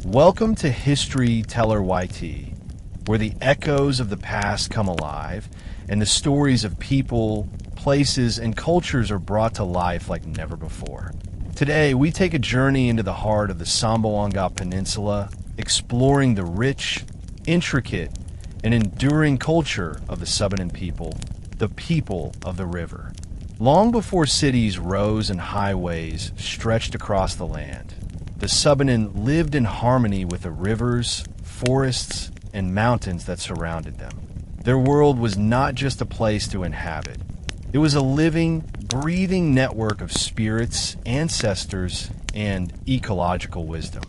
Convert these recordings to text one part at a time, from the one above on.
Welcome to History Teller YT, where the echoes of the past come alive and the stories of people, places, and cultures are brought to life like never before. Today, we take a journey into the heart of the Samboanga Peninsula, exploring the rich, intricate, and enduring culture of the Subanen people, the people of the river. Long before cities rose and highways stretched across the land, the Subanen lived in harmony with the rivers, forests, and mountains that surrounded them. Their world was not just a place to inhabit. It was a living, breathing network of spirits, ancestors, and ecological wisdom.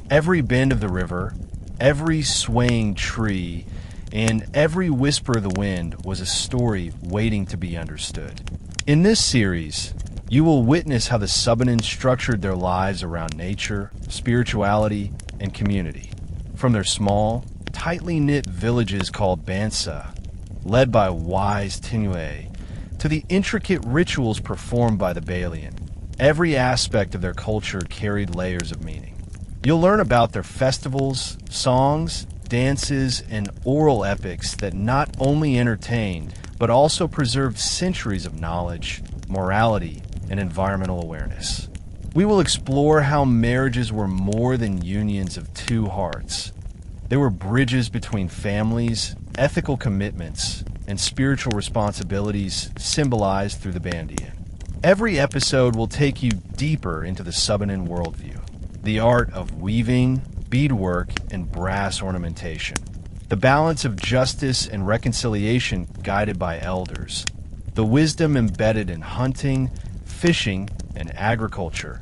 Every bend of the river, every swaying tree, and every whisper of the wind was a story waiting to be understood. In this series, you will witness how the Subanen structured their lives around nature, spirituality, and community. From their small, tightly knit villages called Bansa, led by wise Timuay, to the intricate rituals performed by the Balian, every aspect of their culture carried layers of meaning. You'll learn about their festivals, songs, dances, and oral epics that not only entertained, but also preserved centuries of knowledge, morality, and environmental awareness. We will explore how marriages were more than unions of two hearts. They were bridges between families, ethical commitments, and spiritual responsibilities symbolized through the Balian. Every episode will take you deeper into the Subanen worldview, the art of weaving, beadwork, and brass ornamentation, the balance of justice and reconciliation guided by elders, the wisdom embedded in hunting, fishing, and agriculture,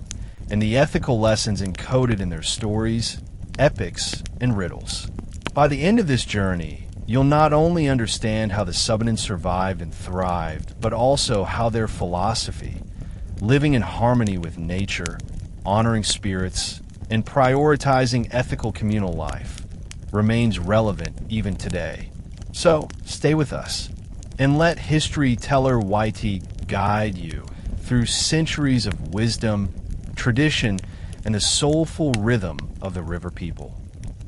and the ethical lessons encoded in their stories, epics, and riddles. By the end of this journey, you'll not only understand how the Subanen survived and thrived, but also how their philosophy, living in harmony with nature, honoring spirits, and prioritizing ethical communal life, remains relevant even today. So, stay with us, and let History Teller YT guide you through centuries of wisdom, tradition, and the soulful rhythm of the river people.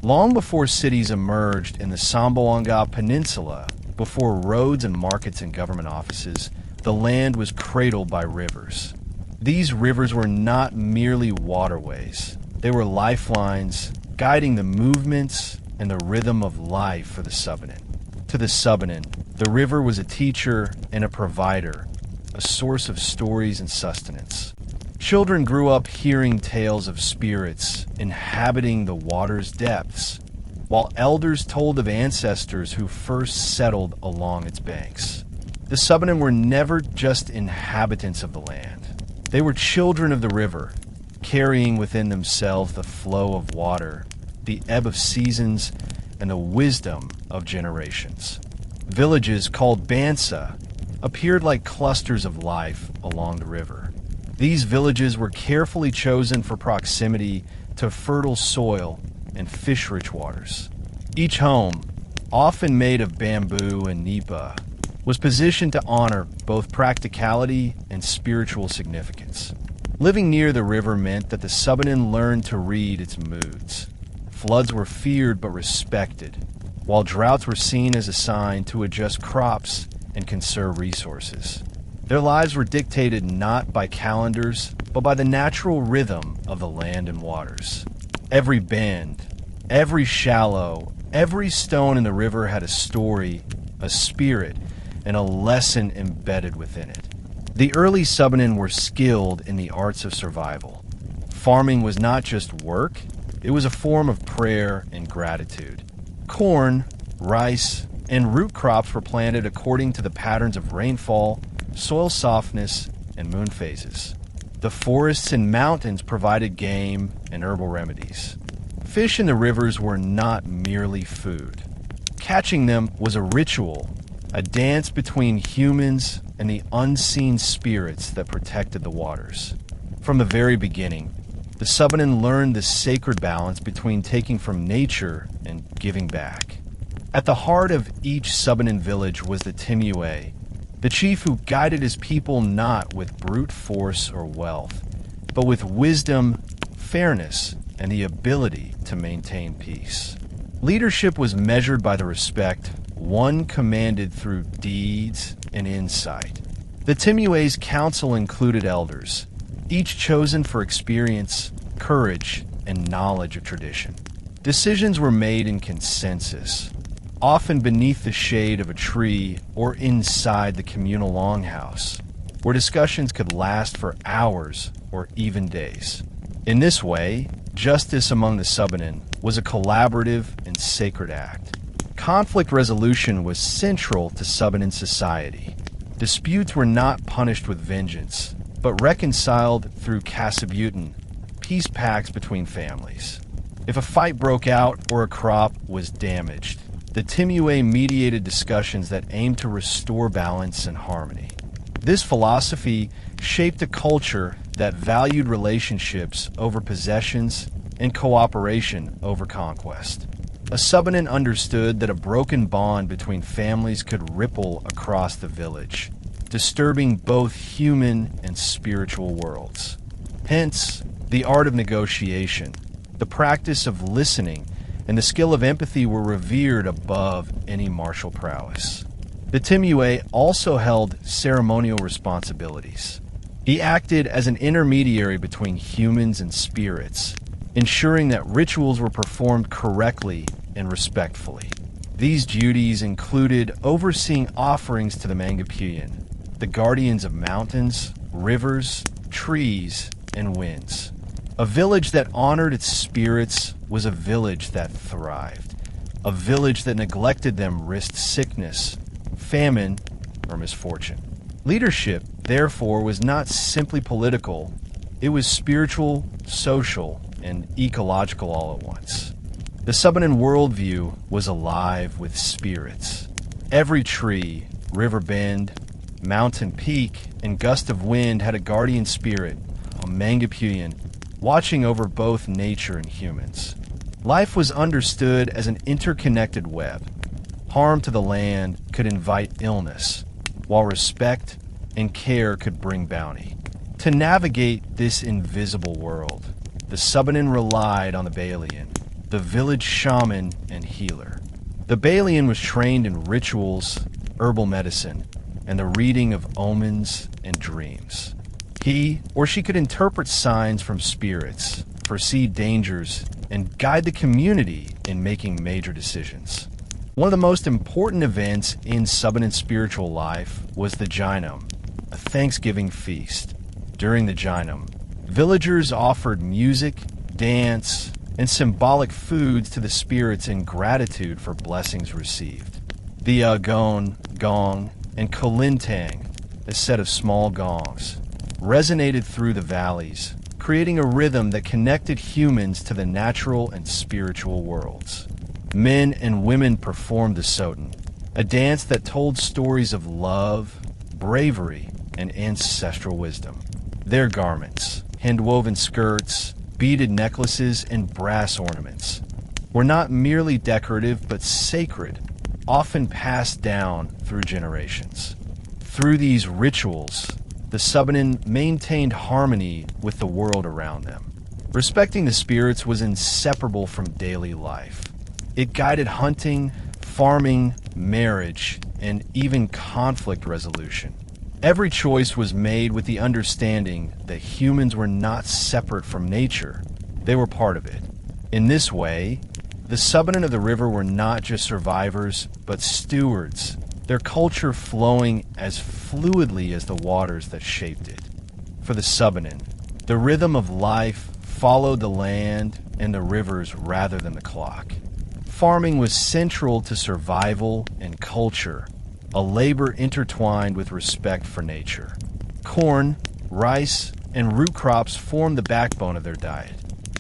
Long before cities emerged in the Samboanga Peninsula, before roads and markets and government offices, the land was cradled by rivers. These rivers were not merely waterways. They were lifelines, guiding the movements and the rhythm of life for the Subanen. To the Subanen, the river was a teacher and a provider, a source of stories and sustenance. Children grew up hearing tales of spirits inhabiting the water's depths, while elders told of ancestors who first settled along its banks. The Subanen were never just inhabitants of the land. They were children of the river, carrying within themselves the flow of water, the ebb of seasons, and the wisdom of generations. Villages called Bansa appeared like clusters of life along the river. These villages were carefully chosen for proximity to fertile soil and fish-rich waters. Each home, often made of bamboo and nipa, was positioned to honor both practicality and spiritual significance. Living near the river meant that the Subanen learned to read its moods. Floods were feared but respected, while droughts were seen as a sign to adjust crops and conserve resources. Their lives were dictated not by calendars, but by the natural rhythm of the land and waters. Every bend, every shallow, every stone in the river had a story, a spirit, and a lesson embedded within it. The early Subanen were skilled in the arts of survival. Farming was not just work, it was a form of prayer and gratitude. Corn, rice, and root crops were planted according to the patterns of rainfall, soil softness, and moon phases. The forests and mountains provided game and herbal remedies. Fish in the rivers were not merely food. Catching them was a ritual, a dance between humans and the unseen spirits that protected the waters. From the very beginning, the Subanen learned the sacred balance between taking from nature and giving back. At the heart of each Subanen village was the Timuay, the chief who guided his people not with brute force or wealth, but with wisdom, fairness, and the ability to maintain peace. Leadership was measured by the respect one commanded through deeds and insight. The Timuay's council included elders, each chosen for experience, courage, and knowledge of tradition. Decisions were made in consensus, often beneath the shade of a tree or inside the communal longhouse, where discussions could last for hours or even days. In this way, justice among the Subanen was a collaborative and sacred act. Conflict resolution was central to Subanen society. Disputes were not punished with vengeance, but reconciled through kasabutan, peace pacts between families. If a fight broke out or a crop was damaged, the Timuay mediated discussions that aimed to restore balance and harmony. This philosophy shaped a culture that valued relationships over possessions and cooperation over conquest. A Subanen understood that a broken bond between families could ripple across the village, disturbing both human and spiritual worlds. Hence, the art of negotiation, the practice of listening, and the skill of empathy were revered above any martial prowess. The Timuay also held ceremonial responsibilities. He acted as an intermediary between humans and spirits, ensuring that rituals were performed correctly and respectfully. These duties included overseeing offerings to the Mangapuyan, the guardians of mountains, rivers, trees, and winds. A village that honored its spirits was a village that thrived. A village that neglected them risked sickness, famine, or misfortune. Leadership, therefore, was not simply political. It was spiritual, social, and ecological all at once. The Subanen worldview was alive with spirits. Every tree, river bend, mountain peak, and gust of wind had a guardian spirit, a Mangapuyan, watching over both nature and humans. Life was understood as an interconnected web. Harm to the land could invite illness, while respect and care could bring bounty. To navigate this invisible world, the Subanen relied on the Balian, the village shaman and healer. The Balian was trained in rituals, herbal medicine, and the reading of omens and dreams. He or she could interpret signs from spirits, foresee dangers, and guide the community in making major decisions. One of the most important events in Subanen spiritual life was the Jinam, a Thanksgiving feast. During the Jinam, villagers offered music, dance, and symbolic foods to the spirits in gratitude for blessings received. The Agon, Gong, and Kalintang, a set of small gongs, resonated through the valleys, creating a rhythm that connected humans to the natural and spiritual worlds. Men and women performed the Sotan, a dance that told stories of love, bravery, and ancestral wisdom. Their garments, hand-woven skirts, beaded necklaces, and brass ornaments, were not merely decorative but sacred, often passed down through generations. Through these rituals, the Subanen maintained harmony with the world around them. Respecting the spirits was inseparable from daily life. It guided hunting, farming, marriage, and even conflict resolution. Every choice was made with the understanding that humans were not separate from nature. They were part of it. In this way, the Subanen of the river were not just survivors, but stewards, their culture flowing as fluidly as the waters that shaped it. For the Subanen, the rhythm of life followed the land and the rivers rather than the clock. Farming was central to survival and culture, a labor intertwined with respect for nature. Corn, rice, and root crops formed the backbone of their diet.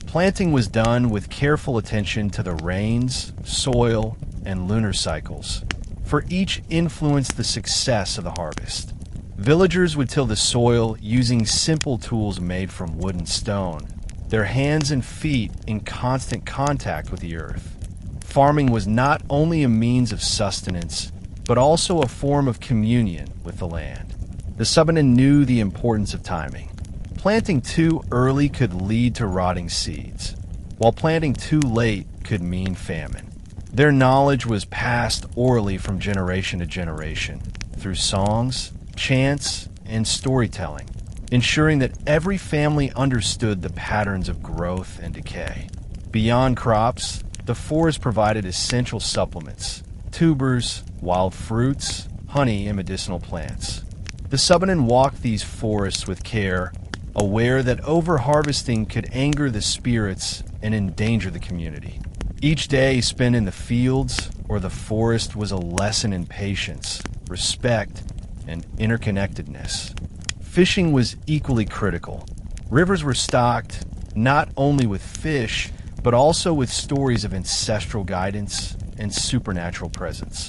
Planting was done with careful attention to the rains, soil, and lunar cycles, for each influenced the success of the harvest. Villagers would till the soil using simple tools made from wood and stone, their hands and feet in constant contact with the earth. Farming was not only a means of sustenance, but also a form of communion with the land. The Subanen knew the importance of timing. Planting too early could lead to rotting seeds, while planting too late could mean famine. Their knowledge was passed orally from generation to generation, through songs, chants, and storytelling, ensuring that every family understood the patterns of growth and decay. Beyond crops, the forest provided essential supplements, tubers, wild fruits, honey, and medicinal plants. The Subanen walked these forests with care, aware that over-harvesting could anger the spirits and endanger the community. Each day spent in the fields or the forest was a lesson in patience, respect, and interconnectedness. Fishing was equally critical. Rivers were stocked not only with fish, but also with stories of ancestral guidance and supernatural presence.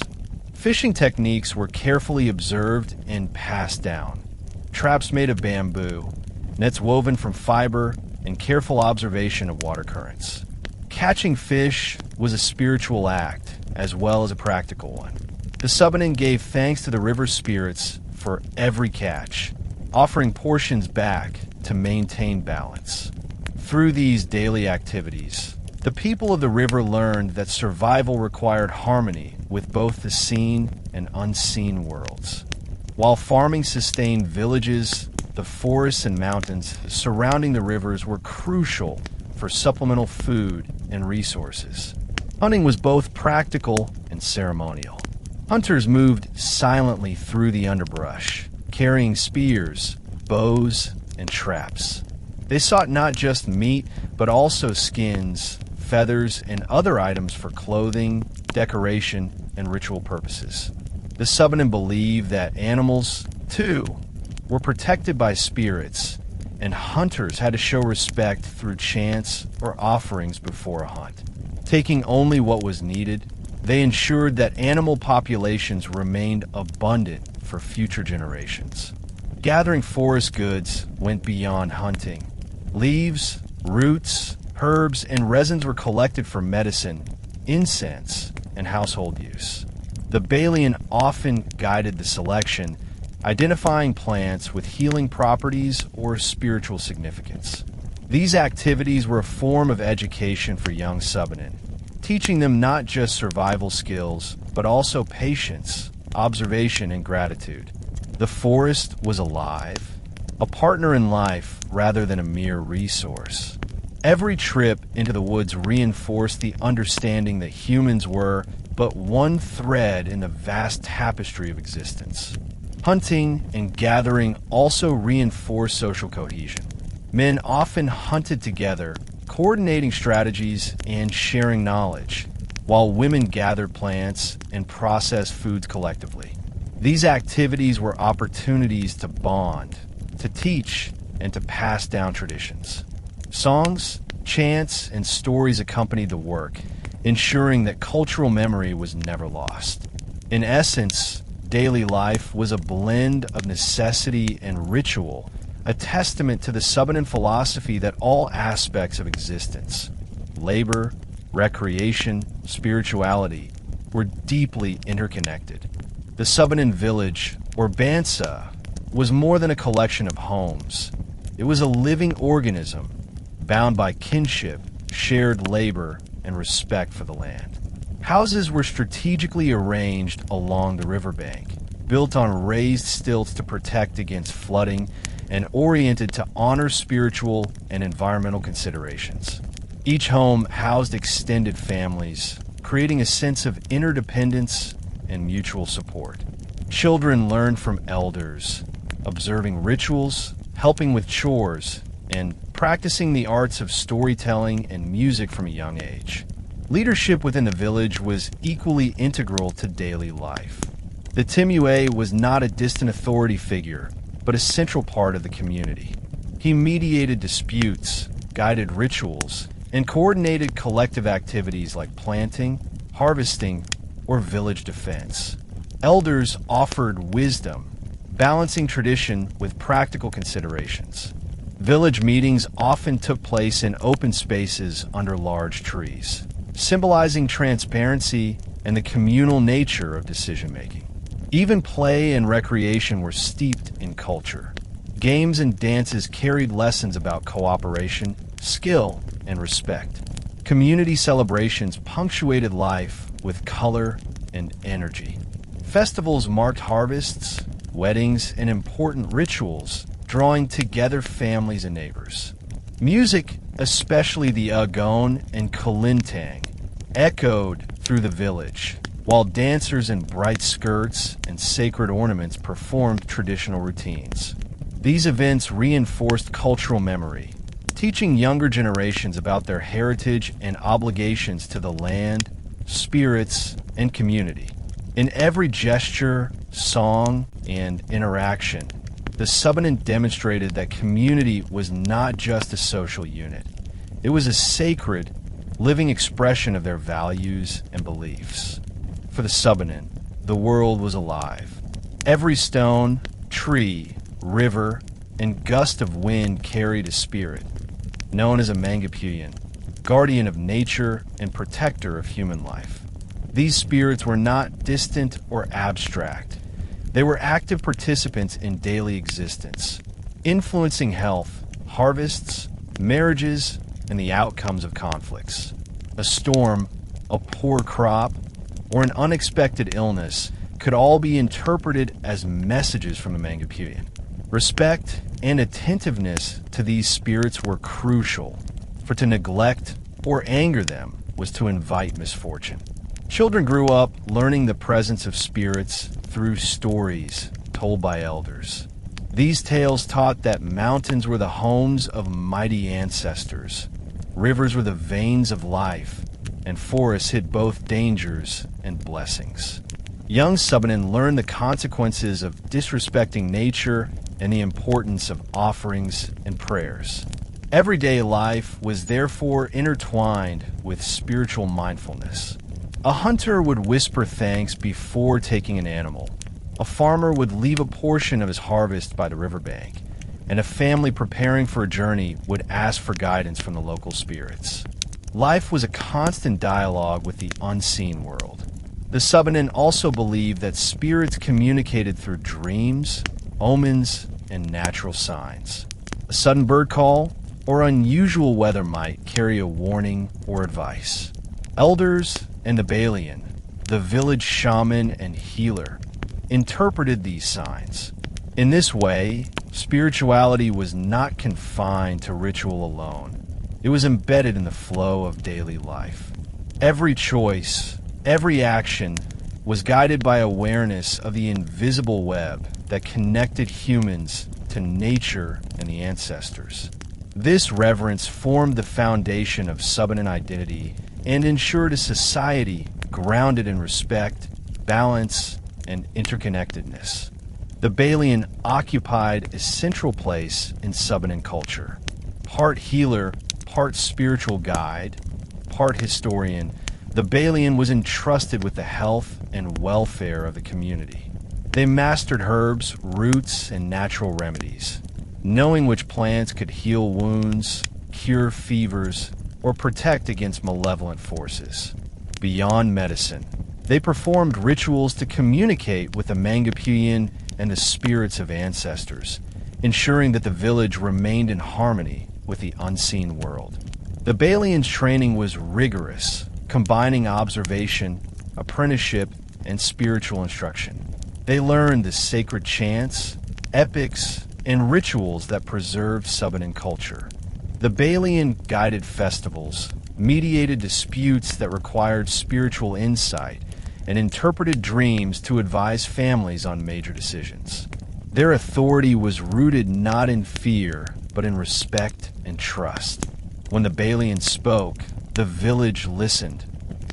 Fishing techniques were carefully observed and passed down. Traps made of bamboo, nets woven from fiber, and careful observation of water currents. Catching fish was a spiritual act as well as a practical one. The Subanen gave thanks to the river spirits for every catch, offering portions back to maintain balance. Through these daily activities, the people of the river learned that survival required harmony with both the seen and unseen worlds. While farming sustained villages, the forests and mountains surrounding the rivers were crucial for supplemental food and resources. Hunting was both practical and ceremonial. Hunters moved silently through the underbrush, carrying spears, bows, and traps. They sought not just meat, but also skins, feathers, and other items for clothing, decoration, and ritual purposes. The Subanen believed that animals, too, were protected by spirits, and hunters had to show respect through chants or offerings before a hunt. Taking only what was needed, they ensured that animal populations remained abundant for future generations. Gathering forest goods went beyond hunting. Leaves, roots, herbs, and resins were collected for medicine, incense, and household use. The Balian often guided the selection, identifying plants with healing properties or spiritual significance. These activities were a form of education for young Subanen, teaching them not just survival skills, but also patience, observation, and gratitude. The forest was alive, a partner in life rather than a mere resource. Every trip into the woods reinforced the understanding that humans were but one thread in the vast tapestry of existence. Hunting and gathering also reinforced social cohesion. Men often hunted together, coordinating strategies and sharing knowledge, while women gathered plants and processed foods collectively. These activities were opportunities to bond, to teach, and to pass down traditions. Songs, chants, and stories accompanied the work, ensuring that cultural memory was never lost. In essence, daily life was a blend of necessity and ritual, a testament to the Subanen philosophy that all aspects of existence, labor, recreation, spirituality, were deeply interconnected. The Subanen village, or Bansa, was more than a collection of homes. It was a living organism, bound by kinship, shared labor, and respect for the land. Houses were strategically arranged along the riverbank, built on raised stilts to protect against flooding, and oriented to honor spiritual and environmental considerations. Each home housed extended families, creating a sense of interdependence and mutual support. Children learned from elders, observing rituals, helping with chores, and practicing the arts of storytelling and music from a young age. Leadership within the village was equally integral to daily life. The Timuay was not a distant authority figure, but a central part of the community. He mediated disputes, guided rituals, and coordinated collective activities like planting, harvesting, or village defense. Elders offered wisdom, balancing tradition with practical considerations. Village meetings often took place in open spaces under large trees, symbolizing transparency and the communal nature of decision-making. Even play and recreation were steeped in culture. Games and dances carried lessons about cooperation, skill, and respect. Community celebrations punctuated life with color and energy. Festivals marked harvests, weddings, and important rituals, drawing together families and neighbors. Music, especially the agon and kalintang, echoed through the village, while dancers in bright skirts and sacred ornaments performed traditional routines. These events reinforced cultural memory, teaching younger generations about their heritage and obligations to the land, spirits, and community. In every gesture, song, and interaction, the Subanen demonstrated that community was not just a social unit. It was a sacred, living expression of their values and beliefs. For the Subanen, the world was alive. Every stone, tree, river, and gust of wind carried a spirit, known as a Mangapuyan, guardian of nature and protector of human life. These spirits were not distant or abstract. They were active participants in daily existence, influencing health, harvests, marriages, and the outcomes of conflicts. A storm, a poor crop, or an unexpected illness could all be interpreted as messages from the Mangapuyan. Respect and attentiveness to these spirits were crucial, for to neglect or anger them was to invite misfortune. Children grew up learning the presence of spirits through stories told by elders. These tales taught that mountains were the homes of mighty ancestors, rivers were the veins of life, and forests hid both dangers and blessings. Young Subanen learned the consequences of disrespecting nature and the importance of offerings and prayers. Everyday life was therefore intertwined with spiritual mindfulness. A hunter would whisper thanks before taking an animal. A farmer would leave a portion of his harvest by the riverbank, and a family preparing for a journey would ask for guidance from the local spirits. Life was a constant dialogue with the unseen world. The Subanen also believed that spirits communicated through dreams, omens, and natural signs. A sudden bird call or unusual weather might carry a warning or advice. Elders and the Balian, the village shaman and healer, interpreted these signs. In this way, spirituality was not confined to ritual alone. It was embedded in the flow of daily life. Every choice, every action was guided by awareness of the invisible web that connected humans to nature and the ancestors. This reverence formed the foundation of Subanen identity and ensured a society grounded in respect, balance, and interconnectedness. The Balian occupied a central place in Subanen culture. Part healer, part spiritual guide, part historian, the Balian was entrusted with the health and welfare of the community. They mastered herbs, roots, and natural remedies, knowing which plants could heal wounds, cure fevers, or protect against malevolent forces. Beyond medicine, they performed rituals to communicate with the Mangapuyan and the spirits of ancestors, ensuring that the village remained in harmony with the unseen world. The Balian's training was rigorous, combining observation, apprenticeship, and spiritual instruction. They learned the sacred chants, epics, and rituals that preserved Subanen culture. The Balian guided festivals, mediated disputes that required spiritual insight, and interpreted dreams to advise families on major decisions. Their authority was rooted not in fear, but in respect and trust. When the Balian spoke, the village listened,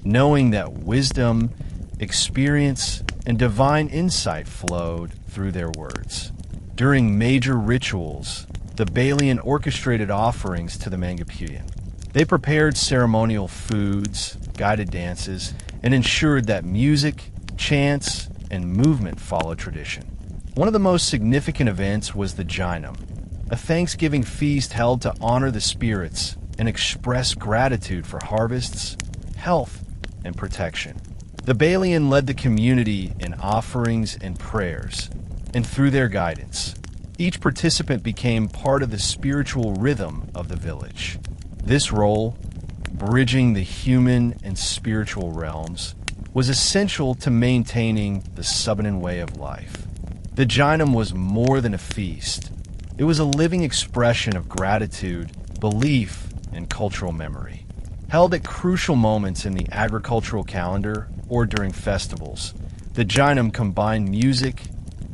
knowing that wisdom, experience, and divine insight flowed through their words. During major rituals, the Balian orchestrated offerings to the Mangapuyan. They prepared ceremonial foods, guided dances, and ensured that music, chants, and movement followed tradition. One of the most significant events was the Jinam, a Thanksgiving feast held to honor the spirits and express gratitude for harvests, health, and protection. The Balian led the community in offerings and prayers, and through their guidance, each participant became part of the spiritual rhythm of the village. This role, bridging the human and spiritual realms, was essential to maintaining the Subanen way of life. The Jinam was more than a feast. It was a living expression of gratitude, belief, and cultural memory. Held at crucial moments in the agricultural calendar or during festivals, the Jinam combined music,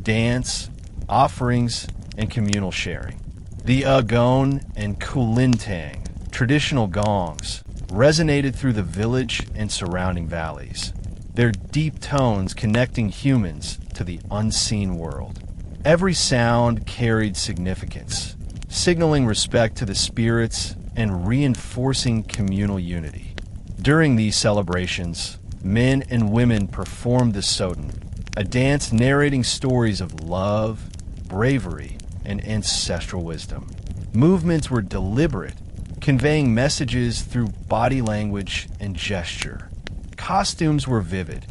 dance, offerings, and communal sharing. The Agon and Kulintang, traditional gongs, resonated through the village and surrounding valleys, their deep tones connecting humans to the unseen world. Every sound carried significance, signaling respect to the spirits and reinforcing communal unity. During these celebrations, men and women performed the Soden, a dance narrating stories of love, bravery, and ancestral wisdom. Movements were deliberate, conveying messages through body language and gesture. Costumes were vivid.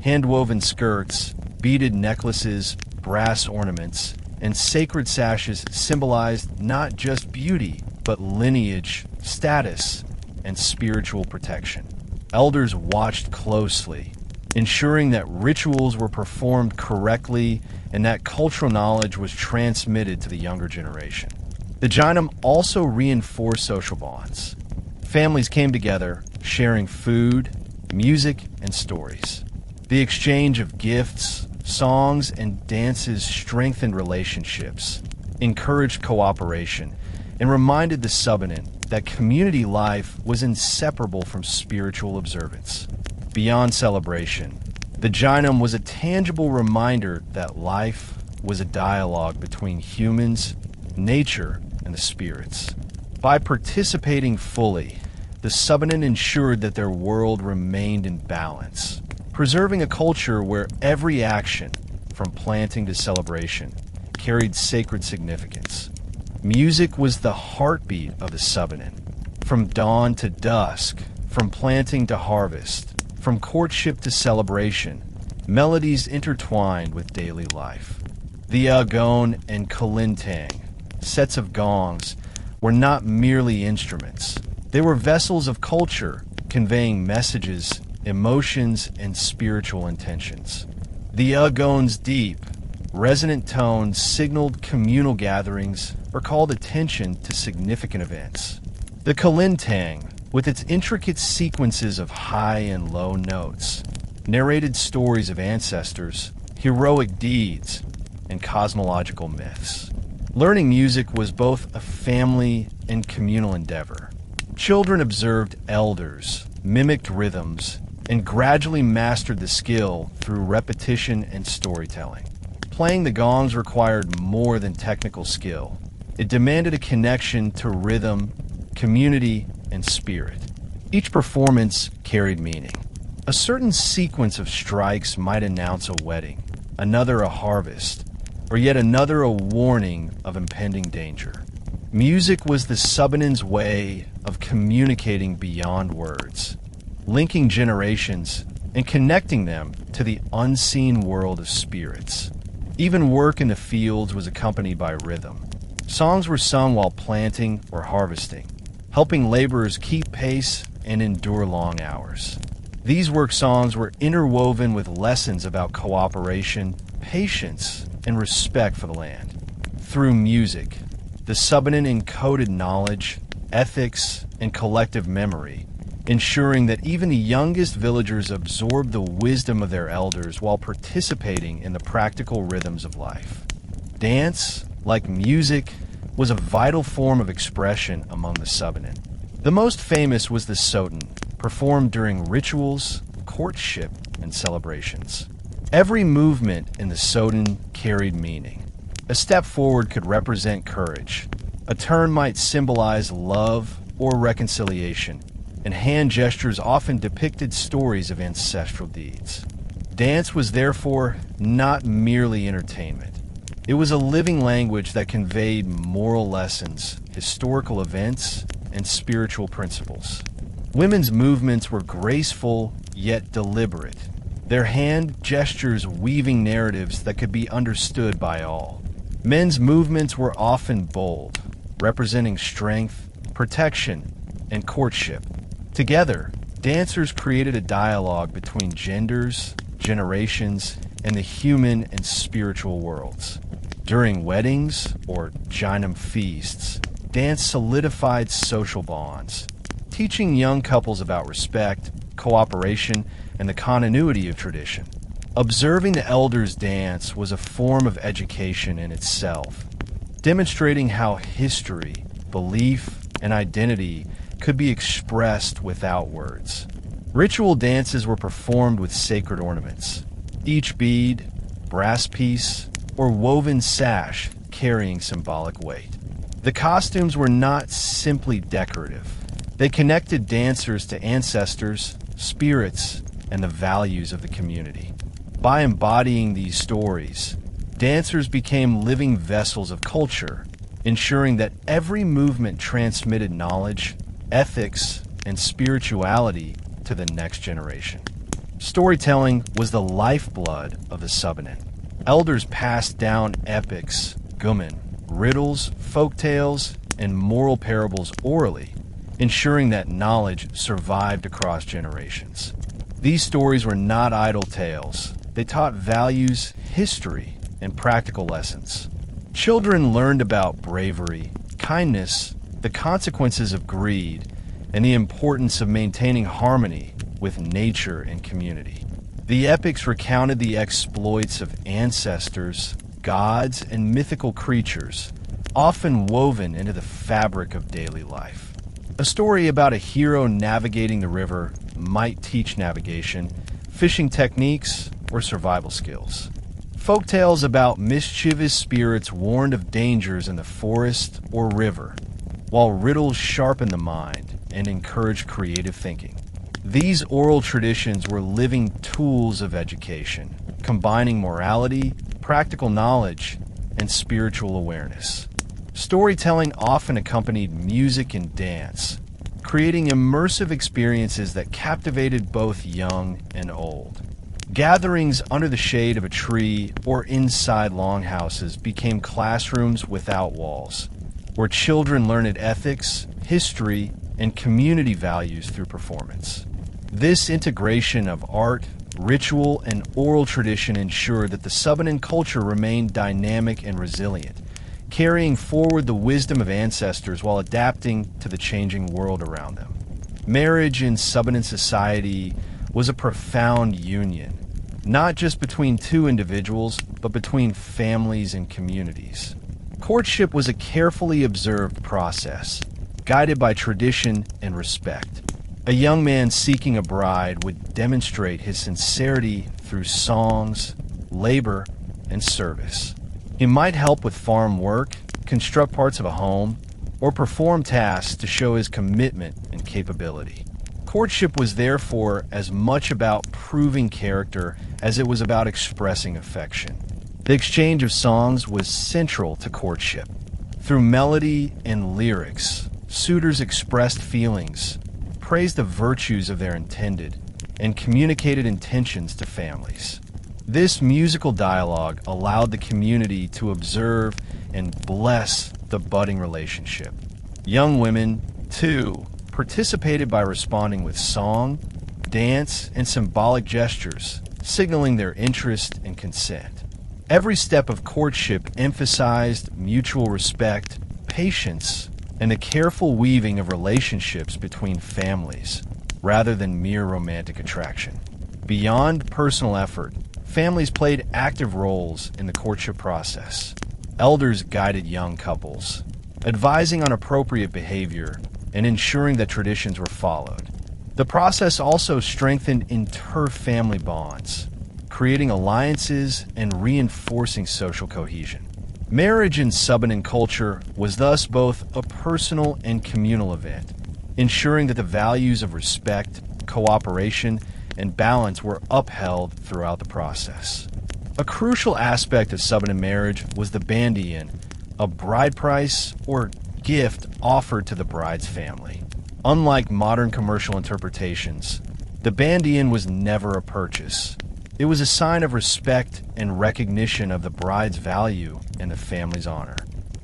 Hand-woven skirts, beaded necklaces, brass ornaments, and sacred sashes symbolized not just beauty, but lineage, status, and spiritual protection. Elders watched closely, ensuring that rituals were performed correctly and that cultural knowledge was transmitted to the younger generation. The Jinam also reinforced social bonds. Families came together, sharing food, music, and stories. The exchange of gifts, songs, and dances strengthened relationships, encouraged cooperation, and reminded the Subanen that community life was inseparable from spiritual observance. Beyond celebration, the Jinam was a tangible reminder that life was a dialogue between humans, nature, and the spirits. By participating fully, the Subanen ensured that their world remained in balance, preserving a culture where every action, from planting to celebration, carried sacred significance. Music was the heartbeat of the Subanen. From dawn to dusk, from planting to harvest, from courtship to celebration, melodies intertwined with daily life. The Agon and Kalintang, sets of gongs, were not merely instruments. They were vessels of culture, conveying messages, emotions, and spiritual intentions. The Agon's deep, resonant tones signaled communal gatherings or called attention to significant events. The Kalintang, with its intricate sequences of high and low notes, narrated stories of ancestors, heroic deeds, and cosmological myths. Learning music was both a family and communal endeavor. Children observed elders, mimicked rhythms, and gradually mastered the skill through repetition and storytelling. Playing the gongs required more than technical skill. It demanded a connection to rhythm, community, and spirit. Each performance carried meaning. A certain sequence of strikes might announce a wedding, another a harvest, or yet another a warning of impending danger. Music was the Subanen's way of communicating beyond words, linking generations and connecting them to the unseen world of spirits. Even work in the fields was accompanied by rhythm. Songs were sung while planting or harvesting, helping laborers keep pace and endure long hours. These work songs were interwoven with lessons about cooperation, patience, and respect for the land. Through music, the Subanen encoded knowledge, ethics, and collective memory, ensuring that even the youngest villagers absorbed the wisdom of their elders while participating in the practical rhythms of life. Dance, like music, was a vital form of expression among the Subanen. The most famous was the Soden, performed during rituals, courtship, and celebrations. Every movement in the Soden carried meaning. A step forward could represent courage. A turn might symbolize love or reconciliation, and hand gestures often depicted stories of ancestral deeds. Dance was therefore not merely entertainment. It was a living language that conveyed moral lessons, historical events, and spiritual principles. Women's movements were graceful yet deliberate, their hand gestures weaving narratives that could be understood by all. Men's movements were often bold, representing strength, protection, and courtship, Together, dancers created a dialogue between genders, generations, and the human and spiritual worlds. During weddings or Jinam feasts, dance solidified social bonds, teaching young couples about respect, cooperation, and the continuity of tradition. Observing the elders dance was a form of education in itself, demonstrating how history, belief, and identity could be expressed without words. Ritual dances were performed with sacred ornaments, each bead, brass piece, or woven sash carrying symbolic weight. The costumes were not simply decorative. They connected dancers to ancestors, spirits, and the values of the community. By embodying these stories, dancers became living vessels of culture, ensuring that every movement transmitted knowledge, ethics, and spirituality to the next generation. Storytelling was the lifeblood of the Subanen. Elders passed down epics, gumen, riddles, folktales, and moral parables orally, ensuring that knowledge survived across generations. These stories were not idle tales. They taught values, history, and practical lessons. Children learned about bravery, kindness, the consequences of greed, and the importance of maintaining harmony with nature and community. The epics recounted the exploits of ancestors, gods, and mythical creatures, often woven into the fabric of daily life. A story about a hero navigating the river might teach navigation, fishing techniques, or survival skills. Folktales about mischievous spirits warned of dangers in the forest or river, while riddles sharpened the mind and encouraged creative thinking. These oral traditions were living tools of education, combining morality, practical knowledge, and spiritual awareness. Storytelling often accompanied music and dance, creating immersive experiences that captivated both young and old. Gatherings under the shade of a tree or inside longhouses became classrooms without walls, where children learned ethics, history, and community values through performance. This integration of art, ritual, and oral tradition ensured that the Subanen culture remained dynamic and resilient, carrying forward the wisdom of ancestors while adapting to the changing world around them. Marriage in Subanen society was a profound union, not just between two individuals, but between families and communities. Courtship was a carefully observed process, guided by tradition and respect. A young man seeking a bride would demonstrate his sincerity through songs, labor, and service. He might help with farm work, construct parts of a home, or perform tasks to show his commitment and capability. Courtship was therefore as much about proving character as it was about expressing affection. The exchange of songs was central to courtship. Through melody and lyrics, suitors expressed feelings, praised the virtues of their intended, and communicated intentions to families. This musical dialogue allowed the community to observe and bless the budding relationship. Young women, too, participated by responding with song, dance, and symbolic gestures, signaling their interest and consent. Every step of courtship emphasized mutual respect, patience, and the careful weaving of relationships between families, rather than mere romantic attraction. Beyond personal effort, families played active roles in the courtship process. Elders guided young couples, advising on appropriate behavior and ensuring that traditions were followed. The process also strengthened inter-family bonds, creating alliances and reinforcing social cohesion. Marriage in Subanen culture was thus both a personal and communal event, ensuring that the values of respect, cooperation, and balance were upheld throughout the process. A crucial aspect of Subanen marriage was the Balian, a bride price or gift offered to the bride's family. Unlike modern commercial interpretations, the Balian was never a purchase. It was a sign of respect and recognition of the bride's value and the family's honor.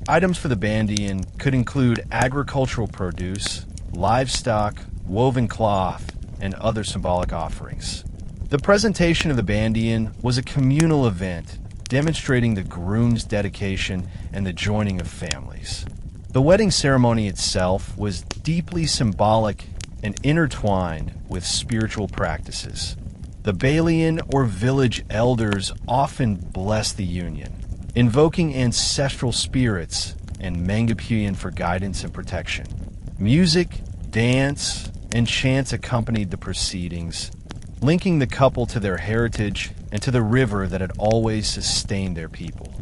Items for the Balian could include agricultural produce, livestock, woven cloth, and other symbolic offerings. The presentation of the Balian was a communal event demonstrating the groom's dedication and the joining of families. The wedding ceremony itself was deeply symbolic and intertwined with spiritual practices. The Balian or village elders often blessed the union, invoking ancestral spirits and Mangapuyan for guidance and protection. Music, dance, and chants accompanied the proceedings, linking the couple to their heritage and to the river that had always sustained their people.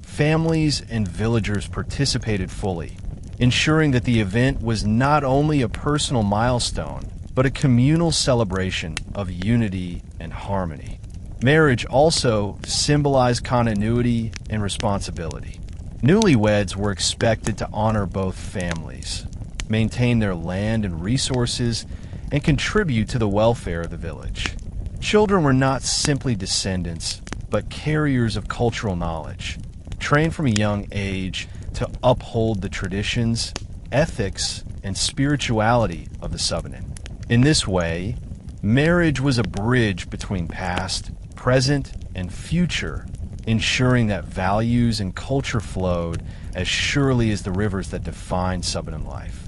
Families and villagers participated fully, ensuring that the event was not only a personal milestone, but a communal celebration of unity and harmony. Marriage also symbolized continuity and responsibility. Newlyweds were expected to honor both families, maintain their land and resources, and contribute to the welfare of the village. Children were not simply descendants, but carriers of cultural knowledge, trained from a young age to uphold the traditions, ethics, and spirituality of the Subanen. In this way, marriage was a bridge between past, present, and future, ensuring that values and culture flowed as surely as the rivers that define Subanen life.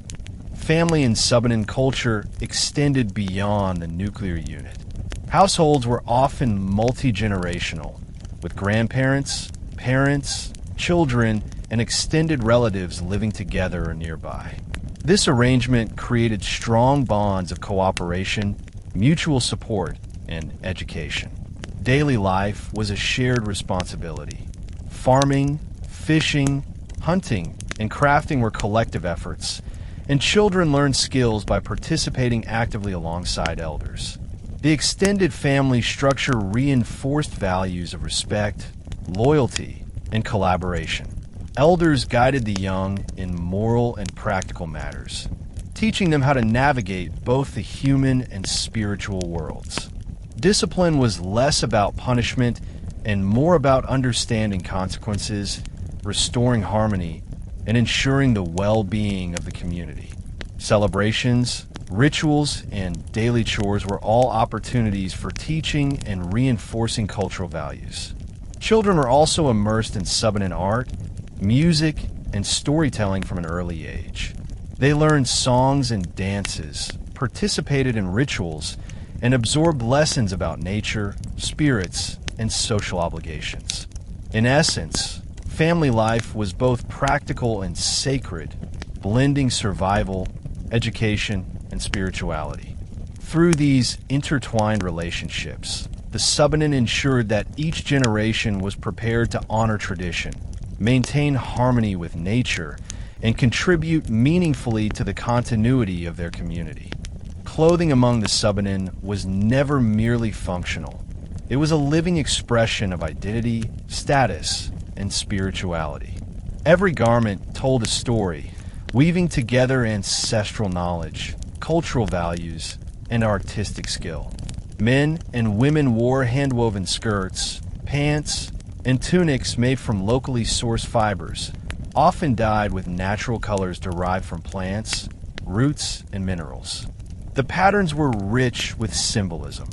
Family in Subanen culture extended beyond the nuclear unit. Households were often multi-generational, with grandparents, parents, children, and extended relatives living together or nearby. This arrangement created strong bonds of cooperation, mutual support, and education. Daily life was a shared responsibility. Farming, fishing, hunting, and crafting were collective efforts, and children learned skills by participating actively alongside elders. The extended family structure reinforced values of respect, loyalty, and collaboration. Elders guided the young in moral and practical matters, teaching them how to navigate both the human and spiritual worlds. Discipline was less about punishment and more about understanding consequences, restoring harmony, and ensuring the well-being of the community. Celebrations, rituals, and daily chores were all opportunities for teaching and reinforcing cultural values. Children were also immersed in Subanen art, music, and storytelling from an early age. They learned songs and dances, participated in rituals, and absorbed lessons about nature, spirits, and social obligations. In essence, family life was both practical and sacred, blending survival, education, and spirituality. Through these intertwined relationships, the Subanen ensured that each generation was prepared to honor tradition, maintain harmony with nature, and contribute meaningfully to the continuity of their community. Clothing among the Subanen was never merely functional. It was a living expression of identity, status, and spirituality. Every garment told a story, weaving together ancestral knowledge, cultural values, and artistic skill. Men and women wore hand-woven skirts, pants, and tunics made from locally sourced fibers, often dyed with natural colors derived from plants, roots, and minerals. The patterns were rich with symbolism.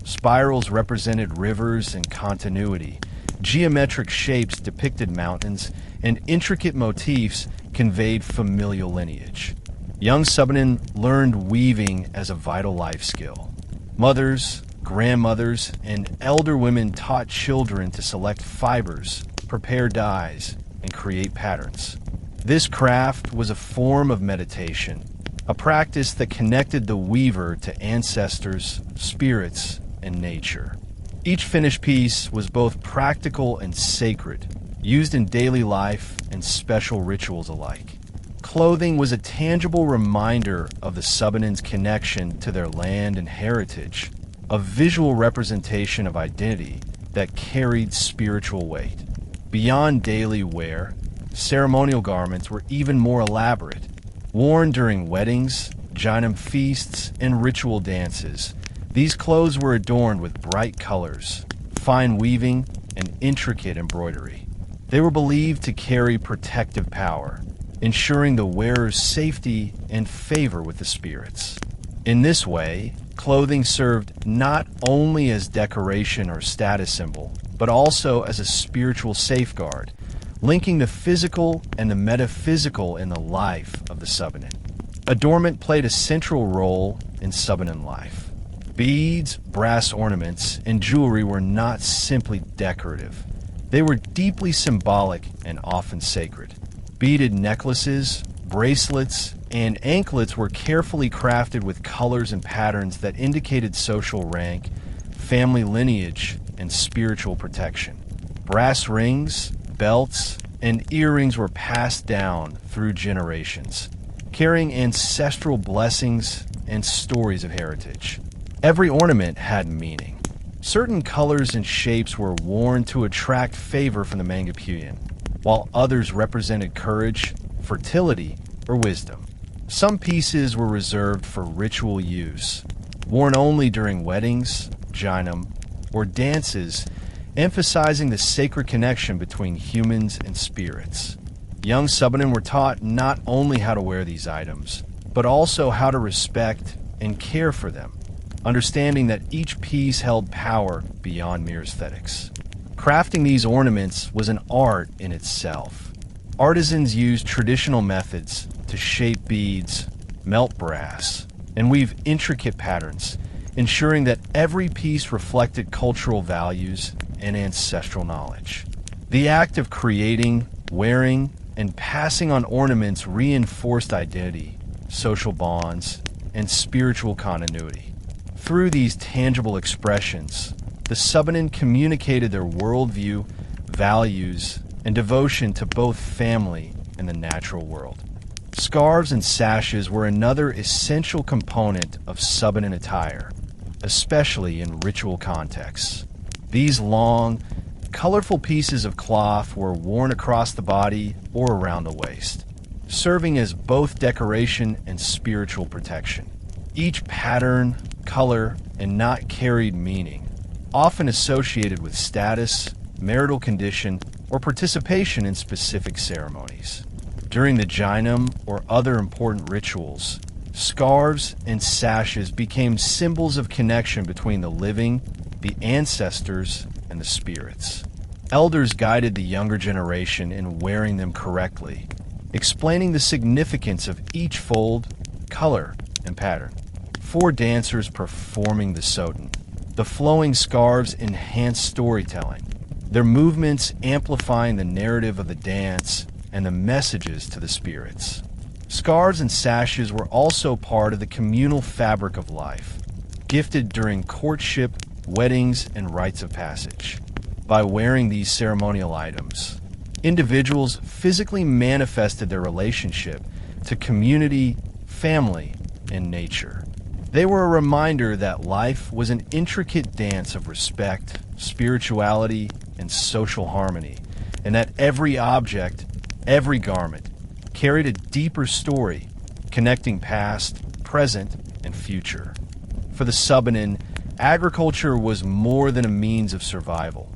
Spirals represented rivers and continuity, geometric shapes depicted mountains, and intricate motifs conveyed familial lineage. Young Subanen learned weaving as a vital life skill. Mothers, grandmothers, and elder women taught children to select fibers, prepare dyes, and create patterns. This craft was a form of meditation, a practice that connected the weaver to ancestors, spirits, and nature. Each finished piece was both practical and sacred, used in daily life and special rituals alike. Clothing was a tangible reminder of the Subanen's connection to their land and heritage, a visual representation of identity that carried spiritual weight. Beyond daily wear, ceremonial garments were even more elaborate, worn during weddings, Janam feasts, and ritual dances. These clothes were adorned with bright colors, fine weaving, and intricate embroidery. They were believed to carry protective power, ensuring the wearer's safety and favor with the spirits. In this way, clothing served not only as decoration or status symbol, but also as a spiritual safeguard, linking the physical and the metaphysical in the life of the Subanen. Adornment played a central role in Subanen life. Beads, brass ornaments, and jewelry were not simply decorative. They were deeply symbolic and often sacred. Beaded necklaces, bracelets, and anklets were carefully crafted with colors and patterns that indicated social rank, family lineage, and spiritual protection. Brass rings, belts, and earrings were passed down through generations, carrying ancestral blessings and stories of heritage. Every ornament had meaning. Certain colors and shapes were worn to attract favor from the Mangapuyan, while others represented courage, fertility, or wisdom. Some pieces were reserved for ritual use, worn only during weddings, jinam, or dances, emphasizing the sacred connection between humans and spirits. Young Subanen were taught not only how to wear these items, but also how to respect and care for them, understanding that each piece held power beyond mere aesthetics. Crafting these ornaments was an art in itself. Artisans used traditional methods to shape beads, melt brass, and weave intricate patterns, ensuring that every piece reflected cultural values and ancestral knowledge. The act of creating, wearing, and passing on ornaments reinforced identity, social bonds, and spiritual continuity. Through these tangible expressions, the Subanen communicated their worldview, values, and devotion to both family and the natural world. Scarves and sashes were another essential component of Subanen attire, especially in ritual contexts. These long, colorful pieces of cloth were worn across the body or around the waist, serving as both decoration and spiritual protection. Each pattern, color, and knot carried meaning, often associated with status, marital condition, or participation in specific ceremonies. During the jinam or other important rituals, scarves and sashes became symbols of connection between the living, the ancestors, and the spirits. Elders guided the younger generation in wearing them correctly, explaining the significance of each fold, color, and pattern. For dancers performing the soten, the flowing scarves enhanced storytelling, their movements amplifying the narrative of the dance and the messages to the spirits. Scarves and sashes were also part of the communal fabric of life, gifted during courtship, weddings, and rites of passage. By wearing these ceremonial items, individuals physically manifested their relationship to community, family, and nature. They were a reminder that life was an intricate dance of respect, spirituality, and social harmony, and that every object, every garment, carried a deeper story, connecting past, present, and future. For the Subanen, agriculture was more than a means of survival.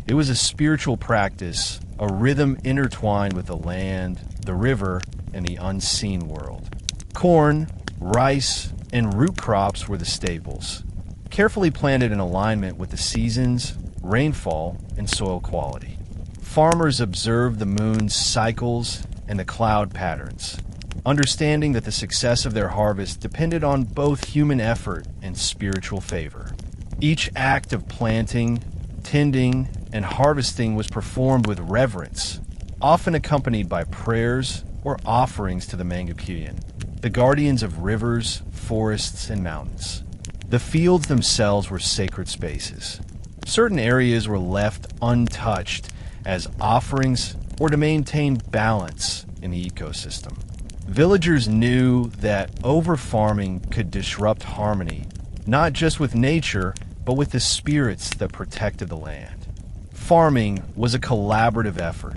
It was a spiritual practice, a rhythm intertwined with the land, the river, and the unseen world. Corn, rice, and root crops were the staples, carefully planted in alignment with the seasons, rainfall, and soil quality. Farmers observed the moon's cycles and the cloud patterns, understanding that the success of their harvest depended on both human effort and spiritual favor. Each act of planting, tending, and harvesting was performed with reverence, often accompanied by prayers or offerings to the Mangapuyan, the guardians of rivers, forests, and mountains. The fields themselves were sacred spaces. Certain areas were left untouched as offerings or to maintain balance in the ecosystem. Villagers knew that over-farming could disrupt harmony, not just with nature, but with the spirits that protected the land. Farming was a collaborative effort.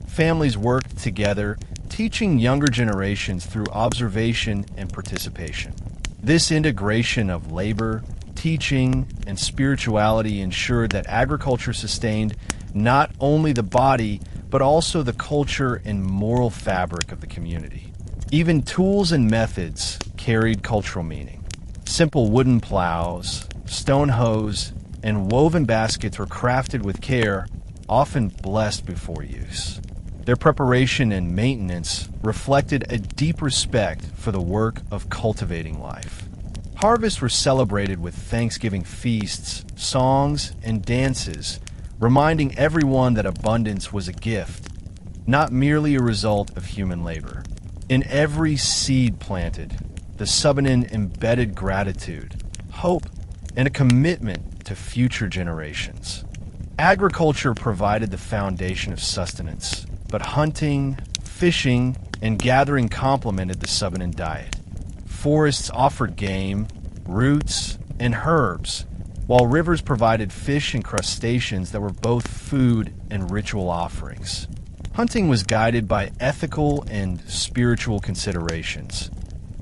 Families worked together, teaching younger generations through observation and participation. This integration of labor, teaching, and spirituality ensured that agriculture sustained not only the body, but also the culture and moral fabric of the community. Even tools and methods carried cultural meaning. Simple wooden plows, stone hoes, and woven baskets were crafted with care, often blessed before use. Their preparation and maintenance reflected a deep respect for the work of cultivating life. Harvests were celebrated with Thanksgiving feasts, songs, and dances, reminding everyone that abundance was a gift, not merely a result of human labor. In every seed planted, the Subanen embedded gratitude, hope, and a commitment to future generations. Agriculture provided the foundation of sustenance, but hunting, fishing, and gathering complemented the Subanen diet. Forests offered game, roots, and herbs, while rivers provided fish and crustaceans that were both food and ritual offerings. Hunting was guided by ethical and spiritual considerations.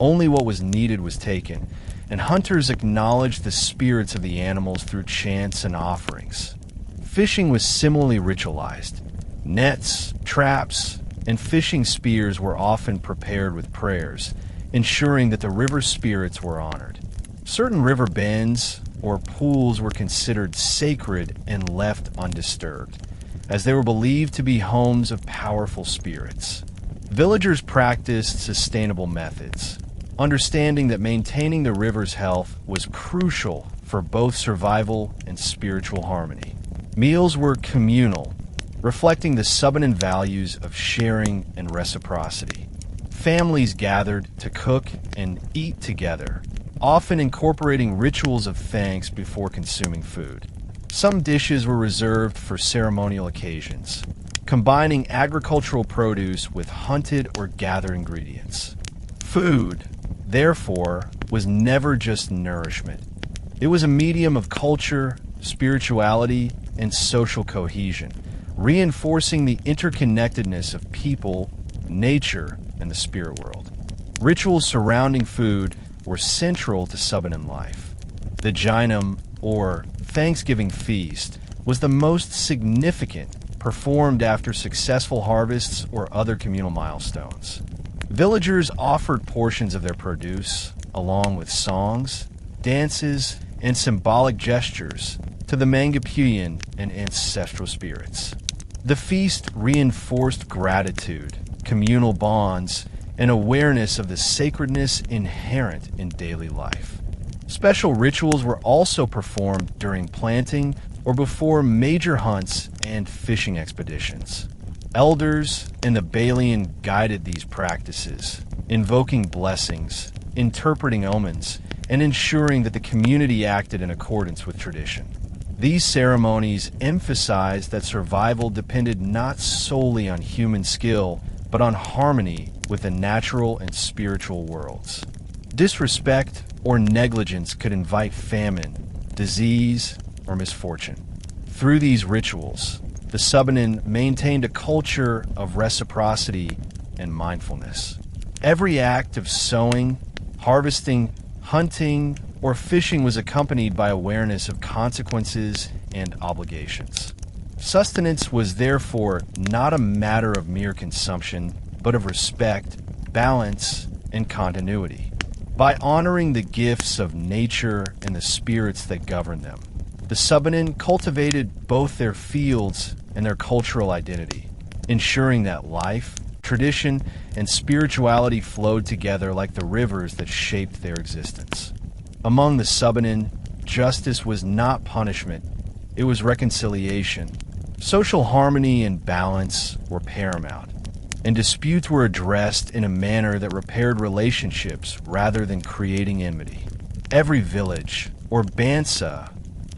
Only what was needed was taken, and hunters acknowledged the spirits of the animals through chants and offerings. Fishing was similarly ritualized. Nets, traps, and fishing spears were often prepared with prayers, ensuring that the river spirits were honored. Certain river bends or pools were considered sacred and left undisturbed, as they were believed to be homes of powerful spirits. Villagers practiced sustainable methods, understanding that maintaining the river's health was crucial for both survival and spiritual harmony. Meals were communal, reflecting the Subanen values of sharing and reciprocity. Families gathered to cook and eat together, often incorporating rituals of thanks before consuming food. Some dishes were reserved for ceremonial occasions, combining agricultural produce with hunted or gathered ingredients. Food, therefore, was never just nourishment. It was a medium of culture, spirituality, and social cohesion, reinforcing the interconnectedness of people, nature, and the spirit world. Rituals surrounding food were central to Subanen life. The Jinam, or Thanksgiving feast, was the most significant, performed after successful harvests or other communal milestones. Villagers offered portions of their produce, along with songs, dances, and symbolic gestures, to the Mangapuyan and ancestral spirits. The feast reinforced gratitude, communal bonds, and awareness of the sacredness inherent in daily life. Special rituals were also performed during planting or before major hunts and fishing expeditions. Elders and the Balian guided these practices, invoking blessings, interpreting omens, and ensuring that the community acted in accordance with tradition. These ceremonies emphasized that survival depended not solely on human skill, but on harmony with the natural and spiritual worlds. Disrespect or negligence could invite famine, disease, or misfortune. Through these rituals, the Subanen maintained a culture of reciprocity and mindfulness. Every act of sowing, harvesting, hunting, or fishing was accompanied by awareness of consequences and obligations. Sustenance was therefore not a matter of mere consumption, but of respect, balance, and continuity. By honoring the gifts of nature and the spirits that govern them, the Subanen cultivated both their fields and their cultural identity, ensuring that life, tradition, and spirituality flowed together like the rivers that shaped their existence. Among the Subanen, justice was not punishment, it was reconciliation. Social harmony and balance were paramount, and disputes were addressed in a manner that repaired relationships rather than creating enmity. Every village, or bansa,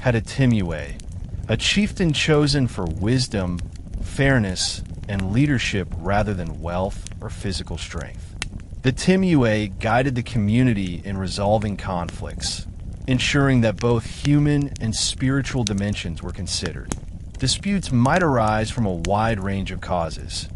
had a Timuay, a chieftain chosen for wisdom, fairness, and leadership rather than wealth or physical strength. The Timuay guided the community in resolving conflicts, ensuring that both human and spiritual dimensions were considered. Disputes might arise from a wide range of causes: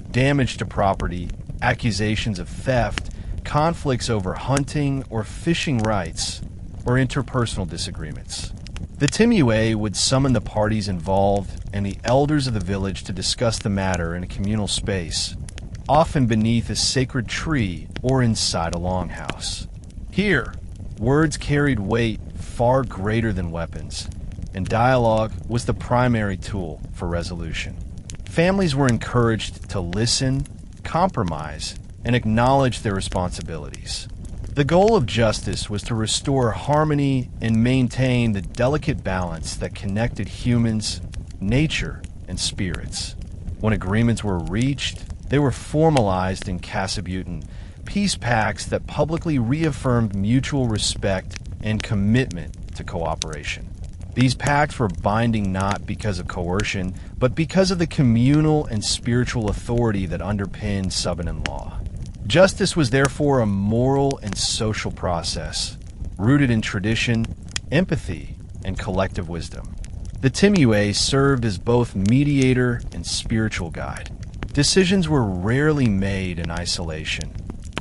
damage to property, accusations of theft, conflicts over hunting or fishing rights, or interpersonal disagreements. The Timuay would summon the parties involved and the elders of the village to discuss the matter in a communal space, often beneath a sacred tree or inside a longhouse. Here, Words carried weight far greater than weapons, and dialogue was the primary tool for resolution. Families were encouraged to listen, compromise, and acknowledge their responsibilities. The goal of justice was to restore harmony and maintain the delicate balance that connected humans, nature, and spirits. When agreements were reached, they were formalized in Kasabutan, peace pacts that publicly reaffirmed mutual respect and commitment to cooperation. These pacts were binding not because of coercion, but because of the communal and spiritual authority that underpinned Subanen law. Justice was therefore a moral and social process, rooted in tradition, empathy, and collective wisdom. The Timuay served as both mediator and spiritual guide. Decisions were rarely made in isolation.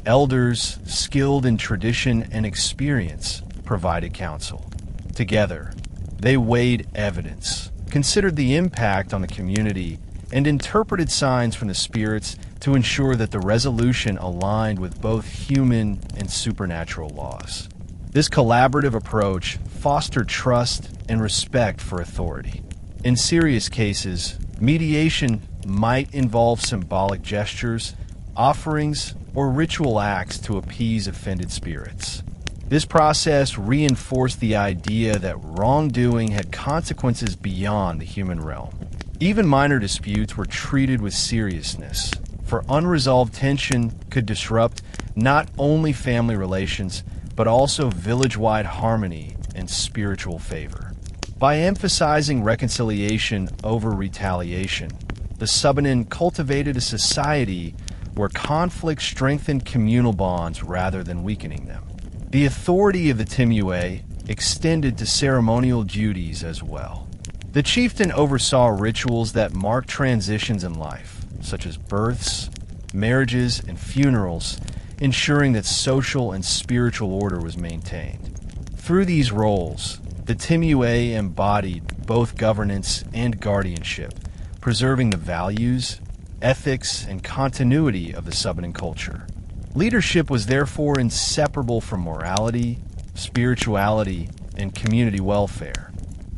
Elders, skilled in tradition and experience, provided counsel. Together, they weighed evidence, considered the impact on the community, and interpreted signs from the spirits to ensure that the resolution aligned with both human and supernatural laws. This collaborative approach fostered trust and respect for authority. In serious cases, mediation might involve symbolic gestures, offerings, or ritual acts to appease offended spirits. This process reinforced the idea that wrongdoing had consequences beyond the human realm. Even minor disputes were treated with seriousness, for unresolved tension could disrupt not only family relations, but also village-wide harmony and spiritual favor. By emphasizing reconciliation over retaliation, the Subanen cultivated a society where conflict strengthened communal bonds rather than weakening them. The authority of the Timuay extended to ceremonial duties as well. The chieftain oversaw rituals that marked transitions in life, such as births, marriages, and funerals, ensuring that social and spiritual order was maintained. Through these roles, the Timuay embodied both governance and guardianship, preserving the values, ethics, and continuity of the Subanen culture. Leadership was therefore inseparable from morality, spirituality, and community welfare.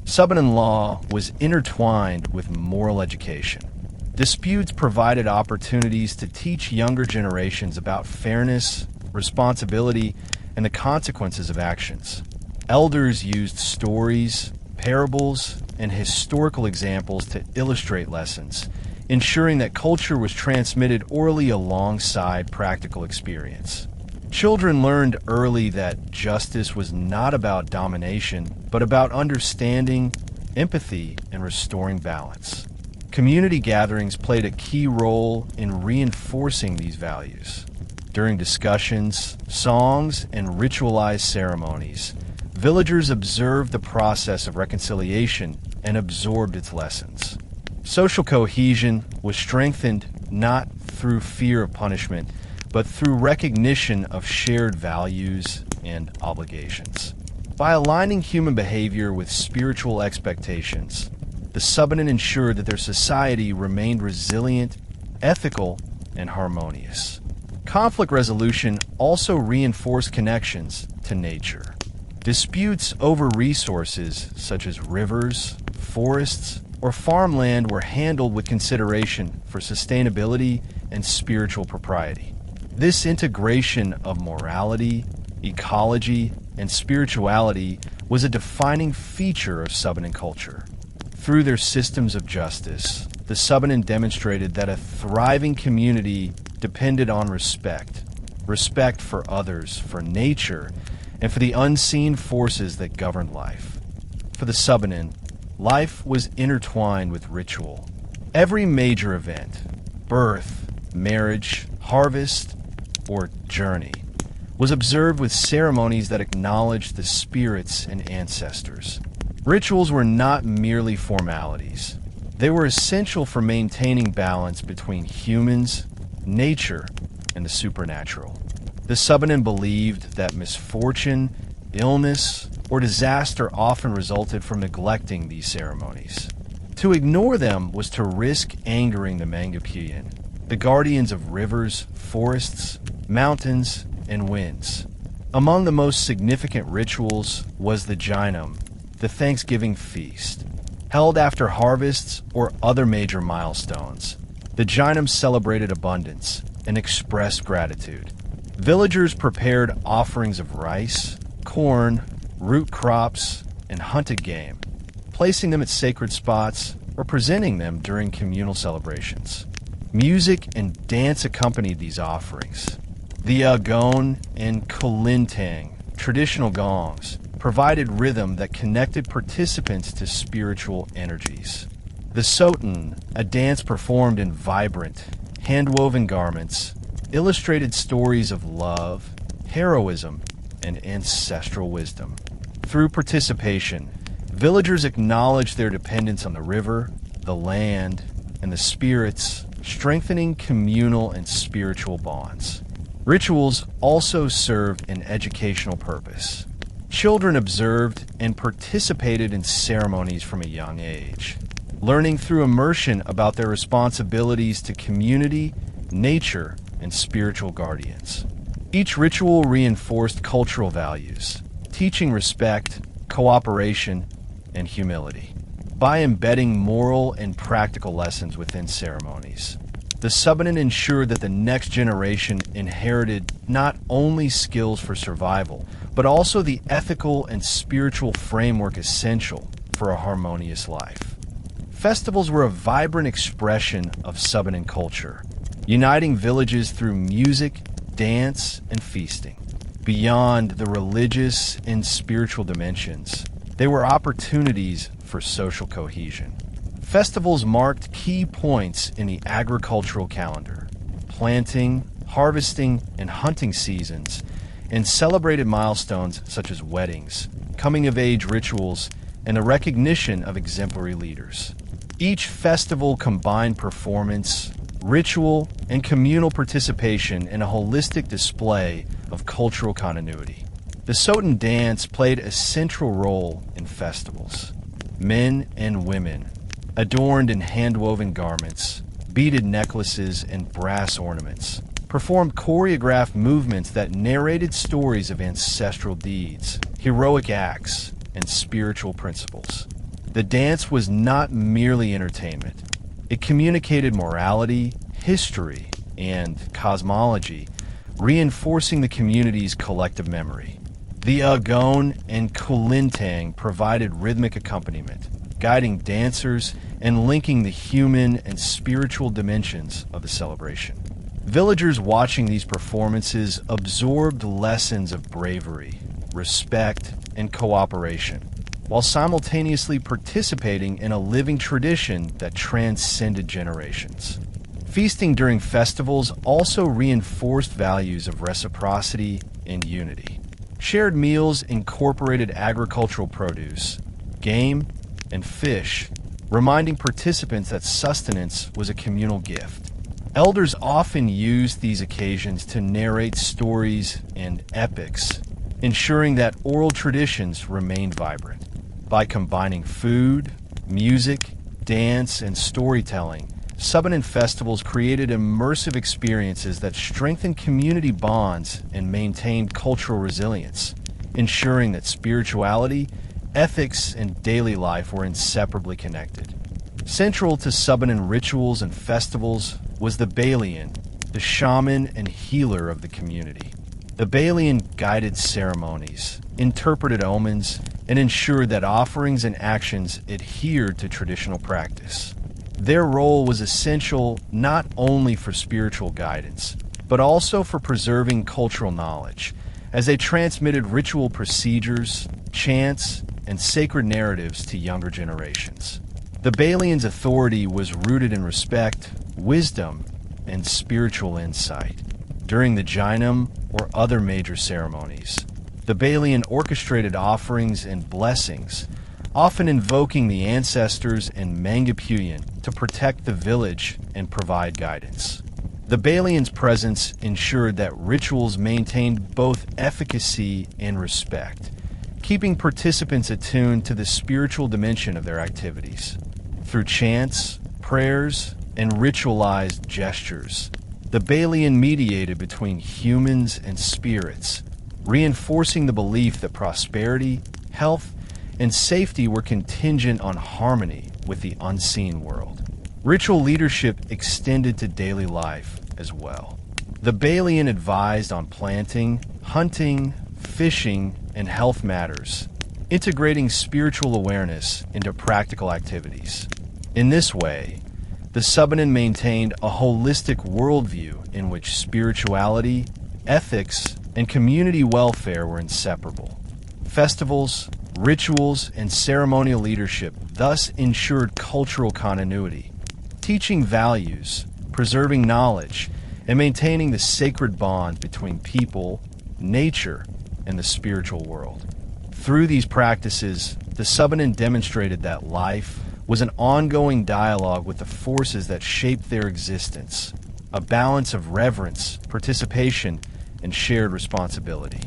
Subanen law was intertwined with moral education. Disputes provided opportunities to teach younger generations about fairness, responsibility, and the consequences of actions. Elders used stories, parables, and historical examples to illustrate lessons, ensuring that culture was transmitted orally alongside practical experience. Children learned early that justice was not about domination, but about understanding, empathy, and restoring balance. Community gatherings played a key role in reinforcing these values. During discussions, songs, and ritualized ceremonies, villagers observed the process of reconciliation and absorbed its lessons. Social cohesion was strengthened not through fear of punishment, but through recognition of shared values and obligations. By aligning human behavior with spiritual expectations, the Subanen ensured that their society remained resilient, ethical, and harmonious. Conflict resolution also reinforced connections to nature. Disputes over resources such as rivers, forests, or farmland were handled with consideration for sustainability and spiritual propriety. This integration of morality, ecology, and spirituality was a defining feature of Subanen culture. Through their systems of justice, the Subanen demonstrated that a thriving community depended on respect for others, for nature, and for the unseen forces that governed life. For the Subanen, life was intertwined with ritual. Every major event, birth, marriage, harvest, or journey, was observed with ceremonies that acknowledged the spirits and ancestors. Rituals were not merely formalities. They were essential for maintaining balance between humans, nature, and the supernatural. The Subanen believed that misfortune, illness, or disaster often resulted from neglecting these ceremonies. To ignore them was to risk angering the Mangapuyan, the guardians of rivers, forests, mountains, and winds. Among the most significant rituals was the Jinam, the Thanksgiving feast. Held after harvests or other major milestones, the Jinam celebrated abundance and expressed gratitude. Villagers prepared offerings of rice, corn, root crops, and hunted game, placing them at sacred spots or presenting them during communal celebrations. Music and dance accompanied these offerings. The agon and kulintang, traditional gongs, provided rhythm that connected participants to spiritual energies. The sotan, a dance performed in vibrant, hand-woven garments, illustrated stories of love, heroism, and ancestral wisdom. Through participation, villagers acknowledged their dependence on the river, the land, and the spirits, strengthening communal and spiritual bonds. Rituals also served an educational purpose. Children observed and participated in ceremonies from a young age, learning through immersion about their responsibilities to community, nature, and spiritual guardians. Each ritual reinforced cultural values, teaching respect, cooperation, and humility. By embedding moral and practical lessons within ceremonies, the Subanen ensured that the next generation inherited not only skills for survival, but also the ethical and spiritual framework essential for a harmonious life. Festivals were a vibrant expression of Subanen culture, uniting villages through music, dance, and feasting. Beyond the religious and spiritual dimensions, they were opportunities for social cohesion. Festivals marked key points in the agricultural calendar, planting, harvesting, and hunting seasons, and celebrated milestones such as weddings, coming-of-age rituals, and the recognition of exemplary leaders. Each festival combined performance, ritual, and communal participation in a holistic display of cultural continuity. The Sotan dance played a central role in festivals. Men and women, adorned in hand-woven garments, beaded necklaces, and brass ornaments, performed choreographed movements that narrated stories of ancestral deeds, heroic acts, and spiritual principles. The dance was not merely entertainment. It communicated morality, history, and cosmology, reinforcing the community's collective memory. The agon and kulintang provided rhythmic accompaniment, guiding dancers and linking the human and spiritual dimensions of the celebration. Villagers watching these performances absorbed lessons of bravery, respect, and cooperation, while simultaneously participating in a living tradition that transcended generations. Feasting during festivals also reinforced values of reciprocity and unity. Shared meals incorporated agricultural produce, game, and fish, reminding participants that sustenance was a communal gift. Elders often used these occasions to narrate stories and epics, ensuring that oral traditions remained vibrant. By combining food, music, dance, and storytelling, Subanen festivals created immersive experiences that strengthened community bonds and maintained cultural resilience, ensuring that spirituality, ethics, and daily life were inseparably connected. Central to Subanen rituals and festivals was the Balian, the shaman and healer of the community. The Balian guided ceremonies, interpreted omens, and ensured that offerings and actions adhered to traditional practice. Their role was essential not only for spiritual guidance, but also for preserving cultural knowledge, as they transmitted ritual procedures, chants, and sacred narratives to younger generations. The Balian's authority was rooted in respect, wisdom, and spiritual insight. During the Jinam or other major ceremonies, the Balian orchestrated offerings and blessings, often invoking the ancestors and Mangapuyan to protect the village and provide guidance. The Balian's presence ensured that rituals maintained both efficacy and respect, keeping participants attuned to the spiritual dimension of their activities. Through chants, prayers, and ritualized gestures, the Balian mediated between humans and spirits, reinforcing the belief that prosperity, health, and safety were contingent on harmony with the unseen world. Ritual leadership extended to daily life as well. The Balian advised on planting, hunting, fishing, and health matters, integrating spiritual awareness into practical activities. In this way, the Subanen maintained a holistic worldview in which spirituality, ethics, and community welfare were inseparable. Festivals, rituals, and ceremonial leadership thus ensured cultural continuity, teaching values, preserving knowledge, and maintaining the sacred bond between people, nature, and the spiritual world. Through these practices, the Subanen demonstrated that life was an ongoing dialogue with the forces that shaped their existence, a balance of reverence, participation, and shared responsibility.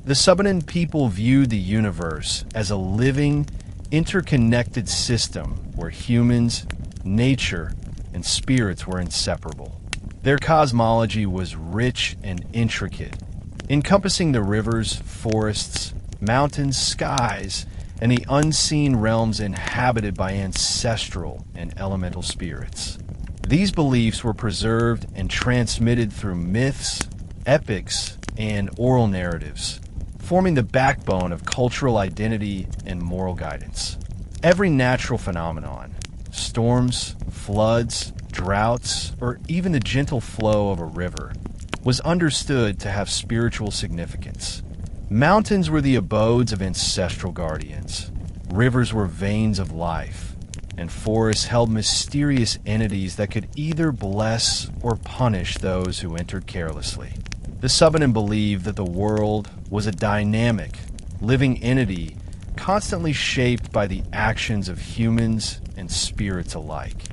The Subanen people viewed the universe as a living, interconnected system where humans, nature, and spirits were inseparable. Their cosmology was rich and intricate, encompassing the rivers, forests, mountains, skies, and the unseen realms inhabited by ancestral and elemental spirits. These beliefs were preserved and transmitted through myths, epics, and oral narratives, forming the backbone of cultural identity and moral guidance. Every natural phenomenon, storms, floods, droughts, or even the gentle flow of a river, was understood to have spiritual significance. Mountains were the abodes of ancestral guardians. Rivers were veins of life, and forests held mysterious entities that could either bless or punish those who entered carelessly. The Subanen believed that the world was a dynamic, living entity constantly shaped by the actions of humans and spirits alike.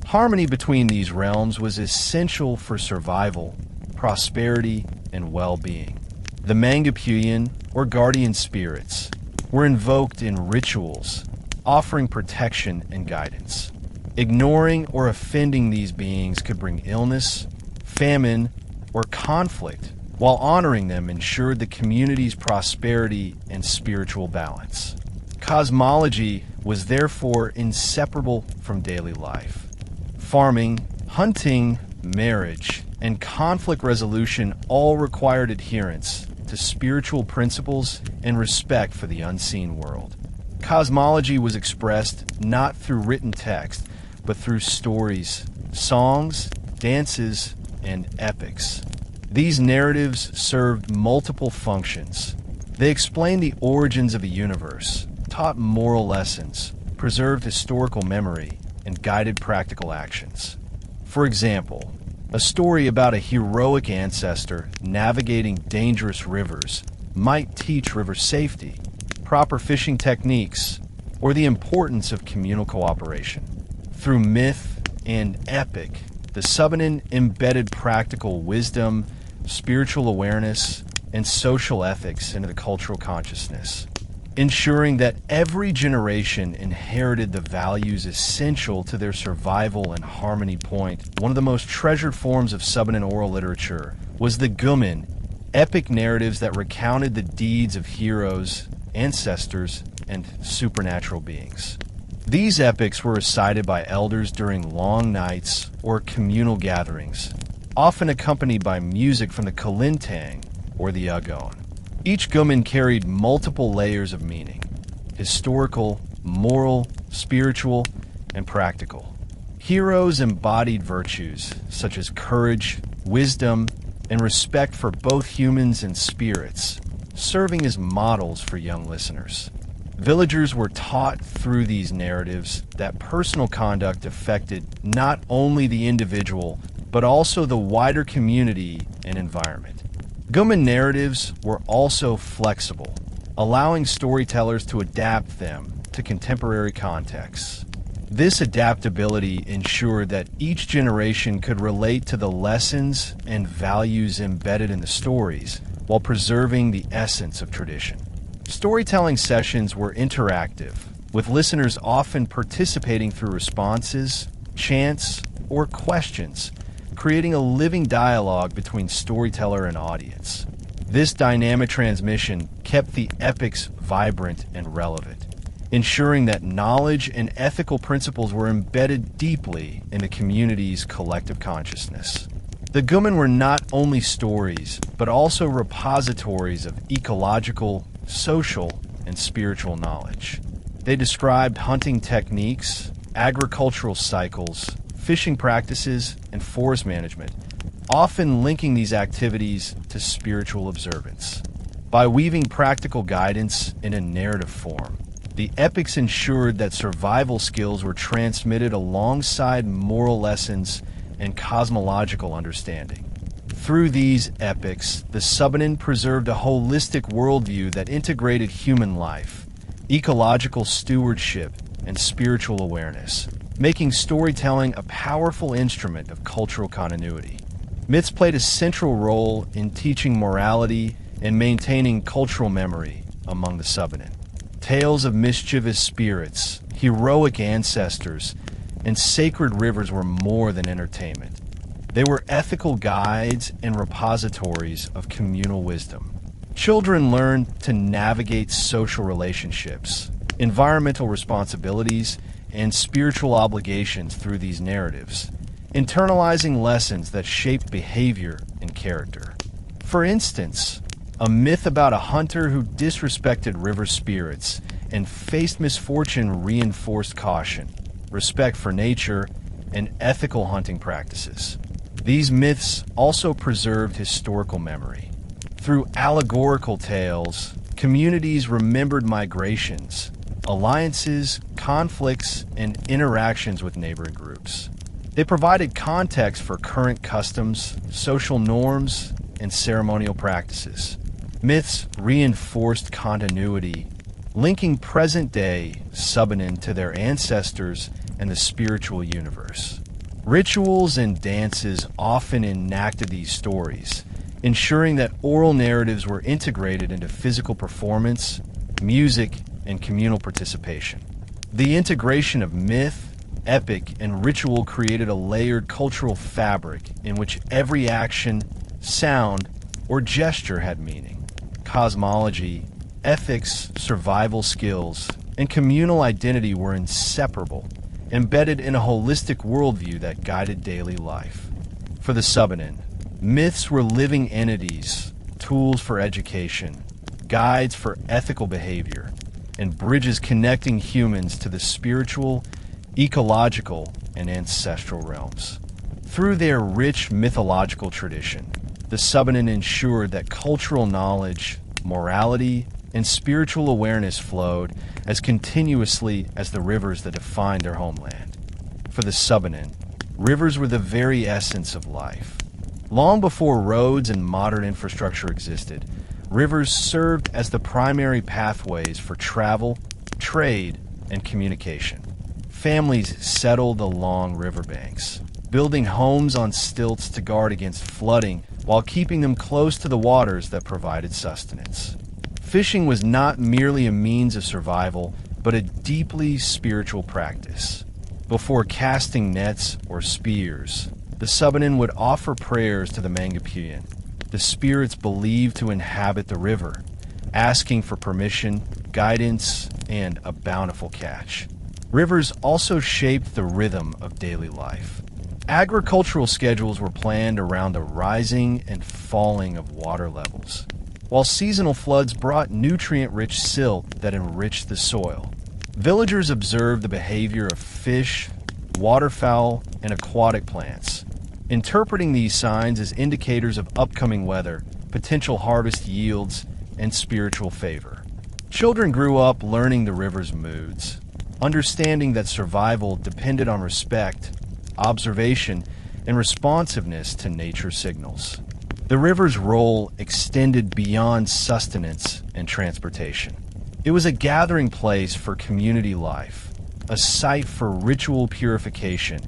Harmony between these realms was essential for survival, prosperity, and well-being. The Mangapuyan, or guardian spirits, were invoked in rituals, offering protection and guidance. Ignoring or offending these beings could bring illness, famine, or conflict, while honoring them ensured the community's prosperity and spiritual balance. Cosmology was therefore inseparable from daily life. Farming, hunting, marriage, and conflict resolution all required adherence to spiritual principles and respect for the unseen world. Cosmology was expressed not through written text, but through stories, songs, dances, and epics. These narratives served multiple functions. They explained the origins of the universe, taught moral lessons, preserved historical memory, and guided practical actions. For example, a story about a heroic ancestor navigating dangerous rivers might teach river safety, proper fishing techniques, or the importance of communal cooperation. Through myth and epic, the Subanen embedded practical wisdom, spiritual awareness, and social ethics into the cultural consciousness, ensuring that every generation inherited the values essential to their survival and harmony point. One of the most treasured forms of Subanen oral literature was the Gumen, epic narratives that recounted the deeds of heroes, ancestors, and supernatural beings. These epics were recited by elders during long nights or communal gatherings, often accompanied by music from the Kalintang or the Agon. Each Gumen carried multiple layers of meaning: historical, moral, spiritual, and practical. Heroes embodied virtues such as courage, wisdom, and respect for both humans and spirits, serving as models for young listeners. Villagers were taught through these narratives that personal conduct affected not only the individual, but also the wider community and environment. Gumen narratives were also flexible, allowing storytellers to adapt them to contemporary contexts. This adaptability ensured that each generation could relate to the lessons and values embedded in the stories, while preserving the essence of tradition. Storytelling sessions were interactive, with listeners often participating through responses, chants, or questions, creating a living dialogue between storyteller and audience. This dynamic transmission kept the epics vibrant and relevant, ensuring that knowledge and ethical principles were embedded deeply in the community's collective consciousness. The Guman were not only stories, but also repositories of ecological, social, and spiritual knowledge. They described hunting techniques, agricultural cycles, fishing practices, and forest management, often linking these activities to spiritual observance. By weaving practical guidance in a narrative form, the epics ensured that survival skills were transmitted alongside moral lessons and cosmological understanding. Through these epics, the Subanen preserved a holistic worldview that integrated human life, ecological stewardship, and spiritual awareness, making storytelling a powerful instrument of cultural continuity. Myths played a central role in teaching morality and maintaining cultural memory among the Subanen. Tales of mischievous spirits, heroic ancestors, and sacred rivers were more than entertainment. They were ethical guides and repositories of communal wisdom. Children learned to navigate social relationships, environmental responsibilities, and spiritual obligations through these narratives, internalizing lessons that shaped behavior and character. For instance, a myth about a hunter who disrespected river spirits and faced misfortune reinforced caution, respect for nature, and ethical hunting practices. These myths also preserved historical memory. Through allegorical tales, communities remembered migrations, alliances, conflicts, and interactions with neighboring groups. They provided context for current customs, social norms, and ceremonial practices. Myths reinforced continuity, linking present-day Subanen to their ancestors and the spiritual universe. Rituals and dances often enacted these stories, ensuring that oral narratives were integrated into physical performance, music, and communal participation. The integration of myth, epic, and ritual created a layered cultural fabric in which every action, sound, or gesture had meaning. Cosmology, ethics, survival skills, and communal identity were inseparable, embedded in a holistic worldview that guided daily life. For the Subanen, myths were living entities, tools for education, guides for ethical behavior, and bridges connecting humans to the spiritual, ecological, and ancestral realms. Through their rich mythological tradition, the Subanen ensured that cultural knowledge, morality, and spiritual awareness flowed as continuously as the rivers that defined their homeland. For the Subanen, rivers were the very essence of life. Long before roads and modern infrastructure existed, rivers served as the primary pathways for travel, trade, and communication. Families settled along riverbanks, building homes on stilts to guard against flooding while keeping them close to the waters that provided sustenance. Fishing was not merely a means of survival, but a deeply spiritual practice. Before casting nets or spears, the Subanen would offer prayers to the Mangapuyan, the spirits believed to inhabit the river, asking for permission, guidance, and a bountiful catch. Rivers also shaped the rhythm of daily life. Agricultural schedules were planned around the rising and falling of water levels, while seasonal floods brought nutrient-rich silt that enriched the soil. Villagers observed the behavior of fish, waterfowl, and aquatic plants, interpreting these signs as indicators of upcoming weather, potential harvest yields, and spiritual favor. Children grew up learning the river's moods, understanding that survival depended on respect, observation, and responsiveness to nature signals. The river's role extended beyond sustenance and transportation. It was a gathering place for community life, a site for ritual purification,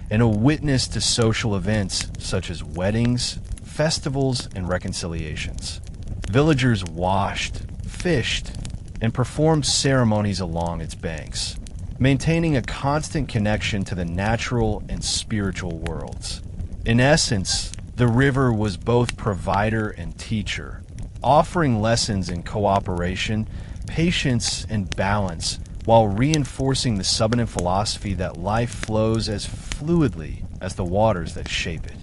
and a witness to social events such as weddings, festivals, and reconciliations. Villagers washed, fished, and performed ceremonies along its banks, maintaining a constant connection to the natural and spiritual worlds. In essence, the river was both provider and teacher, offering lessons in cooperation, patience, and balance, while reinforcing the Subanen philosophy that life flows as fluidly as the waters that shape it.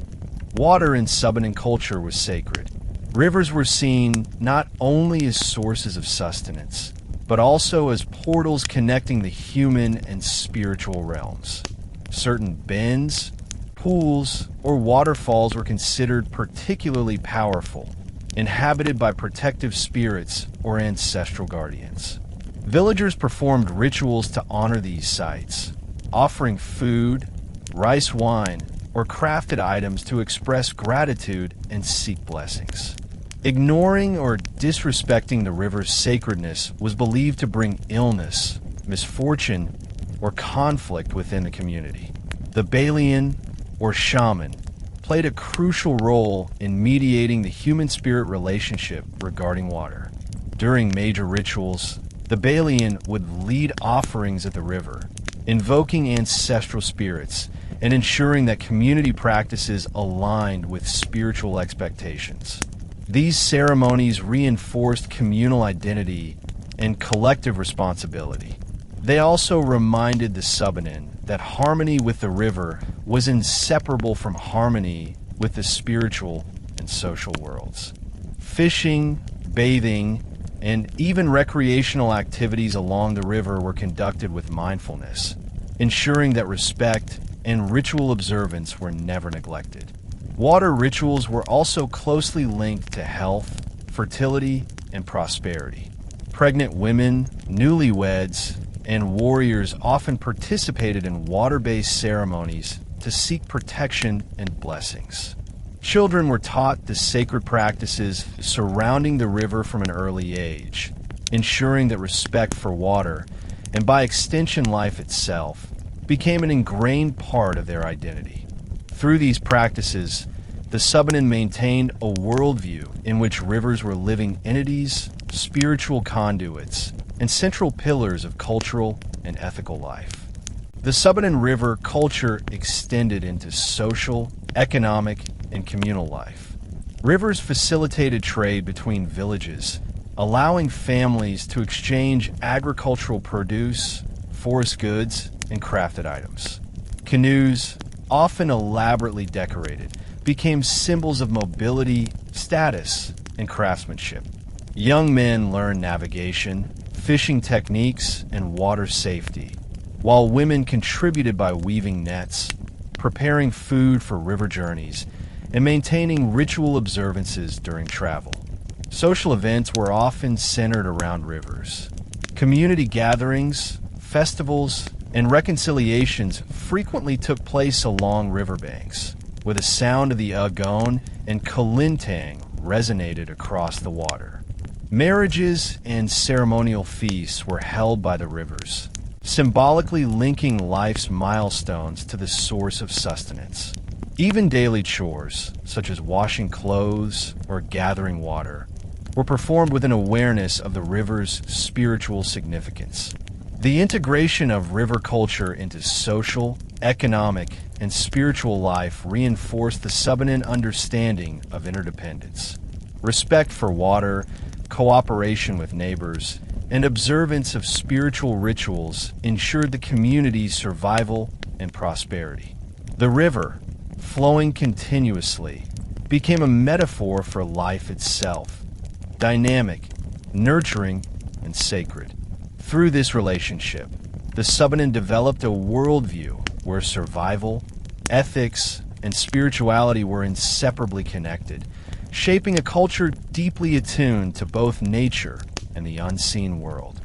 Water in Subanen culture was sacred. Rivers were seen not only as sources of sustenance, but also as portals connecting the human and spiritual realms. Certain bends, pools, or waterfalls were considered particularly powerful, inhabited by protective spirits or ancestral guardians. Villagers performed rituals to honor these sites, offering food, rice wine, or crafted items to express gratitude and seek blessings. Ignoring or disrespecting the river's sacredness was believed to bring illness, misfortune, or conflict within the community. The Balian, or shaman, played a crucial role in mediating the human-spirit relationship regarding water. During major rituals, the Balian would lead offerings at the river, invoking ancestral spirits and ensuring that community practices aligned with spiritual expectations. These ceremonies reinforced communal identity and collective responsibility. They also reminded the Subanen that harmony with the river was inseparable from harmony with the spiritual and social worlds. Fishing, bathing, and even recreational activities along the river were conducted with mindfulness, ensuring that respect and ritual observance were never neglected. Water rituals were also closely linked to health, fertility, and prosperity. Pregnant women, newlyweds, and warriors often participated in water-based ceremonies to seek protection and blessings. Children were taught the sacred practices surrounding the river from an early age, ensuring that respect for water, and by extension life itself, became an ingrained part of their identity. Through these practices, the Subanen maintained a worldview in which rivers were living entities, spiritual conduits, and central pillars of cultural and ethical life. The Subanen River culture extended into social, economic, and communal life. Rivers facilitated trade between villages, allowing families to exchange agricultural produce, forest goods, and crafted items. Canoes, often elaborately decorated, became symbols of mobility, status, and craftsmanship. Young men learned navigation, fishing techniques, and water safety, while women contributed by weaving nets, preparing food for river journeys, and maintaining ritual observances during travel. Social events were often centered around rivers. Community gatherings, festivals, and reconciliations frequently took place along riverbanks, where the sound of the agon and kalintang resonated across the water. Marriages and ceremonial feasts were held by the rivers, symbolically linking life's milestones to the source of sustenance. Even daily chores, such as washing clothes or gathering water, were performed with an awareness of the river's spiritual significance. The integration of river culture into social, economic, and spiritual life reinforced the Subanen understanding of interdependence. Respect for water, cooperation with neighbors, and observance of spiritual rituals ensured the community's survival and prosperity. The river, flowing continuously, became a metaphor for life itself, dynamic, nurturing, and sacred. Through this relationship, the Subanen developed a worldview where survival, ethics, and spirituality were inseparably connected, shaping a culture deeply attuned to both nature and the unseen world.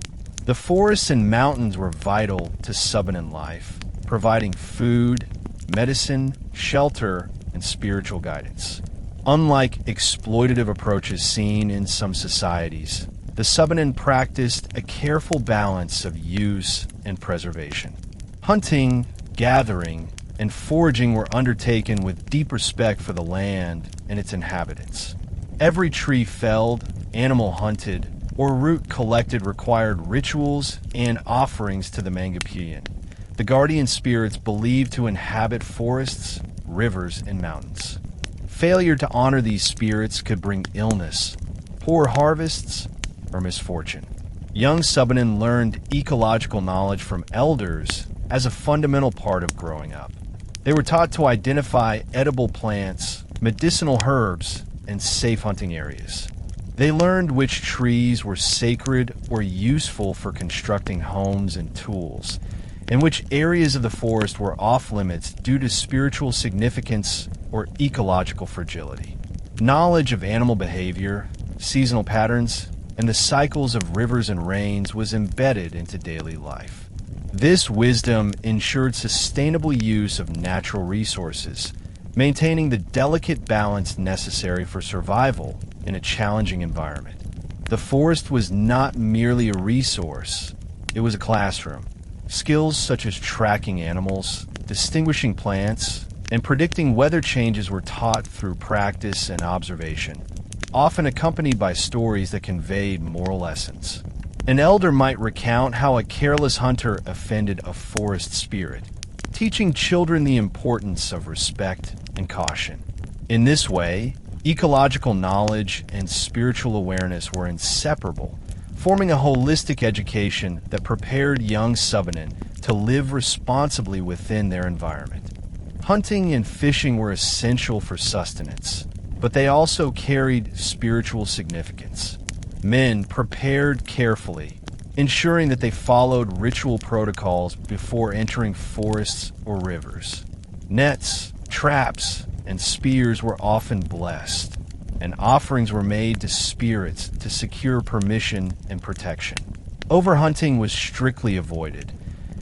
The forests and mountains were vital to Subanen life, providing food, medicine, shelter, and spiritual guidance. Unlike exploitative approaches seen in some societies, the Subanen practiced a careful balance of use and preservation. Hunting, gathering, and foraging were undertaken with deep respect for the land and its inhabitants. Every tree felled, animal hunted, or root collected required rituals and offerings to the Mangapuyan, the guardian spirits believed to inhabit forests, rivers, and mountains. Failure to honor these spirits could bring illness, poor harvests, or misfortune. Young Subanen learned ecological knowledge from elders as a fundamental part of growing up. They were taught to identify edible plants, medicinal herbs, and safe hunting areas. They learned which trees were sacred or useful for constructing homes and tools, and which areas of the forest were off limits due to spiritual significance or ecological fragility. Knowledge of animal behavior, seasonal patterns, and the cycles of rivers and rains was embedded into daily life. This wisdom ensured sustainable use of natural resources, maintaining the delicate balance necessary for survival in a challenging environment. The forest was not merely a resource, it was a classroom. Skills such as tracking animals, distinguishing plants, and predicting weather changes were taught through practice and observation, often accompanied by stories that conveyed moral lessons. An elder might recount how a careless hunter offended a forest spirit, teaching children the importance of respect and caution. In this way, ecological knowledge and spiritual awareness were inseparable, forming a holistic education that prepared young Subanen to live responsibly within their environment. Hunting and fishing were essential for sustenance, but they also carried spiritual significance. Men prepared carefully, ensuring that they followed ritual protocols before entering forests or rivers. Nets, traps, and spears were often blessed, and offerings were made to spirits to secure permission and protection. Overhunting was strictly avoided,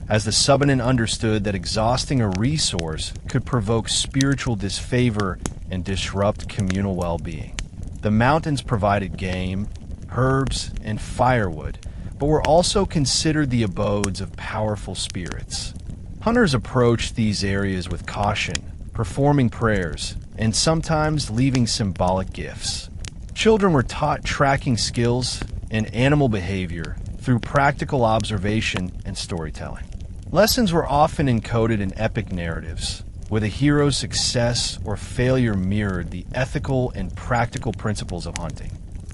as the Subanen understood that exhausting a resource could provoke spiritual disfavor and disrupt communal well-being. The mountains provided game, herbs, and firewood, but were also considered the abodes of powerful spirits. Hunters approached these areas with caution, performing prayers, and sometimes leaving symbolic gifts. Children were taught tracking skills and animal behavior through practical observation and storytelling. Lessons were often encoded in epic narratives, where the hero's success or failure mirrored the ethical and practical principles of hunting.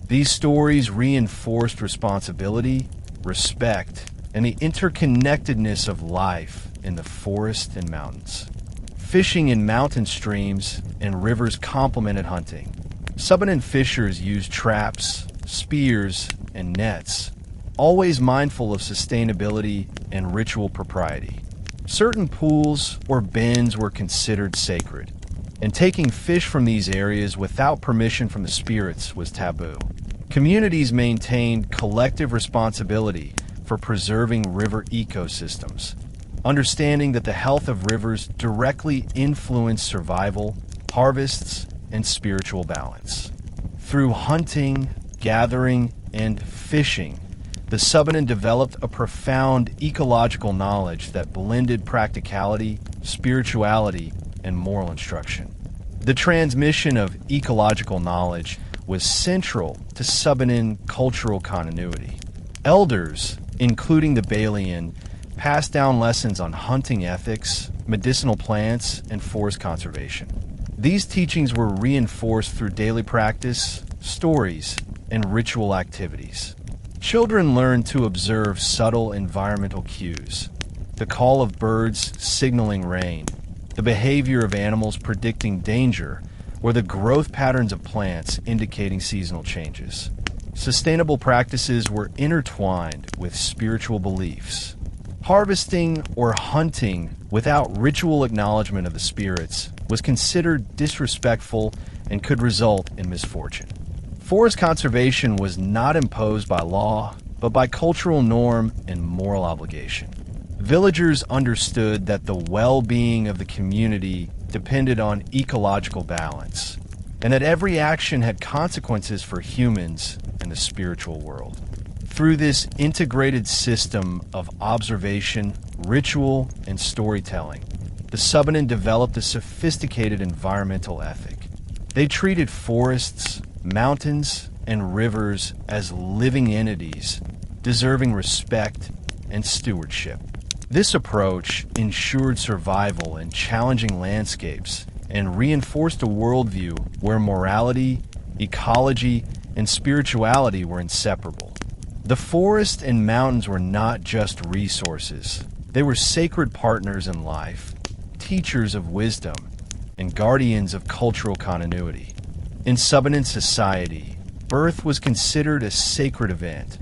These stories reinforced responsibility, respect, and the interconnectedness of life in the forest and mountains. Fishing in mountain streams and rivers complemented hunting. Subanen fishers used traps, spears, and nets, always mindful of sustainability and ritual propriety. Certain pools or bends were considered sacred, and taking fish from these areas without permission from the spirits was taboo. Communities maintained collective responsibility for preserving river ecosystems, understanding that the health of rivers directly influenced survival, harvests, and spiritual balance. Through hunting, gathering, and fishing, the Subanen developed a profound ecological knowledge that blended practicality, spirituality, and moral instruction. The transmission of ecological knowledge was central to Subanen cultural continuity. Elders, including the Balian, passed down lessons on hunting ethics, medicinal plants, and forest conservation. These teachings were reinforced through daily practice, stories, and ritual activities. Children learned to observe subtle environmental cues, the call of birds signaling rain, the behavior of animals predicting danger, or the growth patterns of plants indicating seasonal changes. Sustainable practices were intertwined with spiritual beliefs. Harvesting or hunting without ritual acknowledgement of the spirits was considered disrespectful and could result in misfortune. Forest conservation was not imposed by law, but by cultural norm and moral obligation. Villagers understood that the well-being of the community depended on ecological balance, and that every action had consequences for humans and the spiritual world. Through this integrated system of observation, ritual, and storytelling, the Subanen developed a sophisticated environmental ethic. They treated forests, mountains, and rivers as living entities, deserving respect and stewardship. This approach ensured survival in challenging landscapes and reinforced a worldview where morality, ecology, and spirituality were inseparable. The forest and mountains were not just resources. They were sacred partners in life, teachers of wisdom, and guardians of cultural continuity. In Subanen society, birth was considered a sacred event,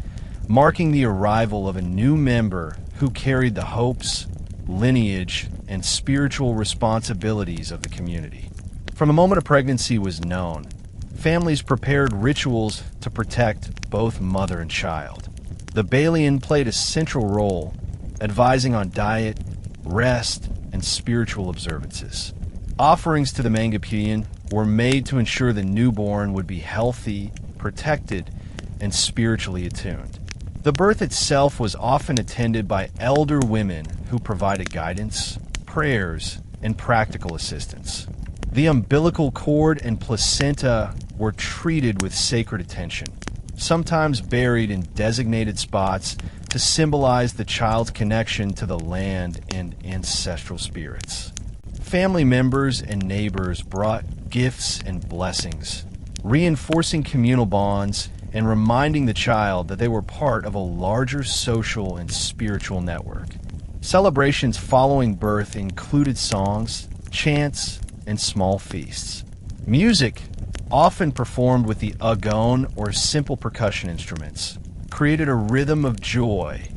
marking the arrival of a new member who carried the hopes, lineage, and spiritual responsibilities of the community. From the moment a pregnancy was known, families prepared rituals to protect both mother and child. The Balian played a central role, advising on diet, rest, and spiritual observances. Offerings to the Mangapian were made to ensure the newborn would be healthy, protected, and spiritually attuned. The birth itself was often attended by elder women who provided guidance, prayers, and practical assistance. The umbilical cord and placenta were treated with sacred attention, sometimes buried in designated spots to symbolize the child's connection to the land and ancestral spirits. Family members and neighbors brought gifts and blessings, reinforcing communal bonds and reminding the child that they were part of a larger social and spiritual network. Celebrations following birth included songs, chants, and small feasts. Music, often performed with the agon or simple percussion instruments, created a rhythm of joy,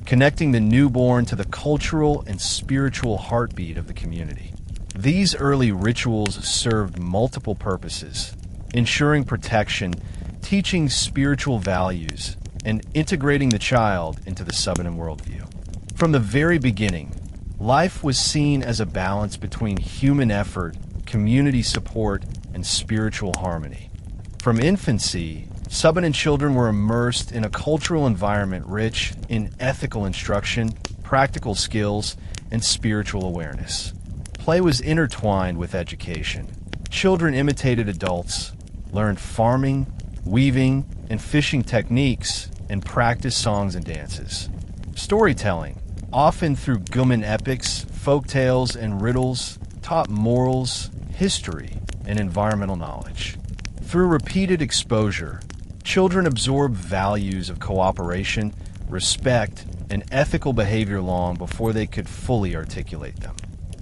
connecting the newborn to the cultural and spiritual heartbeat of the community. These early rituals served multiple purposes, ensuring protection, teaching spiritual values, and integrating the child into the Subanen worldview. From the very beginning, life was seen as a balance between human effort, community support, and spiritual harmony. From infancy, Subanen children were immersed in a cultural environment rich in ethical instruction, practical skills, and spiritual awareness. Play was intertwined with education. Children imitated adults, learned farming, weaving, and fishing techniques, and practiced songs and dances. Storytelling, often through Guman epics, folk tales, and riddles, taught morals, history, and environmental knowledge. Through repeated exposure, children absorbed values of cooperation, respect, and ethical behavior long before they could fully articulate them.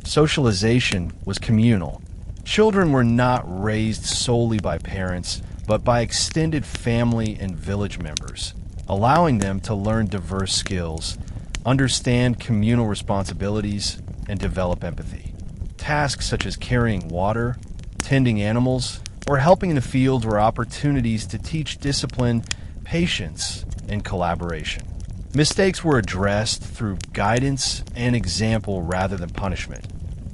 Socialization was communal. Children were not raised solely by parents, but by extended family and village members, allowing them to learn diverse skills, understand communal responsibilities, and develop empathy. Tasks such as carrying water, tending animals, or helping in the fields were opportunities to teach discipline, patience, and collaboration. Mistakes were addressed through guidance and example rather than punishment,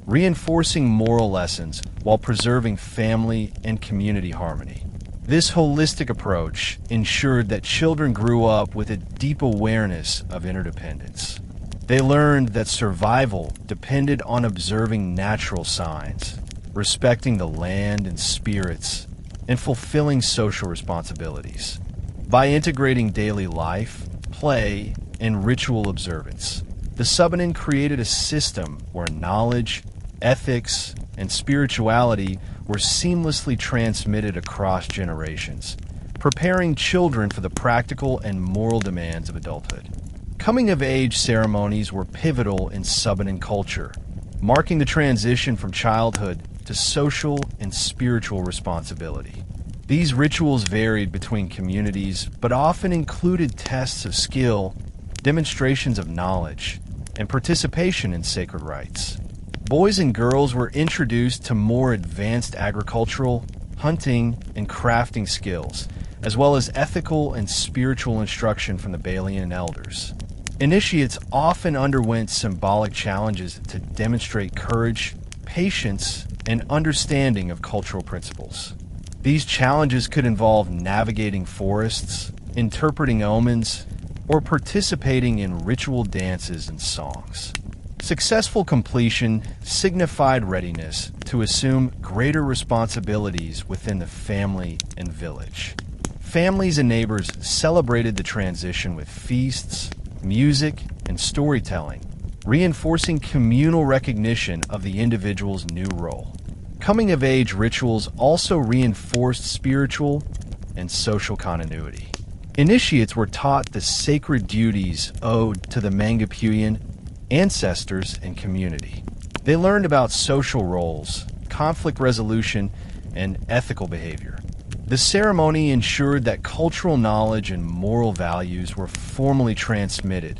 reinforcing moral lessons while preserving family and community harmony. This holistic approach ensured that children grew up with a deep awareness of interdependence. They learned that survival depended on observing natural signs, respecting the land and spirits, and fulfilling social responsibilities. By integrating daily life, play, and ritual observance, the Subanen created a system where knowledge, ethics, and spirituality were seamlessly transmitted across generations, preparing children for the practical and moral demands of adulthood. Coming-of-age ceremonies were pivotal in Subanen culture, marking the transition from childhood to social and spiritual responsibility. These rituals varied between communities, but often included tests of skill, demonstrations of knowledge, and participation in sacred rites. Boys and girls were introduced to more advanced agricultural, hunting, and crafting skills, as well as ethical and spiritual instruction from the Balian elders. Initiates often underwent symbolic challenges to demonstrate courage, patience, and understanding of cultural principles. These challenges could involve navigating forests, interpreting omens, or participating in ritual dances and songs. Successful completion signified readiness to assume greater responsibilities within the family and village. Families and neighbors celebrated the transition with feasts, music, and storytelling, reinforcing communal recognition of the individual's new role. Coming-of-age rituals also reinforced spiritual, and social continuity. Initiates were taught the sacred duties owed to the Mangapuyan ancestors and community. They learned about social roles, conflict resolution, and ethical behavior. The ceremony ensured that cultural knowledge and moral values were formally transmitted,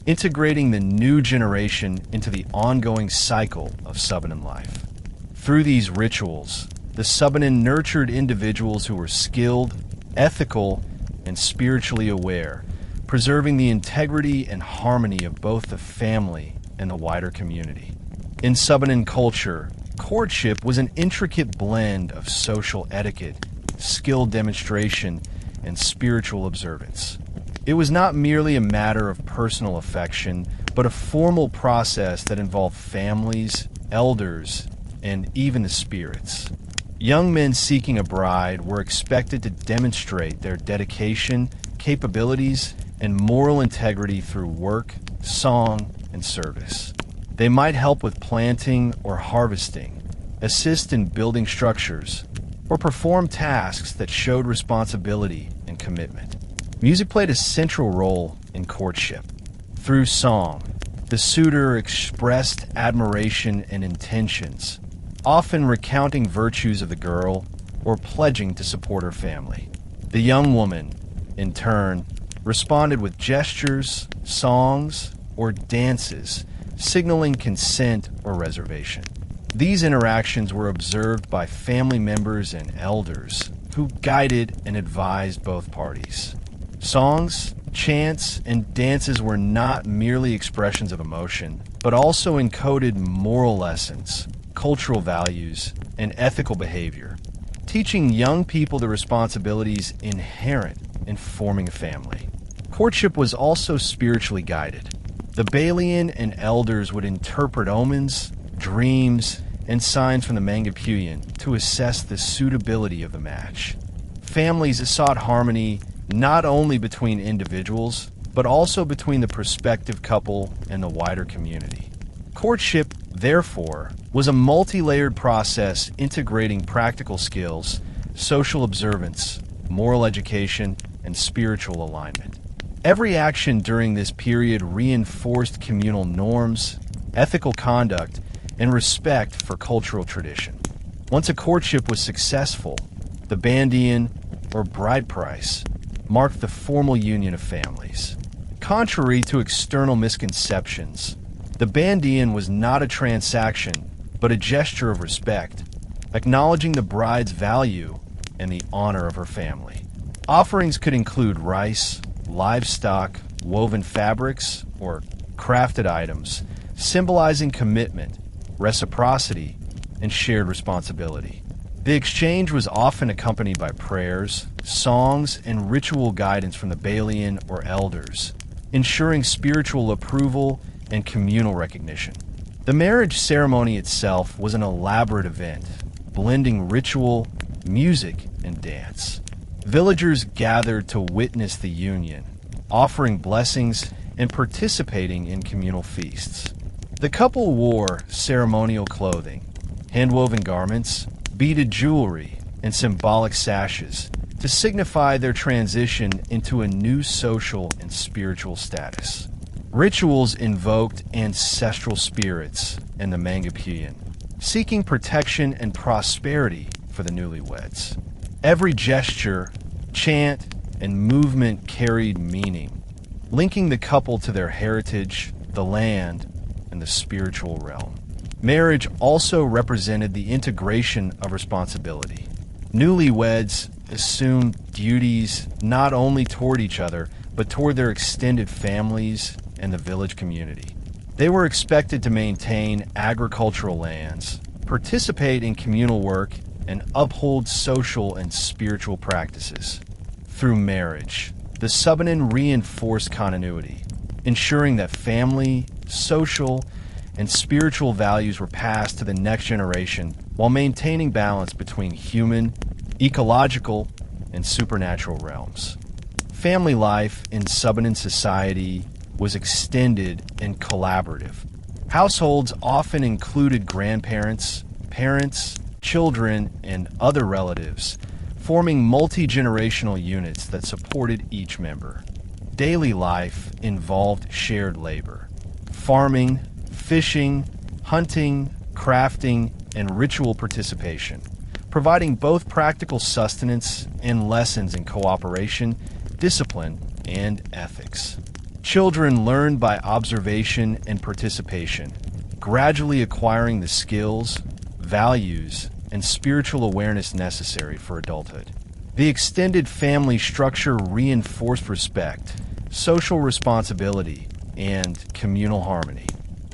integrating the new generation into the ongoing cycle of Subanen life. Through these rituals, the Subanen nurtured individuals who were skilled, ethical, and spiritually aware, preserving the integrity and harmony of both the family and the wider community. In Subanen culture, courtship was an intricate blend of social etiquette, skill demonstration, and spiritual observance. It was not merely a matter of personal affection, but a formal process that involved families, elders, and even the spirits. Young men seeking a bride were expected to demonstrate their dedication, capabilities, and moral integrity through work, song, and service. They might help with planting or harvesting, assist in building structures, or perform tasks that showed responsibility and commitment. Music played a central role in courtship. Through song, the suitor expressed admiration and intentions, often recounting virtues of the girl or pledging to support her family. The young woman, in turn, responded with gestures, songs, or dances, signaling consent or reservation. These interactions were observed by family members and elders who guided and advised both parties. Songs, chants, and dances were not merely expressions of emotion, but also encoded moral lessons, cultural values, and ethical behavior, teaching young people the responsibilities inherent in forming a family. Courtship was also spiritually guided. The Balian and elders would interpret omens, dreams, and signs from the Mangapuyan to assess the suitability of the match. Families sought harmony not only between individuals, but also between the prospective couple and the wider community. Courtship, therefore, was a multi-layered process integrating practical skills, social observance, moral education, and spiritual alignment. Every action during this period reinforced communal norms, ethical conduct, and respect for cultural tradition. Once a courtship was successful, the bandian, or bride price, marked the formal union of families. Contrary to external misconceptions, the bandian was not a transaction, but a gesture of respect, acknowledging the bride's value and the honor of her family. Offerings could include rice, livestock, woven fabrics, or crafted items, symbolizing commitment, reciprocity, and shared responsibility. The exchange was often accompanied by prayers, songs, and ritual guidance from the Balian or elders, ensuring spiritual approval and communal recognition. The marriage ceremony itself was an elaborate event, blending ritual, music, and dance. Villagers gathered to witness the union, offering blessings and participating in communal feasts. The couple wore ceremonial clothing, hand-woven garments, beaded jewelry, and symbolic sashes to signify their transition into a new social and spiritual status. Rituals invoked ancestral spirits and the Mangapuyan, seeking protection and prosperity for the newlyweds. Every gesture, chant, and movement carried meaning, linking the couple to their heritage, the land, and the spiritual realm. Marriage also represented the integration of responsibility. Newlyweds assumed duties not only toward each other, but toward their extended families and the village community. They were expected to maintain agricultural lands, participate in communal work, and uphold social and spiritual practices. Through marriage, the Subanen reinforced continuity, ensuring that family, social, and spiritual values were passed to the next generation while maintaining balance between human, ecological, and supernatural realms. Family life in Subanen society was extended and collaborative. Households often included grandparents, parents, children, and other relatives, forming multi-generational units that supported each member. Daily life involved shared labor. Farming, fishing, hunting, crafting, and ritual participation, providing both practical sustenance and lessons in cooperation, discipline, and ethics. Children learned by observation and participation, gradually acquiring the skills, values, and spiritual awareness necessary for adulthood. The extended family structure reinforced respect, social responsibility, and communal harmony.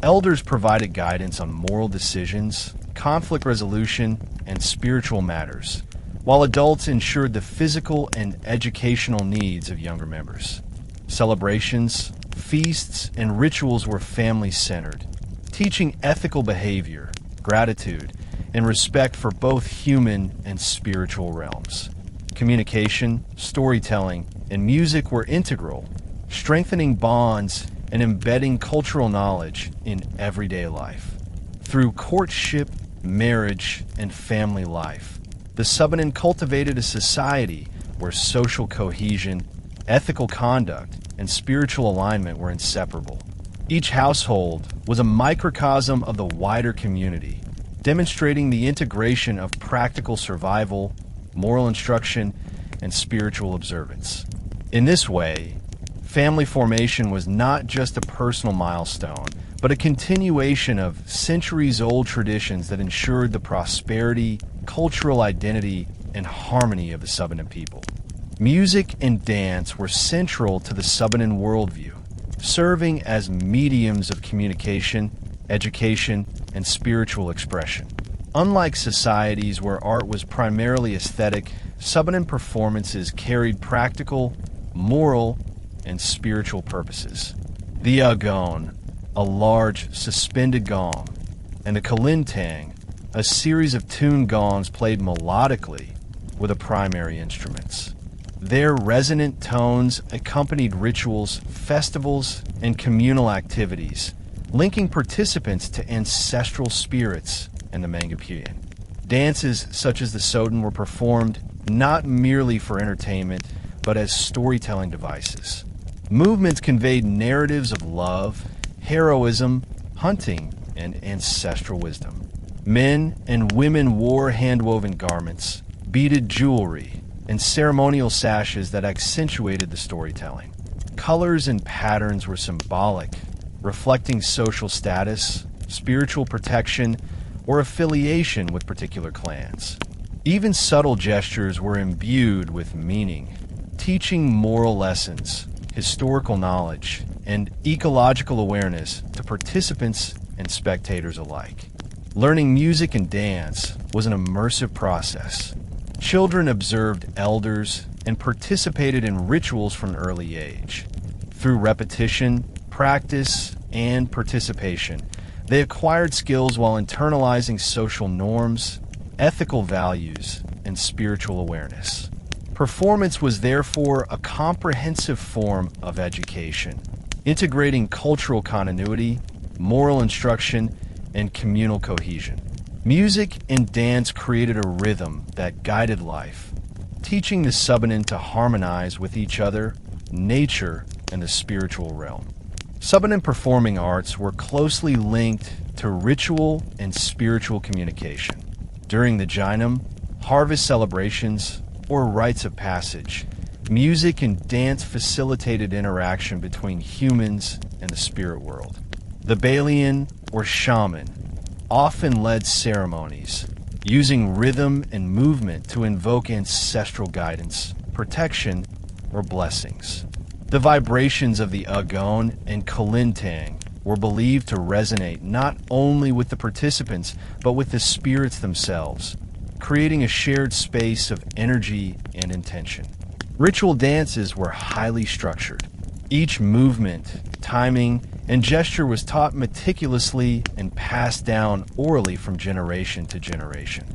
Elders provided guidance on moral decisions, conflict resolution, and spiritual matters, while adults ensured the physical and educational needs of younger members. Celebrations, feasts, and rituals were family-centered, teaching ethical behavior, gratitude, and respect for both human and spiritual realms. Communication, storytelling, and music were integral, strengthening bonds and embedding cultural knowledge in everyday life. Through courtship, marriage, and family life, the Subanen cultivated a society where social cohesion, ethical conduct, and spiritual alignment were inseparable. Each household was a microcosm of the wider community, demonstrating the integration of practical survival, moral instruction, and spiritual observance. In this way, family formation was not just a personal milestone, but a continuation of centuries-old traditions that ensured the prosperity, cultural identity, and harmony of the Subanen people. Music and dance were central to the Subanen worldview, serving as mediums of communication, education, and spiritual expression. Unlike societies where art was primarily aesthetic, Subanen performances carried practical, moral, and spiritual purposes. The agon, a large suspended gong, and the kalintang, a series of tuned gongs played melodically, were the primary instruments. Their resonant tones accompanied rituals, festivals, and communal activities, linking participants to ancestral spirits and the Mangapuyan. Dances such as the Soden were performed not merely for entertainment, but as storytelling devices. Movements conveyed narratives of love, heroism, hunting, and ancestral wisdom. Men and women wore hand-woven garments, beaded jewelry, and ceremonial sashes that accentuated the storytelling. Colors and patterns were symbolic, reflecting social status, spiritual protection, or affiliation with particular clans. Even subtle gestures were imbued with meaning, teaching moral lessons, historical knowledge, and ecological awareness to participants and spectators alike. Learning music and dance was an immersive process. Children observed elders and participated in rituals from an early age. Through repetition, practice, and participation, they acquired skills while internalizing social norms, ethical values, and spiritual awareness. Performance was therefore a comprehensive form of education, integrating cultural continuity, moral instruction, and communal cohesion. Music and dance created a rhythm that guided life, teaching the Subanen to harmonize with each other, nature, and the spiritual realm. Subanen performing arts were closely linked to ritual and spiritual communication. During the Jainam, harvest celebrations, or rites of passage, music and dance facilitated interaction between humans and the spirit world. The Balian, or shaman, often led ceremonies, using rhythm and movement to invoke ancestral guidance, protection, or blessings. The vibrations of the agon and kalintang were believed to resonate not only with the participants, but with the spirits themselves, creating a shared space of energy and intention. Ritual dances were highly structured. Each movement, timing, and gesture was taught meticulously and passed down orally from generation to generation.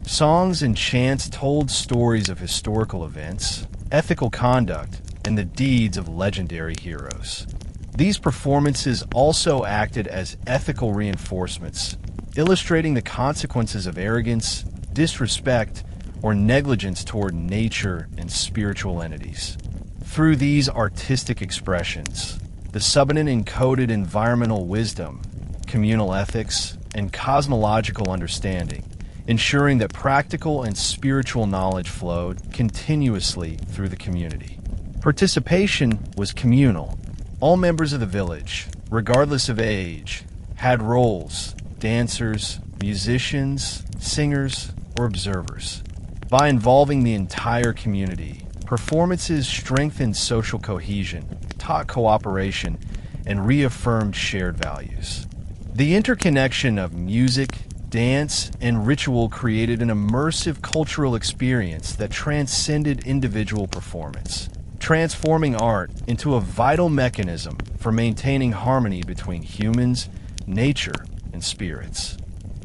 Songs and chants told stories of historical events, ethical conduct, and the deeds of legendary heroes. These performances also acted as ethical reinforcements, illustrating the consequences of arrogance, disrespect, or negligence toward nature and spiritual entities. Through these artistic expressions, the Subanen encoded environmental wisdom, communal ethics, and cosmological understanding, ensuring that practical and spiritual knowledge flowed continuously through the community. Participation was communal. All members of the village, regardless of age, had roles: dancers, musicians, singers, or observers. By involving the entire community, performances strengthened social cohesion, taught cooperation, and reaffirmed shared values. The interconnection of music, dance, and ritual created an immersive cultural experience that transcended individual performance, transforming art into a vital mechanism for maintaining harmony between humans, nature, and spirits.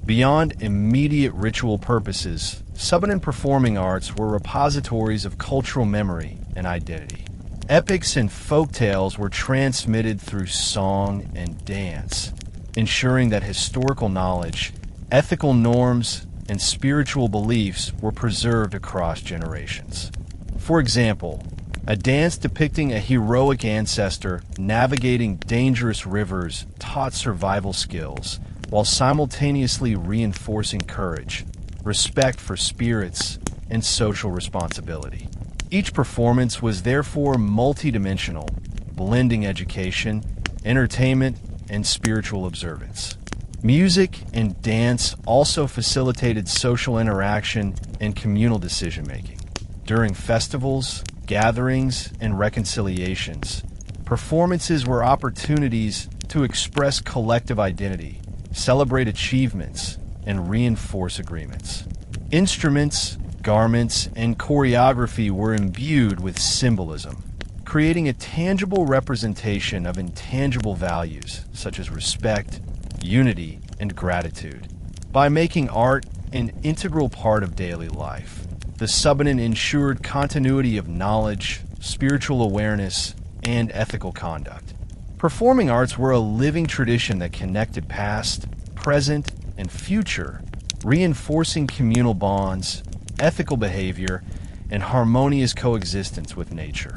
Beyond immediate ritual purposes, Subanen performing arts were repositories of cultural memory and identity. Epics and folk tales were transmitted through song and dance, ensuring that historical knowledge, ethical norms, and spiritual beliefs were preserved across generations. For example, a dance depicting a heroic ancestor navigating dangerous rivers taught survival skills while simultaneously reinforcing courage, respect for spirits, and social responsibility. Each performance was therefore multidimensional, blending education, entertainment, and spiritual observance. Music and dance also facilitated social interaction and communal decision-making. During festivals, gatherings, and reconciliations, performances were opportunities to express collective identity, celebrate achievements, and reinforce agreements. Instruments, garments, and choreography were imbued with symbolism, creating a tangible representation of intangible values such as respect, unity, and gratitude. By making art an integral part of daily life, the Subanen ensured continuity of knowledge, spiritual awareness, and ethical conduct. Performing arts were a living tradition that connected past, present, and future, reinforcing communal bonds, ethical behavior, and harmonious coexistence with nature.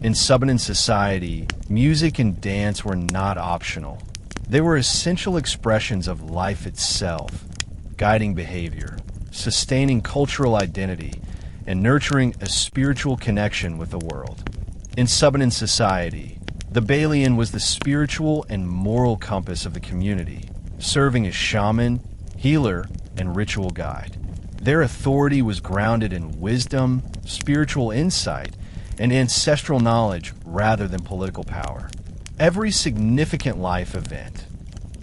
In Subanen society, music and dance were not optional. They were essential expressions of life itself, guiding behavior, sustaining cultural identity, and nurturing a spiritual connection with the world. In Subanen society, the Balian was the spiritual and moral compass of the community, serving as shaman, healer, and ritual guide. Their authority was grounded in wisdom, spiritual insight, and ancestral knowledge rather than political power. Every significant life event,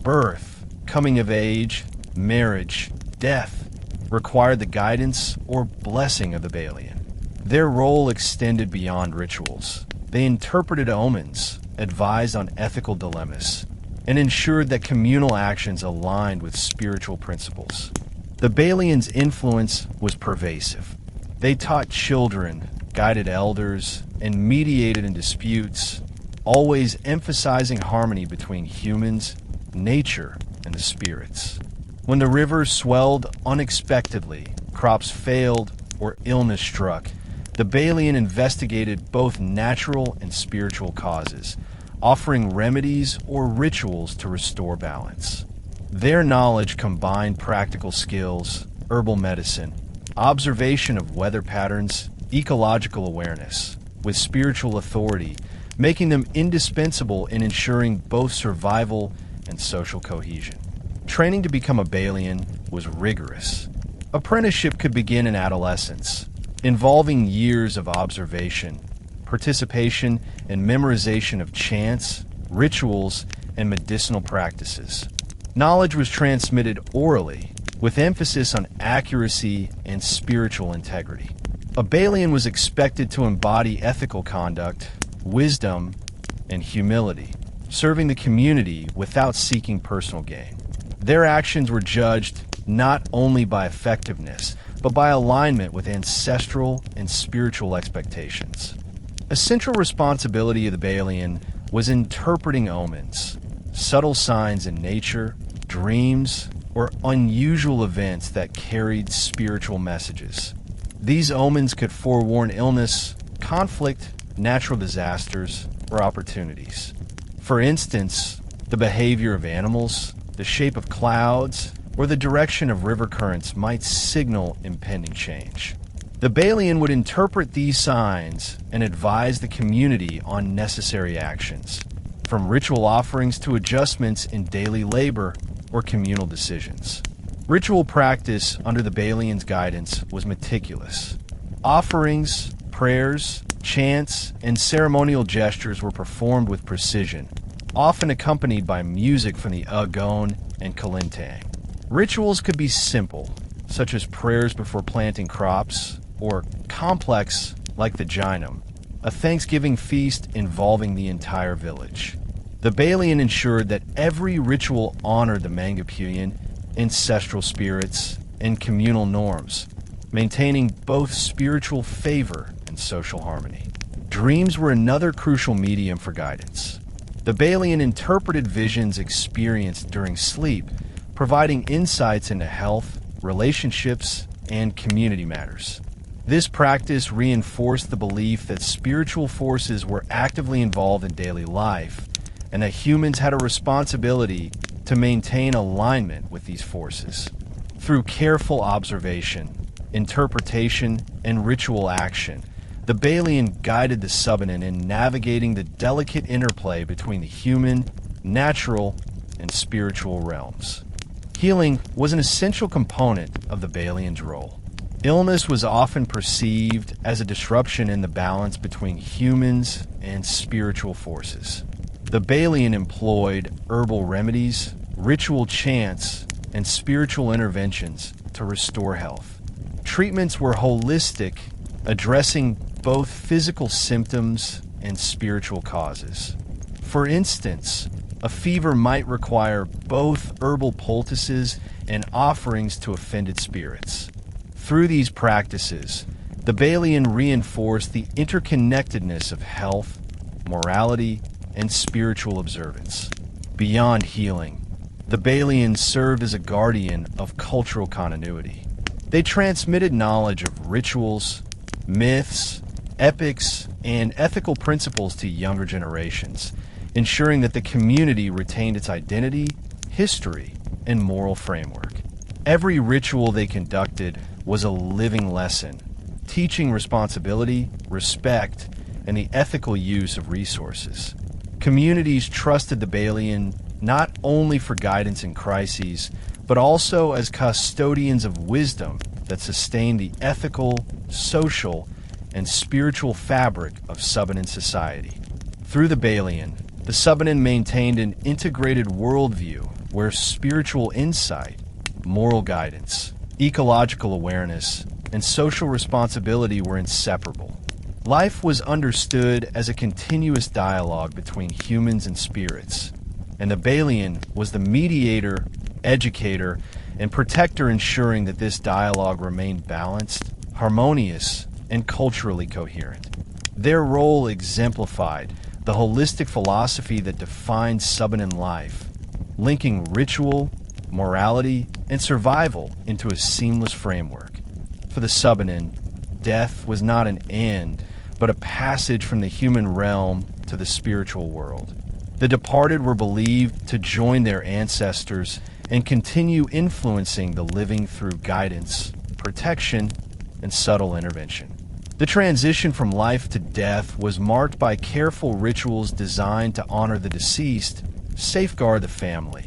birth, coming of age, marriage, death, required the guidance or blessing of the Balian. Their role extended beyond rituals. They interpreted omens, advised on ethical dilemmas, and ensured that communal actions aligned with spiritual principles. The Balian's influence was pervasive. They taught children, guided elders, and mediated in disputes, always emphasizing harmony between humans, nature, and the spirits. When the rivers swelled unexpectedly, crops failed, or illness struck, the Balian investigated both natural and spiritual causes, offering remedies or rituals to restore balance. Their knowledge combined practical skills, herbal medicine, observation of weather patterns, ecological awareness, with spiritual authority, making them indispensable in ensuring both survival and social cohesion. Training to become a Balian was rigorous. Apprenticeship could begin in adolescence, involving years of observation, participation, and memorization of chants, rituals, and medicinal practices. Knowledge was transmitted orally, with emphasis on accuracy and spiritual integrity. A Balian was expected to embody ethical conduct, wisdom, and humility, serving the community without seeking personal gain. Their actions were judged not only by effectiveness, but by alignment with ancestral and spiritual expectations. A central responsibility of the Balian was interpreting omens, subtle signs in nature, dreams, or unusual events that carried spiritual messages. These omens could forewarn illness, conflict, natural disasters, or opportunities. For instance, the behavior of animals, the shape of clouds, or the direction of river currents might signal impending change. The Balian would interpret these signs and advise the community on necessary actions, from ritual offerings to adjustments in daily labor or communal decisions. Ritual practice under the Balian's guidance was meticulous. Offerings, prayers, chants, and ceremonial gestures were performed with precision, often accompanied by music from the agon and kalintang. Rituals could be simple, such as prayers before planting crops, or complex, like the Jinam, a Thanksgiving feast involving the entire village. The Balian ensured that every ritual honored the Mangapuyan, ancestral spirits, and communal norms, maintaining both spiritual favor and social harmony. Dreams were another crucial medium for guidance. The Balian interpreted visions experienced during sleep, providing insights into health, relationships, and community matters. This practice reinforced the belief that spiritual forces were actively involved in daily life, and that humans had a responsibility to maintain alignment with these forces. Through careful observation, interpretation, and ritual action, the Balian guided the Subanen in navigating the delicate interplay between the human, natural, and spiritual realms. Healing was an essential component of the Balian's role. Illness was often perceived as a disruption in the balance between humans and spiritual forces. The Balian employed herbal remedies, ritual chants, and spiritual interventions to restore health. Treatments were holistic, addressing both physical symptoms and spiritual causes. For instance, a fever might require both herbal poultices and offerings to offended spirits. Through these practices, the Balian reinforced the interconnectedness of health, morality, and spiritual observance. Beyond healing, the Balians served as a guardian of cultural continuity. They transmitted knowledge of rituals, myths, epics, and ethical principles to younger generations, ensuring that the community retained its identity, history, and moral framework. Every ritual they conducted was a living lesson, teaching responsibility, respect, and the ethical use of resources. Communities trusted the Balian not only for guidance in crises, but also as custodians of wisdom that sustained the ethical, social, and spiritual fabric of Subanen society. Through the Balian, the Subanen maintained an integrated worldview where spiritual insight, moral guidance, ecological awareness, and social responsibility were inseparable. Life was understood as a continuous dialogue between humans and spirits, and the Balian was the mediator, educator, and protector, ensuring that this dialogue remained balanced, harmonious, and culturally coherent. Their role exemplified the holistic philosophy that defines Subanen life, linking ritual, morality, and survival into a seamless framework. For the Subanen, death was not an end, but a passage from the human realm to the spiritual world. The departed were believed to join their ancestors and continue influencing the living through guidance, protection, and subtle intervention. The transition from life to death was marked by careful rituals designed to honor the deceased, safeguard the family,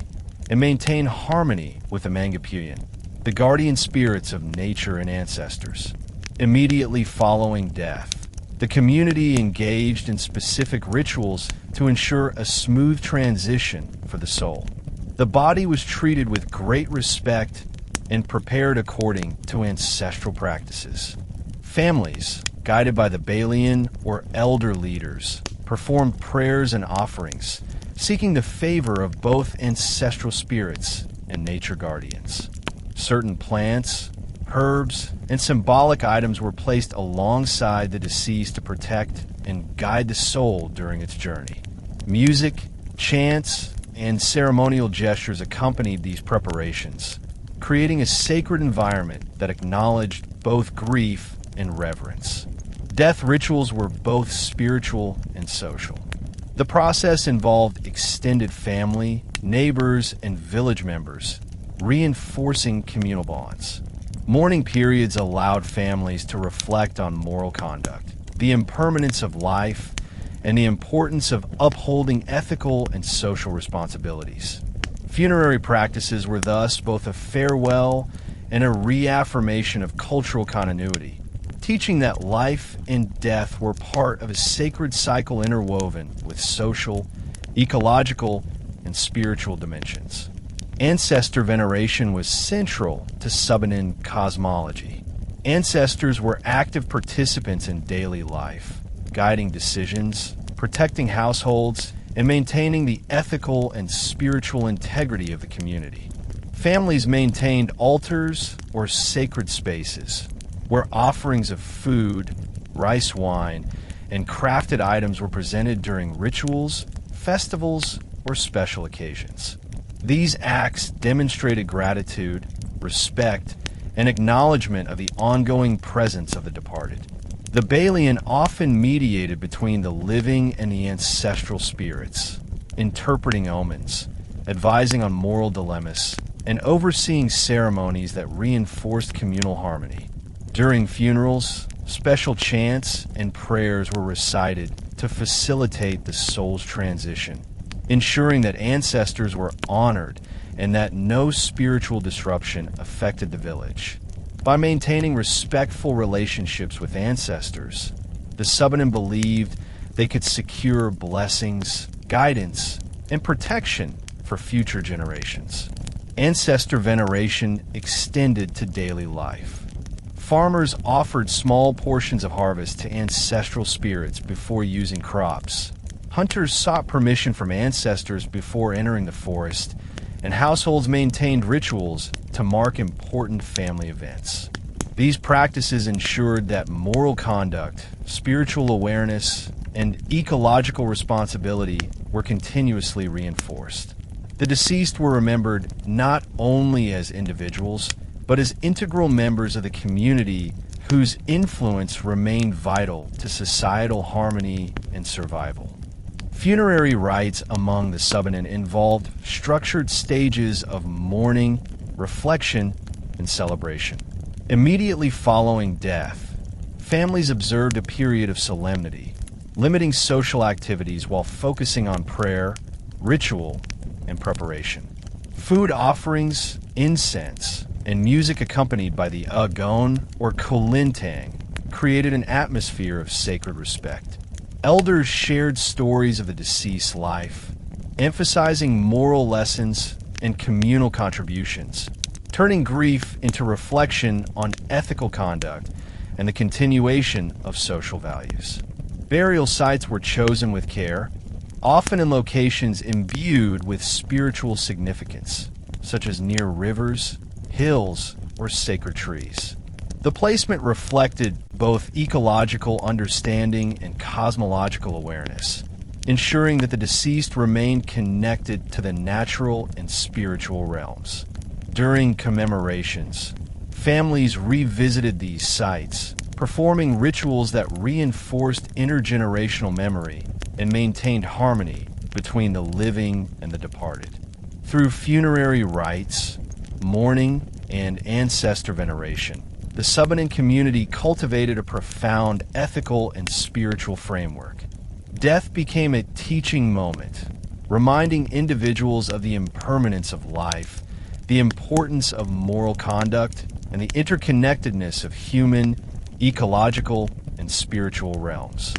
and maintain harmony with the Mangapuyan, the guardian spirits of nature and ancestors. Immediately following death, the community engaged in specific rituals to ensure a smooth transition for the soul. The body was treated with great respect and prepared according to ancestral practices. Families, guided by the Balian or elder leaders, performed prayers and offerings, seeking the favor of both ancestral spirits and nature guardians. Certain plants, herbs, and symbolic items were placed alongside the deceased to protect and guide the soul during its journey. Music, chants, and ceremonial gestures accompanied these preparations, creating a sacred environment that acknowledged both grief and reverence. Death rituals were both spiritual and social. The process involved extended family, neighbors, and village members, reinforcing communal bonds. Mourning periods allowed families to reflect on moral conduct, the impermanence of life, and the importance of upholding ethical and social responsibilities. Funerary practices were thus both a farewell and a reaffirmation of cultural continuity, teaching that life and death were part of a sacred cycle interwoven with social, ecological, and spiritual dimensions. Ancestor veneration was central to Subanen cosmology. Ancestors were active participants in daily life, guiding decisions, protecting households, and maintaining the ethical and spiritual integrity of the community. Families maintained altars or sacred spaces where offerings of food, rice wine, and crafted items were presented during rituals, festivals, or special occasions. These acts demonstrated gratitude, respect, and acknowledgement of the ongoing presence of the departed. The Balian often mediated between the living and the ancestral spirits, interpreting omens, advising on moral dilemmas, and overseeing ceremonies that reinforced communal harmony. During funerals, special chants and prayers were recited to facilitate the soul's transition, ensuring that ancestors were honored and that no spiritual disruption affected the village. By maintaining respectful relationships with ancestors, the Subanen believed they could secure blessings, guidance, and protection for future generations. Ancestor veneration extended to daily life. Farmers offered small portions of harvest to ancestral spirits before using crops. Hunters sought permission from ancestors before entering the forest, and households maintained rituals to mark important family events. These practices ensured that moral conduct, spiritual awareness, and ecological responsibility were continuously reinforced. The deceased were remembered not only as individuals, but as integral members of the community whose influence remained vital to societal harmony and survival. Funerary rites among the Subanen involved structured stages of mourning, reflection, and celebration. Immediately following death, families observed a period of solemnity, limiting social activities while focusing on prayer, ritual, and preparation. Food offerings, incense, and music accompanied by the agon or kolintang created an atmosphere of sacred respect. Elders shared stories of the deceased's life, emphasizing moral lessons and communal contributions, turning grief into reflection on ethical conduct and the continuation of social values. Burial sites were chosen with care, often in locations imbued with spiritual significance, such as near rivers, hills, or sacred trees. The placement reflected both ecological understanding and cosmological awareness, ensuring that the deceased remained connected to the natural and spiritual realms. During commemorations, families revisited these sites, performing rituals that reinforced intergenerational memory and maintained harmony between the living and the departed. Through funerary rites, mourning, and ancestor veneration, the Subanen community cultivated a profound ethical and spiritual framework. Death became a teaching moment, reminding individuals of the impermanence of life, the importance of moral conduct, and the interconnectedness of human, ecological, and spiritual realms.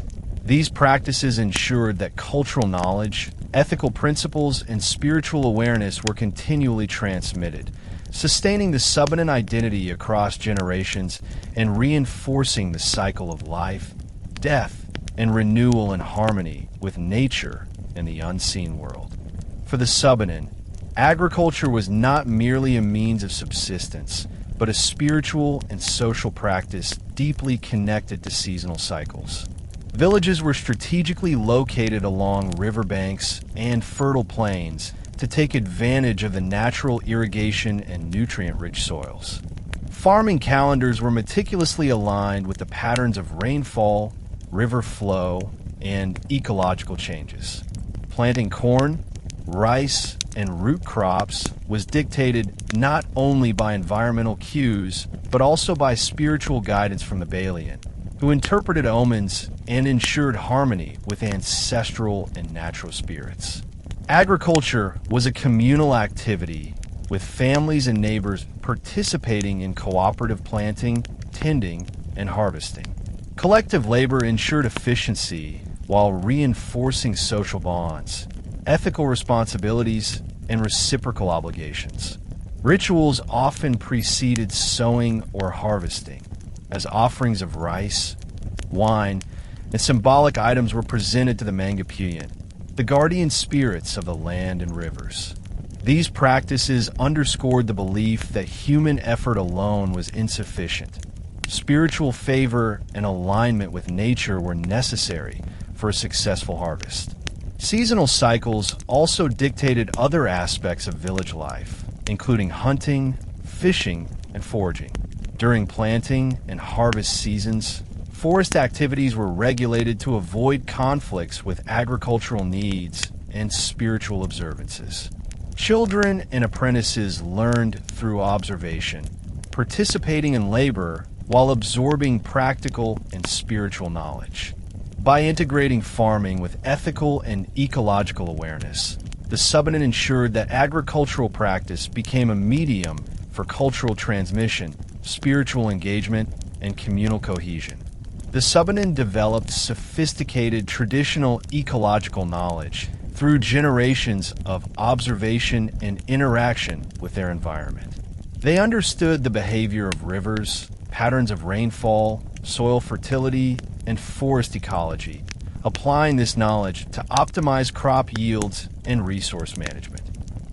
These practices ensured that cultural knowledge, ethical principles, and spiritual awareness were continually transmitted, sustaining the Subanen identity across generations and reinforcing the cycle of life, death, and renewal in harmony with nature and the unseen world. For the Subanen, agriculture was not merely a means of subsistence, but a spiritual and social practice deeply connected to seasonal cycles. Villages were strategically located along riverbanks and fertile plains to take advantage of the natural irrigation and nutrient-rich soils. Farming calendars were meticulously aligned with the patterns of rainfall, river flow, and ecological changes. Planting corn, rice, and root crops was dictated not only by environmental cues, but also by spiritual guidance from the Balian, who interpreted omens and ensured harmony with ancestral and natural spirits. Agriculture was a communal activity, with families and neighbors participating in cooperative planting, tending, and harvesting. Collective labor ensured efficiency while reinforcing social bonds, ethical responsibilities, and reciprocal obligations. Rituals often preceded sowing or harvesting, as offerings of rice, wine, and symbolic items were presented to the Mangapuyan, the guardian spirits of the land and rivers. These practices underscored the belief that human effort alone was insufficient. Spiritual favor and alignment with nature were necessary for a successful harvest. Seasonal cycles also dictated other aspects of village life, including hunting, fishing, and foraging. During planting and harvest seasons, forest activities were regulated to avoid conflicts with agricultural needs and spiritual observances. Children and apprentices learned through observation, participating in labor while absorbing practical and spiritual knowledge. By integrating farming with ethical and ecological awareness, the Subanen ensured that agricultural practice became a medium for cultural transmission, spiritual engagement, and communal cohesion. The Subanen developed sophisticated traditional ecological knowledge through generations of observation and interaction with their environment. They understood the behavior of rivers, patterns of rainfall, soil fertility, and forest ecology, applying this knowledge to optimize crop yields and resource management.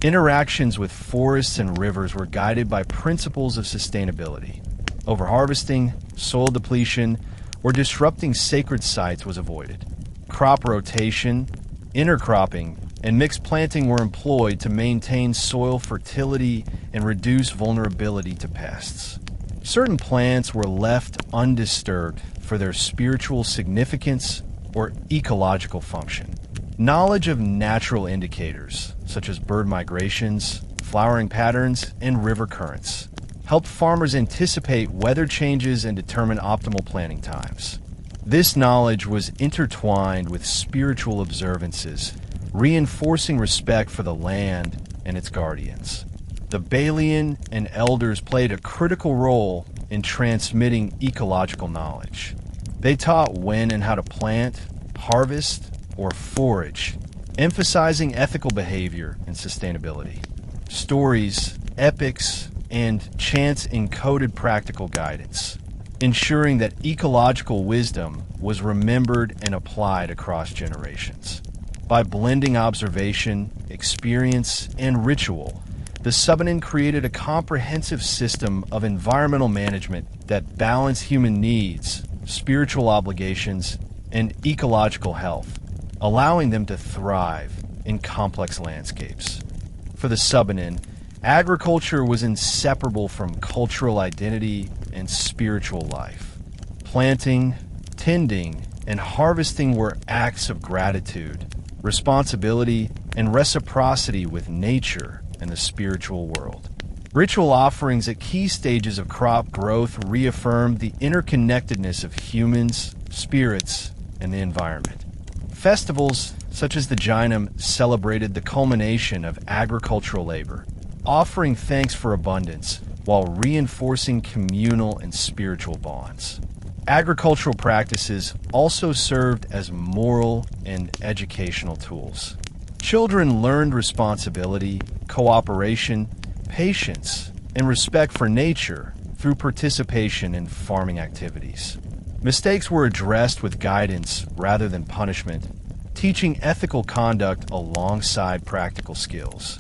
Interactions with forests and rivers were guided by principles of sustainability. Overharvesting, soil depletion, or disrupting sacred sites was avoided. Crop rotation, intercropping, and mixed planting were employed to maintain soil fertility and reduce vulnerability to pests. Certain plants were left undisturbed for their spiritual significance or ecological function. Knowledge of natural indicators, such as bird migrations, flowering patterns, and river currents, helped farmers anticipate weather changes and determine optimal planting times. This knowledge was intertwined with spiritual observances, reinforcing respect for the land and its guardians. The Balian and elders played a critical role in transmitting ecological knowledge. They taught when and how to plant, harvest, or forage, emphasizing ethical behavior and sustainability. Stories, epics, and chants encoded practical guidance, ensuring that ecological wisdom was remembered and applied across generations. By blending observation, experience, and ritual, the Subanen created a comprehensive system of environmental management that balanced human needs, spiritual obligations, and ecological health, allowing them to thrive in complex landscapes. For the Subanen, agriculture was inseparable from cultural identity and spiritual life. Planting, tending, and harvesting were acts of gratitude, responsibility, and reciprocity with nature and the spiritual world. Ritual offerings at key stages of crop growth reaffirmed the interconnectedness of humans, spirits, and the environment. Festivals, such as the Jainam, celebrated the culmination of agricultural labor, offering thanks for abundance while reinforcing communal and spiritual bonds. Agricultural practices also served as moral and educational tools. Children learned responsibility, cooperation, patience, and respect for nature through participation in farming activities. Mistakes were addressed with guidance rather than punishment, teaching ethical conduct alongside practical skills.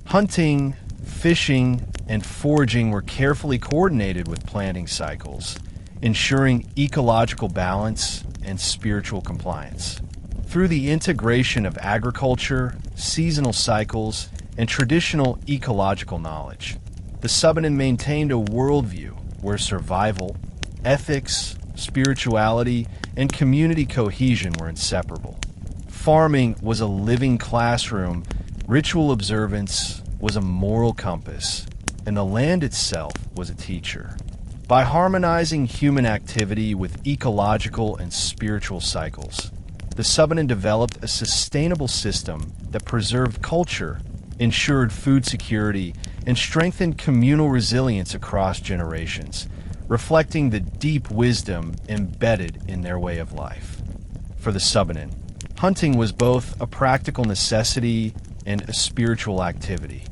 Hunting, fishing, and foraging were carefully coordinated with planting cycles, ensuring ecological balance and spiritual compliance. Through the integration of agriculture, seasonal cycles, and traditional ecological knowledge, the Subanen maintained a worldview where survival, ethics, spirituality, and community cohesion were inseparable. Farming was a living classroom, ritual observance was a moral compass, and the land itself was a teacher. By harmonizing human activity with ecological and spiritual cycles, the Subanen developed a sustainable system that preserved culture, ensured food security, and strengthened communal resilience across generations, reflecting the deep wisdom embedded in their way of life. For the Subanen, hunting was both a practical necessity and a spiritual activity.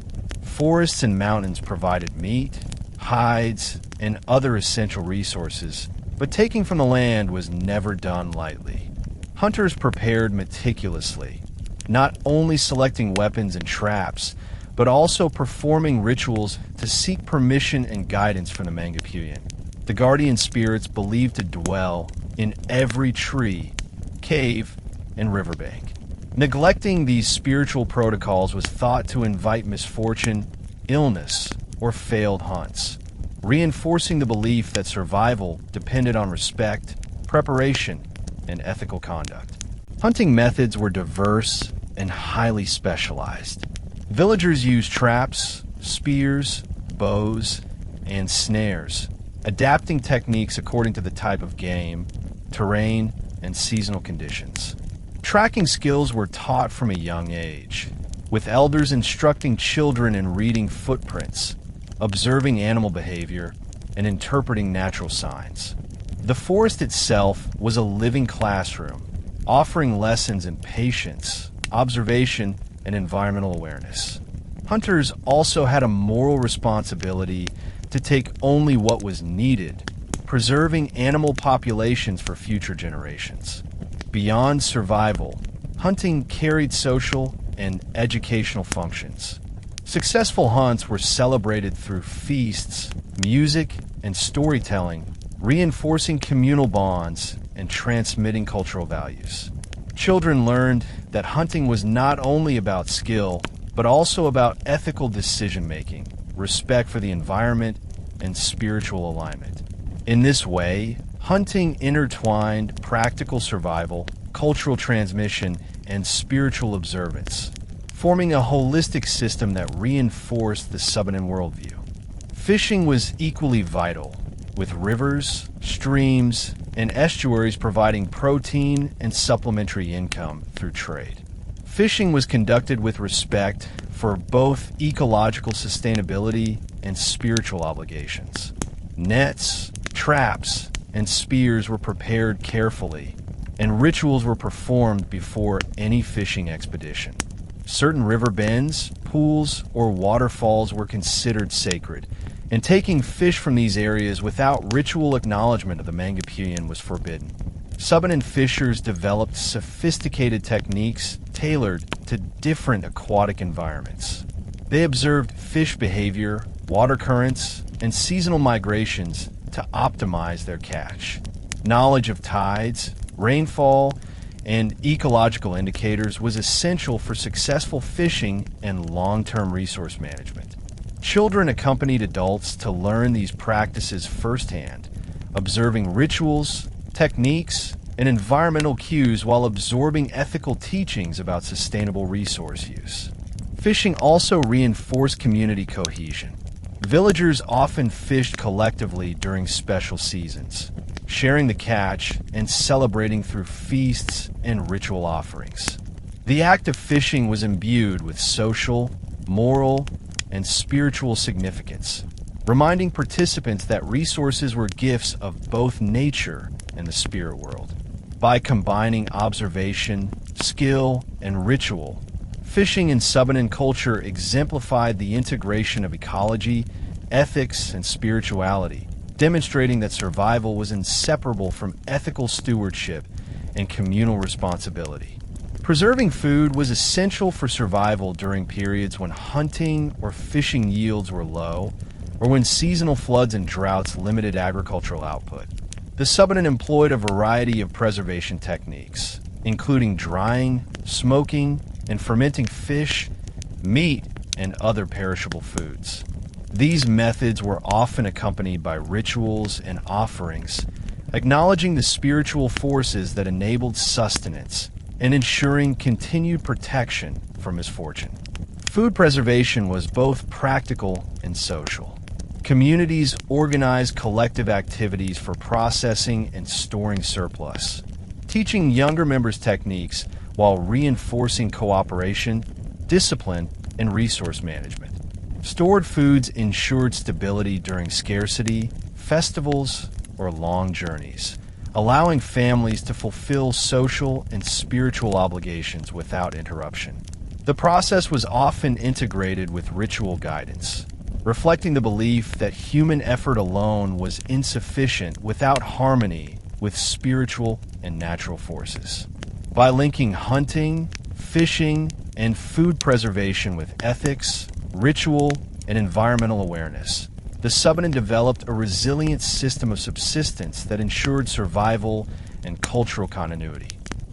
Forests and mountains provided meat, hides, and other essential resources, but taking from the land was never done lightly. Hunters prepared meticulously, not only selecting weapons and traps, but also performing rituals to seek permission and guidance from the Mangapuyan, the guardian spirits believed to dwell in every tree, cave, and riverbank. Neglecting these spiritual protocols was thought to invite misfortune, illness, or failed hunts, reinforcing the belief that survival depended on respect, preparation, and ethical conduct. Hunting methods were diverse and highly specialized. Villagers used traps, spears, bows, and snares, adapting techniques according to the type of game, terrain, and seasonal conditions. Tracking skills were taught from a young age, with elders instructing children in reading footprints, observing animal behavior, and interpreting natural signs. The forest itself was a living classroom, offering lessons in patience, observation, and environmental awareness. Hunters also had a moral responsibility to take only what was needed, preserving animal populations for future generations. Beyond survival, hunting carried social and educational functions. Successful hunts were celebrated through feasts, music, and storytelling, reinforcing communal bonds and transmitting cultural values. Children learned that hunting was not only about skill, but also about ethical decision-making, respect for the environment, and spiritual alignment. In this way, hunting intertwined practical survival, cultural transmission, and spiritual observance, forming a holistic system that reinforced the Subanen worldview. Fishing was equally vital, with rivers, streams, and estuaries providing protein and supplementary income through trade. Fishing was conducted with respect for both ecological sustainability and spiritual obligations. Nets, traps, and spears were prepared carefully, and rituals were performed before any fishing expedition. Certain river bends, pools, or waterfalls were considered sacred, and taking fish from these areas without ritual acknowledgement of the Mangapuyan was forbidden. Subanen fishers developed sophisticated techniques tailored to different aquatic environments. They observed fish behavior, water currents, and seasonal migrations to optimize their catch. Knowledge of tides, rainfall, and ecological indicators was essential for successful fishing and long-term resource management. Children accompanied adults to learn these practices firsthand, observing rituals, techniques, and environmental cues while absorbing ethical teachings about sustainable resource use. Fishing also reinforced community cohesion. Villagers often fished collectively during special seasons, sharing the catch and celebrating through feasts and ritual offerings. The act of fishing was imbued with social, moral, and spiritual significance, reminding participants that resources were gifts of both nature and the spirit world. By combining observation, skill, and ritual, fishing in Subanen culture exemplified the integration of ecology, ethics, and spirituality, demonstrating that survival was inseparable from ethical stewardship and communal responsibility. Preserving food was essential for survival during periods when hunting or fishing yields were low, or when seasonal floods and droughts limited agricultural output. The Subanen employed a variety of preservation techniques, including drying, smoking, and fermenting fish, meat, and other perishable foods. These methods were often accompanied by rituals and offerings, acknowledging the spiritual forces that enabled sustenance and ensuring continued protection from misfortune. Food preservation was both practical and social. Communities organized collective activities for processing and storing surplus, teaching younger members techniques while reinforcing cooperation, discipline, and resource management. Stored foods ensured stability during scarcity, festivals, or long journeys, allowing families to fulfill social and spiritual obligations without interruption. The process was often integrated with ritual guidance, reflecting the belief that human effort alone was insufficient without harmony with spiritual and natural forces. By linking hunting, fishing, and food preservation with ethics, ritual, and environmental awareness, the Subanen developed a resilient system of subsistence that ensured survival and cultural continuity.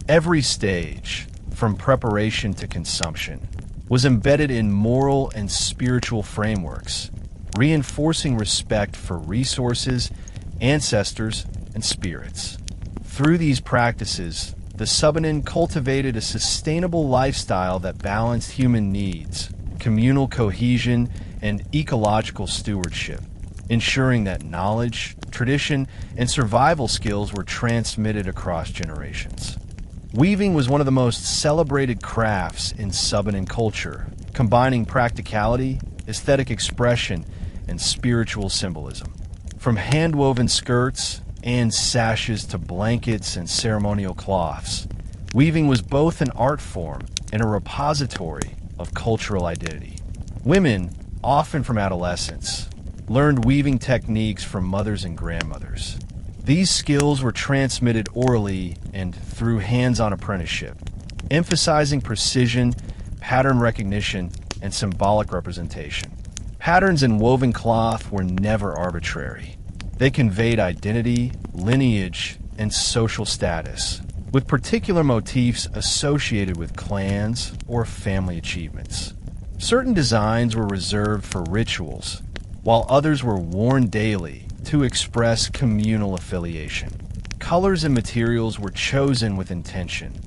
Every stage, from preparation to consumption, was embedded in moral and spiritual frameworks, reinforcing respect for resources, ancestors, and spirits. Through these practices, the Subanen cultivated a sustainable lifestyle that balanced human needs, communal cohesion, and ecological stewardship, ensuring that knowledge, tradition, and survival skills were transmitted across generations. Weaving was one of the most celebrated crafts in Subanen culture, combining practicality, aesthetic expression, and spiritual symbolism. From hand-woven skirts and sashes to blankets and ceremonial cloths, weaving was both an art form and a repository of cultural identity. Women, often from adolescence, learned weaving techniques from mothers and grandmothers. These skills were transmitted orally and through hands-on apprenticeship, emphasizing precision, pattern recognition, and symbolic representation. Patterns in woven cloth were never arbitrary. They conveyed identity, lineage, and social status, with particular motifs associated with clans or family achievements. Certain designs were reserved for rituals, while others were worn daily to express communal affiliation. Colors and materials were chosen with intention.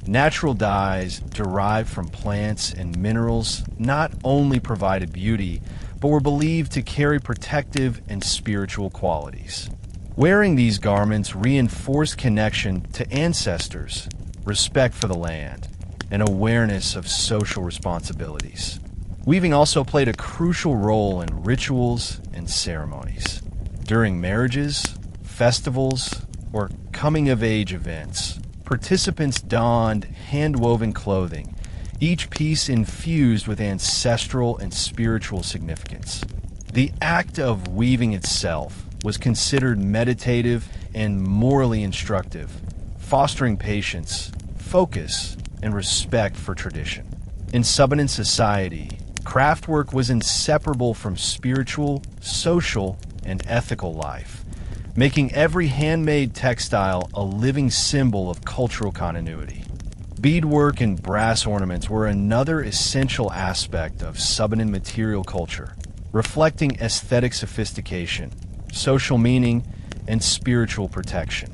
Natural dyes derived from plants and minerals not only provided beauty, but were believed to carry protective and spiritual qualities. Wearing these garments reinforced connection to ancestors, respect for the land, and awareness of social responsibilities. Weaving also played a crucial role in rituals and ceremonies. During marriages, festivals, or coming-of-age events, participants donned hand-woven clothing, each piece infused with ancestral and spiritual significance. The act of weaving itself was considered meditative and morally instructive, fostering patience, focus, and respect for tradition. In Subanen society, craftwork was inseparable from spiritual, social, and ethical life, making every handmade textile a living symbol of cultural continuity. Beadwork and brass ornaments were another essential aspect of Subanen material culture, reflecting aesthetic sophistication, social meaning, and spiritual protection.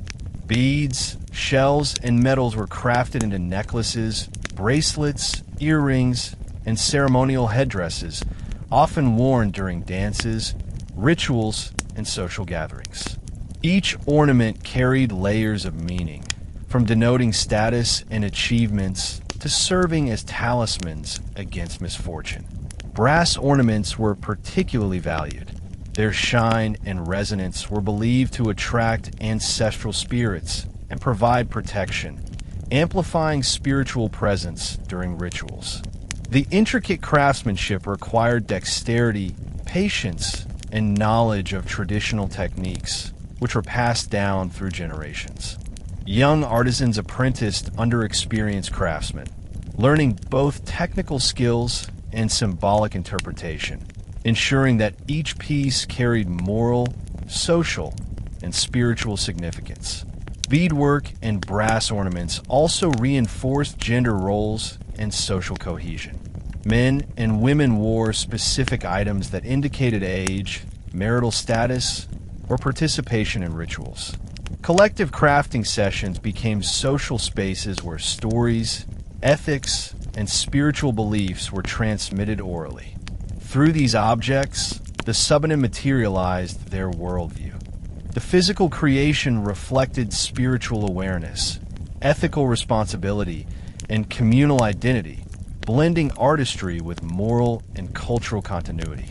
Beads, shells, and metals were crafted into necklaces, bracelets, earrings, and ceremonial headdresses, often worn during dances, rituals, and social gatherings. Each ornament carried layers of meaning, from denoting status and achievements to serving as talismans against misfortune. Brass ornaments were particularly valued. Their shine and resonance were believed to attract ancestral spirits and provide protection, amplifying spiritual presence during rituals. The intricate craftsmanship required dexterity, patience, and knowledge of traditional techniques, which were passed down through generations. Young artisans apprenticed under experienced craftsmen, learning both technical skills and symbolic interpretation, ensuring that each piece carried moral, social, and spiritual significance. Beadwork and brass ornaments also reinforced gender roles and social cohesion. Men and women wore specific items that indicated age, marital status, or participation in rituals. Collective crafting sessions became social spaces where stories, ethics, and spiritual beliefs were transmitted orally. Through these objects, the Subanen materialized their worldview. The physical creation reflected spiritual awareness, ethical responsibility, and communal identity, blending artistry with moral and cultural continuity.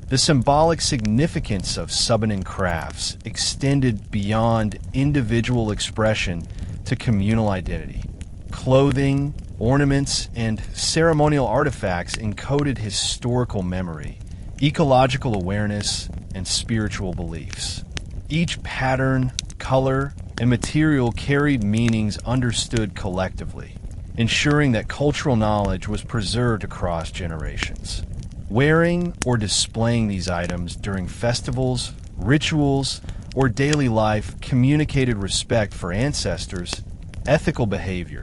The symbolic significance of Subanen crafts extended beyond individual expression to communal identity. Clothing, ornaments, and ceremonial artifacts encoded historical memory, ecological awareness, and spiritual beliefs. Each pattern, color, and material carried meanings understood collectively, ensuring that cultural knowledge was preserved across generations. Wearing or displaying these items during festivals, rituals, or daily life communicated respect for ancestors, ethical behavior,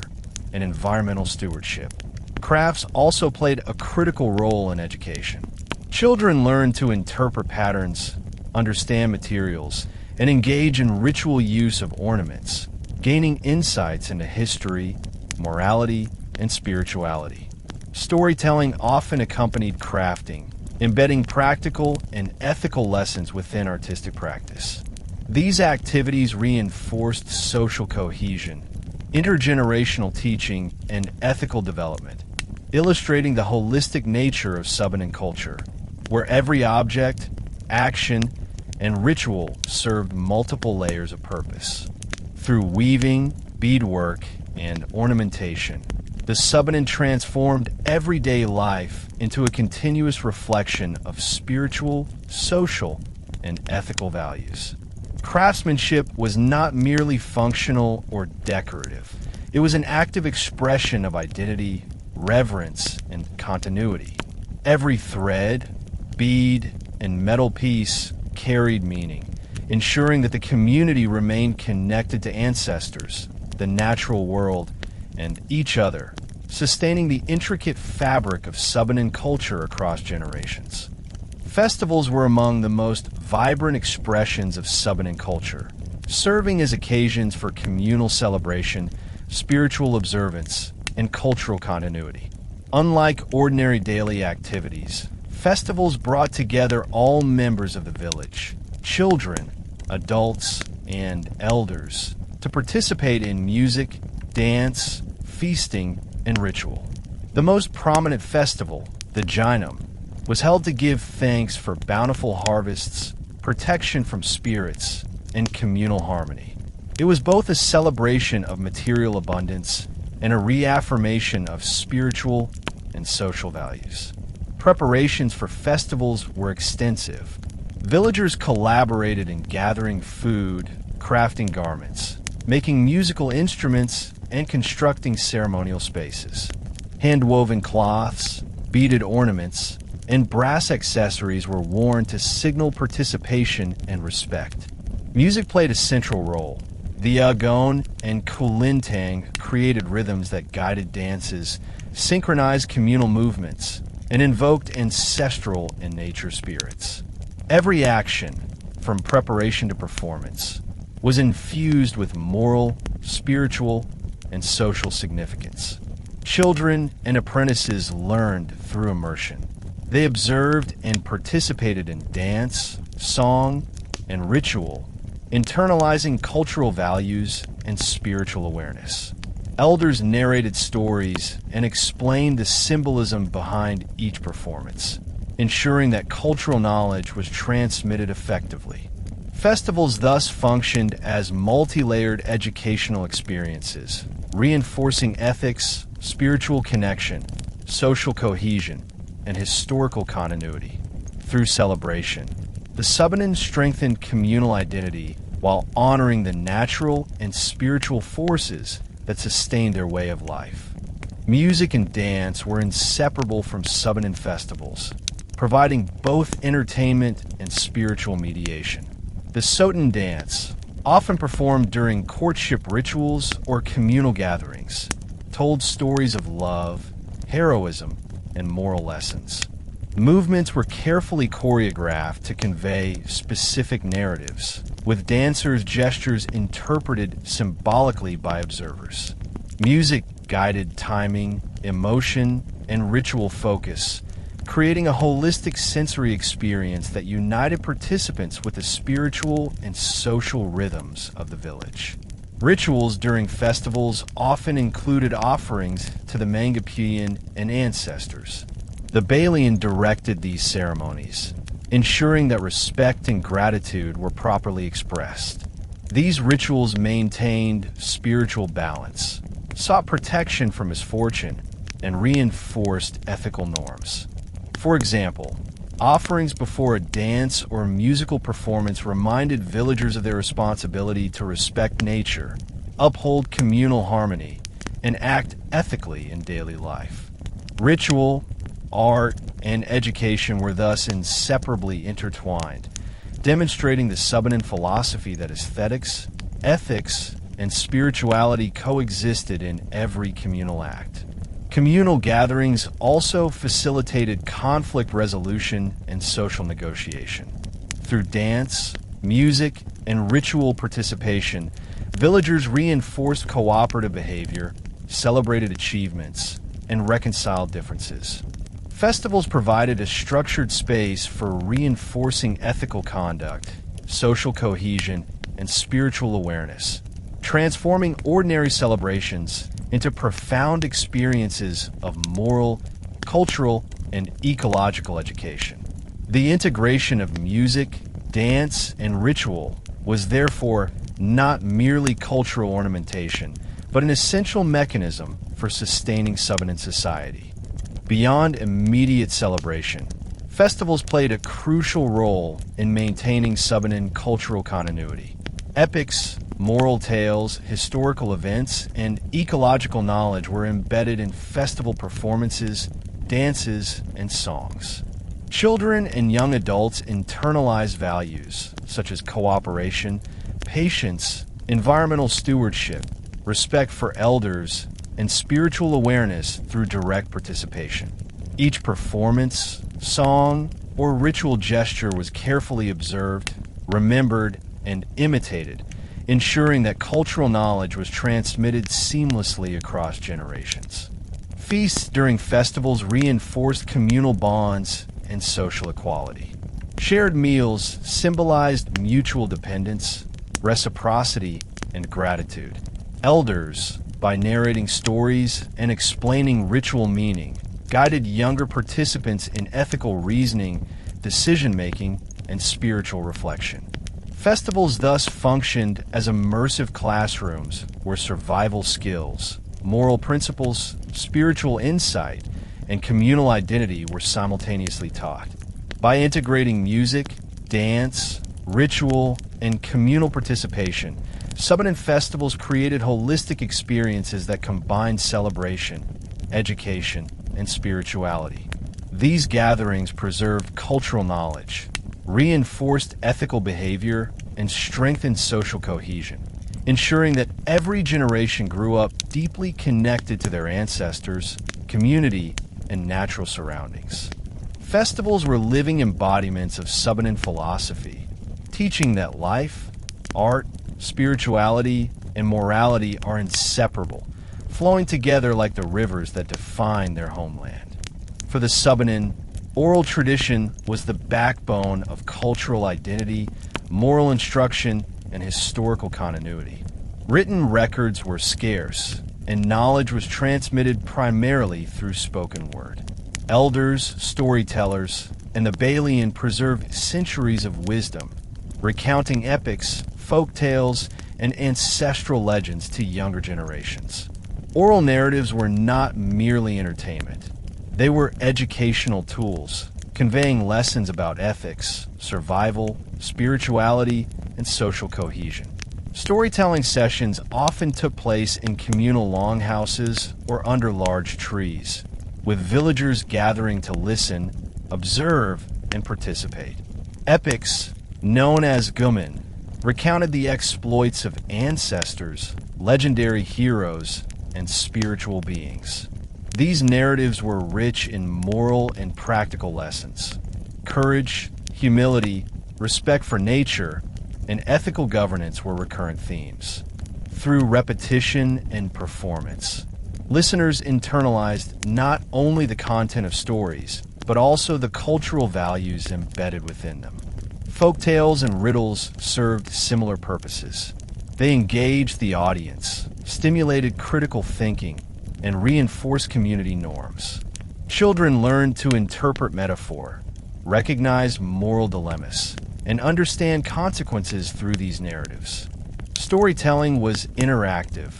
and environmental stewardship. Crafts also played a critical role in education. Children learned to interpret patterns, understand materials, and engage in ritual use of ornaments, gaining insights into history, morality, and spirituality. Storytelling often accompanied crafting, embedding practical and ethical lessons within artistic practice. These activities reinforced social cohesion, intergenerational teaching, and ethical development, illustrating the holistic nature of Subanen culture, where every object, action, and ritual served multiple layers of purpose. Through weaving, beadwork, and ornamentation, the Subanen transformed everyday life into a continuous reflection of spiritual, social, and ethical values. Craftsmanship was not merely functional or decorative. It was an active expression of identity, reverence, and continuity. Every thread, bead, and metal piece carried meaning, ensuring that the community remained connected to ancestors, the natural world, and each other, sustaining the intricate fabric of Subanen culture across generations. Festivals were among the most vibrant expressions of Subanen culture, serving as occasions for communal celebration, spiritual observance, and cultural continuity. Unlike ordinary daily activities, festivals brought together all members of the village, children, adults, and elders, to participate in music, dance, feasting, and ritual. The most prominent festival, the Jinam, was held to give thanks for bountiful harvests, protection from spirits, and communal harmony. It was both a celebration of material abundance and a reaffirmation of spiritual and social values. Preparations for festivals were extensive. Villagers collaborated in gathering food, crafting garments, making musical instruments, and constructing ceremonial spaces. Hand-woven cloths, beaded ornaments, and brass accessories were worn to signal participation and respect. Music played a central role. The agon and kulintang created rhythms that guided dances, synchronized communal movements, and invoked ancestral and nature spirits. Every action, from preparation to performance, was infused with moral, spiritual, and social significance. Children and apprentices learned through immersion. They observed and participated in dance, song, and ritual, internalizing cultural values and spiritual awareness. Elders narrated stories and explained the symbolism behind each performance, ensuring that cultural knowledge was transmitted effectively. Festivals thus functioned as multi-layered educational experiences, reinforcing ethics, spiritual connection, social cohesion, and historical continuity. Through celebration, the Subanen strengthened communal identity while honoring the natural and spiritual forces that sustained their way of life. Music and dance were inseparable from Subanen festivals, providing both entertainment and spiritual mediation. The Sotan dance, often performed during courtship rituals or communal gatherings, told stories of love, heroism, and moral lessons. Movements were carefully choreographed to convey specific narratives, with dancers' gestures interpreted symbolically by observers. Music guided timing, emotion, and ritual focus, creating a holistic sensory experience that united participants with the spiritual and social rhythms of the village. Rituals during festivals often included offerings to the Mangapuyan and ancestors. The Balian directed these ceremonies, ensuring that respect and gratitude were properly expressed. These rituals maintained spiritual balance, sought protection from misfortune, and reinforced ethical norms. For example, offerings before a dance or musical performance reminded villagers of their responsibility to respect nature, uphold communal harmony, and act ethically in daily life. Ritual, art, and education were thus inseparably intertwined, demonstrating the Subanen philosophy that aesthetics, ethics, and spirituality coexisted in every communal act. Communal gatherings also facilitated conflict resolution and social negotiation. Through dance, music, and ritual participation, villagers reinforced cooperative behavior, celebrated achievements, and reconciled differences. Festivals provided a structured space for reinforcing ethical conduct, social cohesion, and spiritual awareness, transforming ordinary celebrations into profound experiences of moral, cultural, and ecological education. The integration of music, dance, and ritual was therefore not merely cultural ornamentation, but an essential mechanism for sustaining Subanen society. Beyond immediate celebration, festivals played a crucial role in maintaining Subanen cultural continuity. Epics, moral tales, historical events, and ecological knowledge were embedded in festival performances, dances, and songs. Children and young adults internalized values such as cooperation, patience, environmental stewardship, respect for elders, and spiritual awareness through direct participation. Each performance, song, or ritual gesture was carefully observed, remembered, and imitated, ensuring that cultural knowledge was transmitted seamlessly across generations. Feasts during festivals reinforced communal bonds and social equality. Shared meals symbolized mutual dependence, reciprocity, and gratitude. Elders, by narrating stories and explaining ritual meaning, guided younger participants in ethical reasoning, decision-making, and spiritual reflection. Festivals thus functioned as immersive classrooms where survival skills, moral principles, spiritual insight, and communal identity were simultaneously taught. By integrating music, dance, ritual, and communal participation, Subanen festivals created holistic experiences that combined celebration, education, and spirituality. These gatherings preserved cultural knowledge, reinforced ethical behavior, and strengthened social cohesion, ensuring that every generation grew up deeply connected to their ancestors, community, and natural surroundings. Festivals were living embodiments of Subanen philosophy, teaching that life, art, spirituality, and morality are inseparable, flowing together like the rivers that define their homeland. For the Subanen, oral tradition was the backbone of cultural identity, moral instruction, and historical continuity. Written records were scarce, and knowledge was transmitted primarily through spoken word. Elders, storytellers, and the Balian preserved centuries of wisdom, recounting epics, folk tales, and ancestral legends to younger generations. Oral narratives were not merely entertainment. They were educational tools, conveying lessons about ethics, survival, spirituality, and social cohesion. Storytelling sessions often took place in communal longhouses or under large trees, with villagers gathering to listen, observe, and participate. Epics, known as gumen, recounted the exploits of ancestors, legendary heroes, and spiritual beings. These narratives were rich in moral and practical lessons. Courage, humility, respect for nature, and ethical governance were recurrent themes. Through repetition and performance, listeners internalized not only the content of stories, but also the cultural values embedded within them. Folktales and riddles served similar purposes. They engaged the audience, stimulated critical thinking, and reinforced community norms. Children learned to interpret metaphor, recognize moral dilemmas, and understand consequences through these narratives. Storytelling was interactive.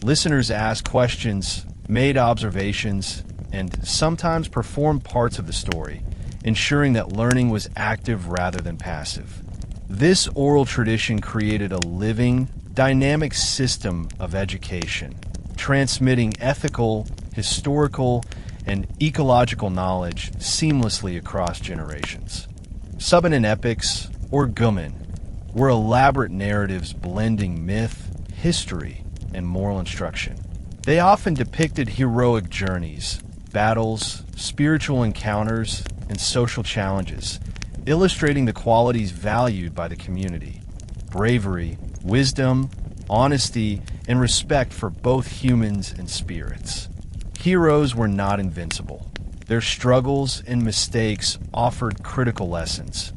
Listeners asked questions, made observations, and sometimes performed parts of the story, ensuring that learning was active rather than passive. This oral tradition created a living, dynamic system of education, transmitting ethical, historical, and ecological knowledge seamlessly across generations. Subanen epics, or gumen, were elaborate narratives blending myth, history, and moral instruction. They often depicted heroic journeys, battles, spiritual encounters, and social challenges, illustrating the qualities valued by the community: bravery, wisdom, honesty, and respect for both humans and spirits. Heroes were not invincible. Their struggles and mistakes offered critical lessons,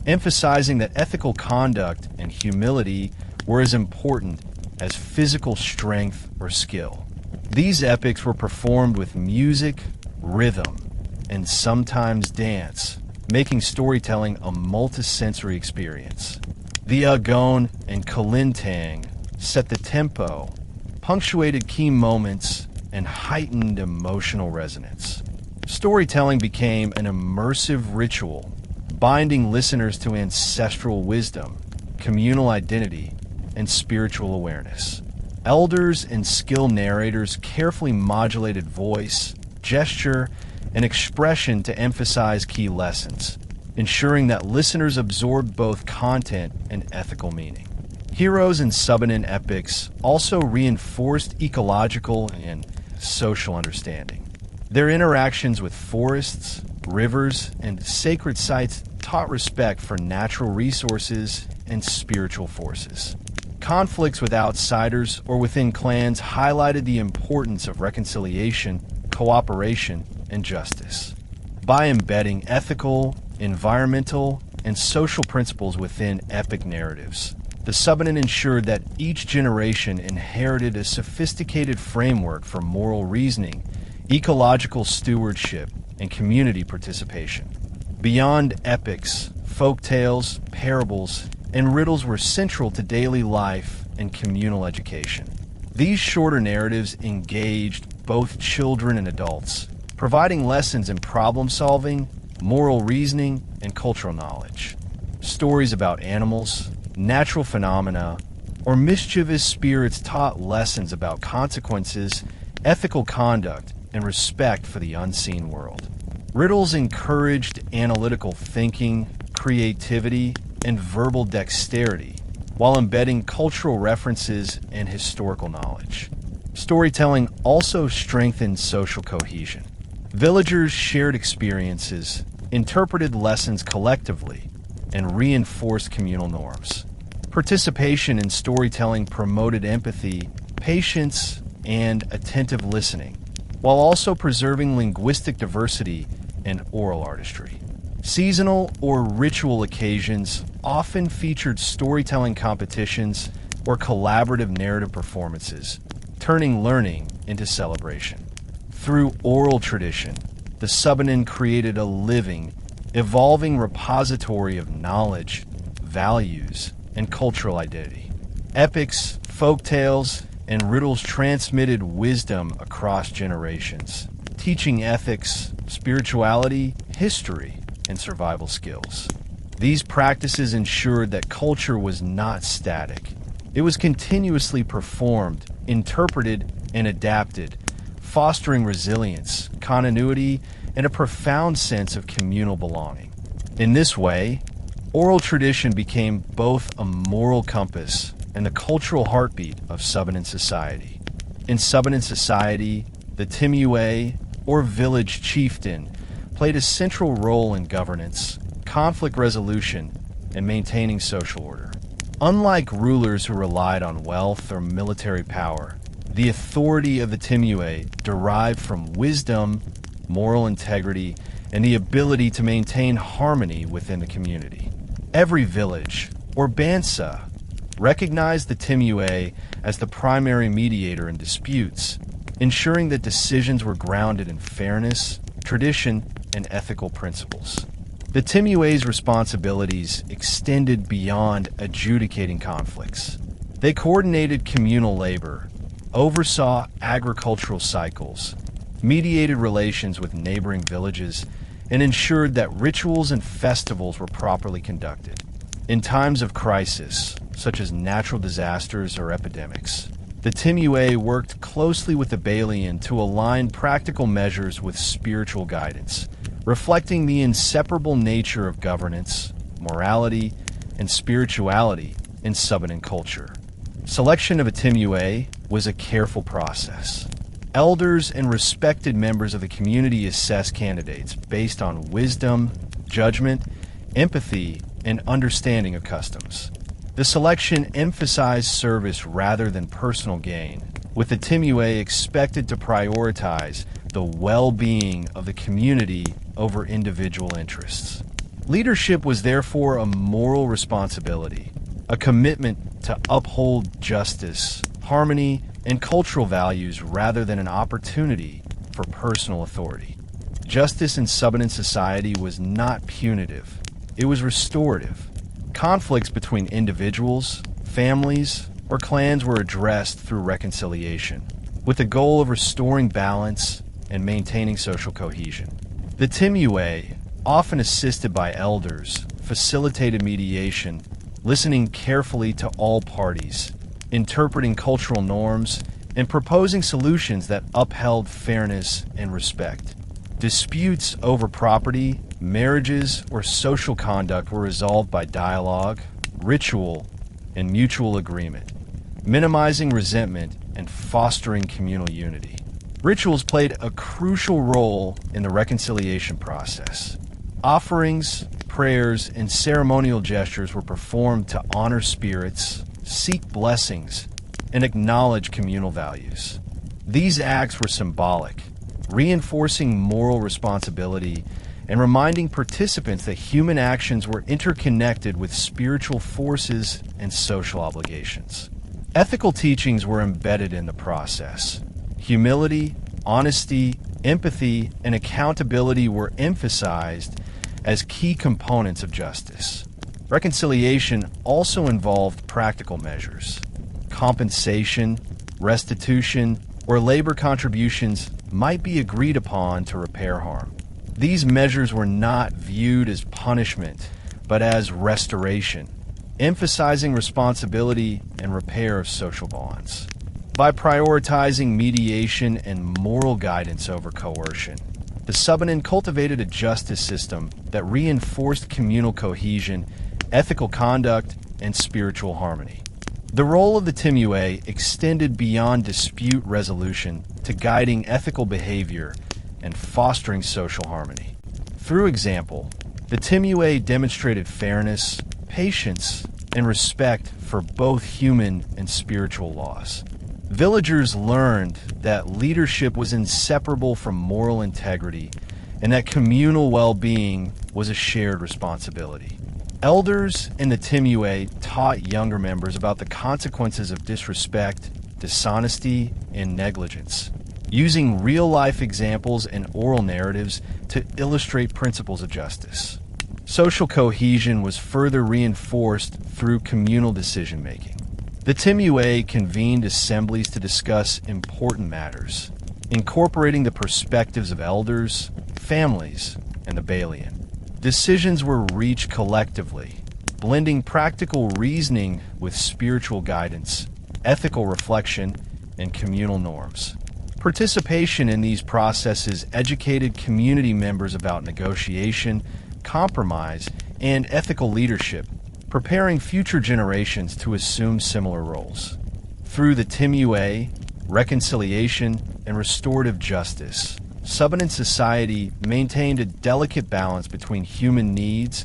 emphasizing that ethical conduct and humility were as important as physical strength or skill. These epics were performed with music, rhythm, and sometimes dance, making storytelling a multisensory experience. The agon and kalintang set the tempo, punctuated key moments, and heightened emotional resonance. Storytelling became an immersive ritual, binding listeners to ancestral wisdom, communal identity, and spiritual awareness. Elders and skilled narrators carefully modulated voice, gesture, and expression to emphasize key lessons, ensuring that listeners absorbed both content and ethical meaning. Heroes in Subanen epics also reinforced ecological and social understanding. Their interactions with forests, rivers, and sacred sites taught respect for natural resources and spiritual forces. Conflicts with outsiders or within clans highlighted the importance of reconciliation, cooperation, and justice. By embedding ethical, environmental, and social principles within epic narratives, the Subanen ensured that each generation inherited a sophisticated framework for moral reasoning, ecological stewardship, and community participation. Beyond epics, folktales, parables, and riddles were central to daily life and communal education. These shorter narratives engaged both children and adults, providing lessons in problem solving, moral reasoning, and cultural knowledge. Stories about animals, natural phenomena, or mischievous spirits taught lessons about consequences, ethical conduct, and respect for the unseen world. Riddles encouraged analytical thinking, creativity, and verbal dexterity, while embedding cultural references and historical knowledge. Storytelling also strengthened social cohesion. Villagers shared experiences, interpreted lessons collectively, and reinforced communal norms. Participation in storytelling promoted empathy, patience, and attentive listening, while also preserving linguistic diversity and oral artistry. Seasonal or ritual occasions often featured storytelling competitions or collaborative narrative performances, turning learning into celebration. Through oral tradition, the Subanen created a living, evolving repository of knowledge, values, and cultural identity. Epics, folktales, and riddles transmitted wisdom across generations, teaching ethics, spirituality, history, and survival skills. These practices ensured that culture was not static. It was continuously performed, interpreted, and adapted, fostering resilience, continuity, and a profound sense of communal belonging. In this way, oral tradition became both a moral compass and the cultural heartbeat of Subanen society. In Subanen society, The Timuay, or village chieftain, played a central role in governance, conflict resolution, and maintaining social order. Unlike rulers who relied on wealth or military power, the authority of the Timuay derived from wisdom, moral integrity, and the ability to maintain harmony within the community. Every village, or bansa, recognized the Timuay as the primary mediator in disputes, ensuring that decisions were grounded in fairness, tradition, and ethical principles. The Timuay's responsibilities extended beyond adjudicating conflicts. They coordinated communal labor, oversaw agricultural cycles, mediated relations with neighboring villages, and ensured that rituals and festivals were properly conducted. In times of crisis, such as natural disasters or epidemics, the Timuay worked closely with the Balian to align practical measures with spiritual guidance, reflecting the inseparable nature of governance, morality, and spirituality in Subanen culture. Selection of a Timuay was a careful process. Elders and respected members of the community assessed candidates based on wisdom, judgment, empathy, and understanding of customs. The selection emphasized service rather than personal gain, with the Timuay expected to prioritize the well-being of the community over individual interests. Leadership was therefore a moral responsibility, a commitment to uphold justice, harmony, and cultural values rather than an opportunity for personal authority. Justice in Subanen society was not punitive, it was restorative. Conflicts between individuals, families, or clans were addressed through reconciliation, with the goal of restoring balance and maintaining social cohesion. The Timuay, often assisted by elders, facilitated mediation, listening carefully to all parties, interpreting cultural norms, and proposing solutions that upheld fairness and respect. Disputes over property, marriages, or social conduct were resolved by dialogue, ritual, and mutual agreement, minimizing resentment and fostering communal unity. Rituals played a crucial role in the reconciliation process. Offerings, prayers, and ceremonial gestures were performed to honor spirits, seek blessings, and acknowledge communal values. These acts were symbolic, reinforcing moral responsibility and reminding participants that human actions were interconnected with spiritual forces and social obligations. Ethical teachings were embedded in the process. Humility, honesty, empathy, and accountability were emphasized as key components of justice. Reconciliation also involved practical measures. Compensation, restitution, or labor contributions might be agreed upon to repair harm. These measures were not viewed as punishment, but as restoration, emphasizing responsibility and repair of social bonds. By prioritizing mediation and moral guidance over coercion, the Subanen cultivated a justice system that reinforced communal cohesion, ethical conduct, and spiritual harmony. The role of the Timuay extended beyond dispute resolution to guiding ethical behavior and fostering social harmony. Through example, the Timuay demonstrated fairness, patience, and respect for both human and spiritual laws. Villagers learned that leadership was inseparable from moral integrity and that communal well-being was a shared responsibility. Elders in the Timuay taught younger members about the consequences of disrespect, dishonesty, and negligence, using real-life examples and oral narratives to illustrate principles of justice. Social cohesion was further reinforced through communal decision-making. The Timuay convened assemblies to discuss important matters, incorporating the perspectives of elders, families, and the Balian. Decisions were reached collectively, blending practical reasoning with spiritual guidance, ethical reflection, and communal norms. Participation in these processes educated community members about negotiation, compromise, and ethical leadership, preparing future generations to assume similar roles. Through the Timuay, reconciliation, and restorative justice. Subanen society maintained a delicate balance between human needs,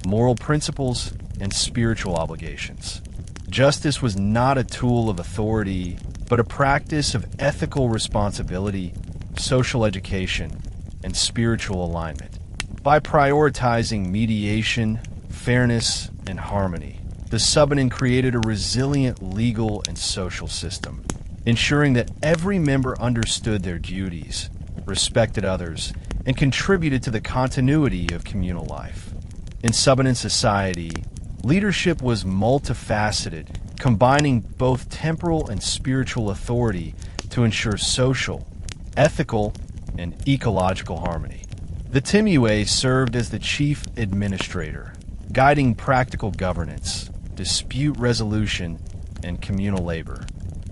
moral principles, and spiritual obligations. Justice was not a tool of authority, but a practice of ethical responsibility, social education, and spiritual alignment. By prioritizing mediation, fairness, and harmony, the Subanen created a resilient legal and social system, ensuring that every member understood their duties, respected others, and contributed to the continuity of communal life. In Subanen society, leadership was multifaceted, combining both temporal and spiritual authority to ensure social, ethical, and ecological harmony. The Timuay served as the chief administrator, guiding practical governance, dispute resolution, and communal labor.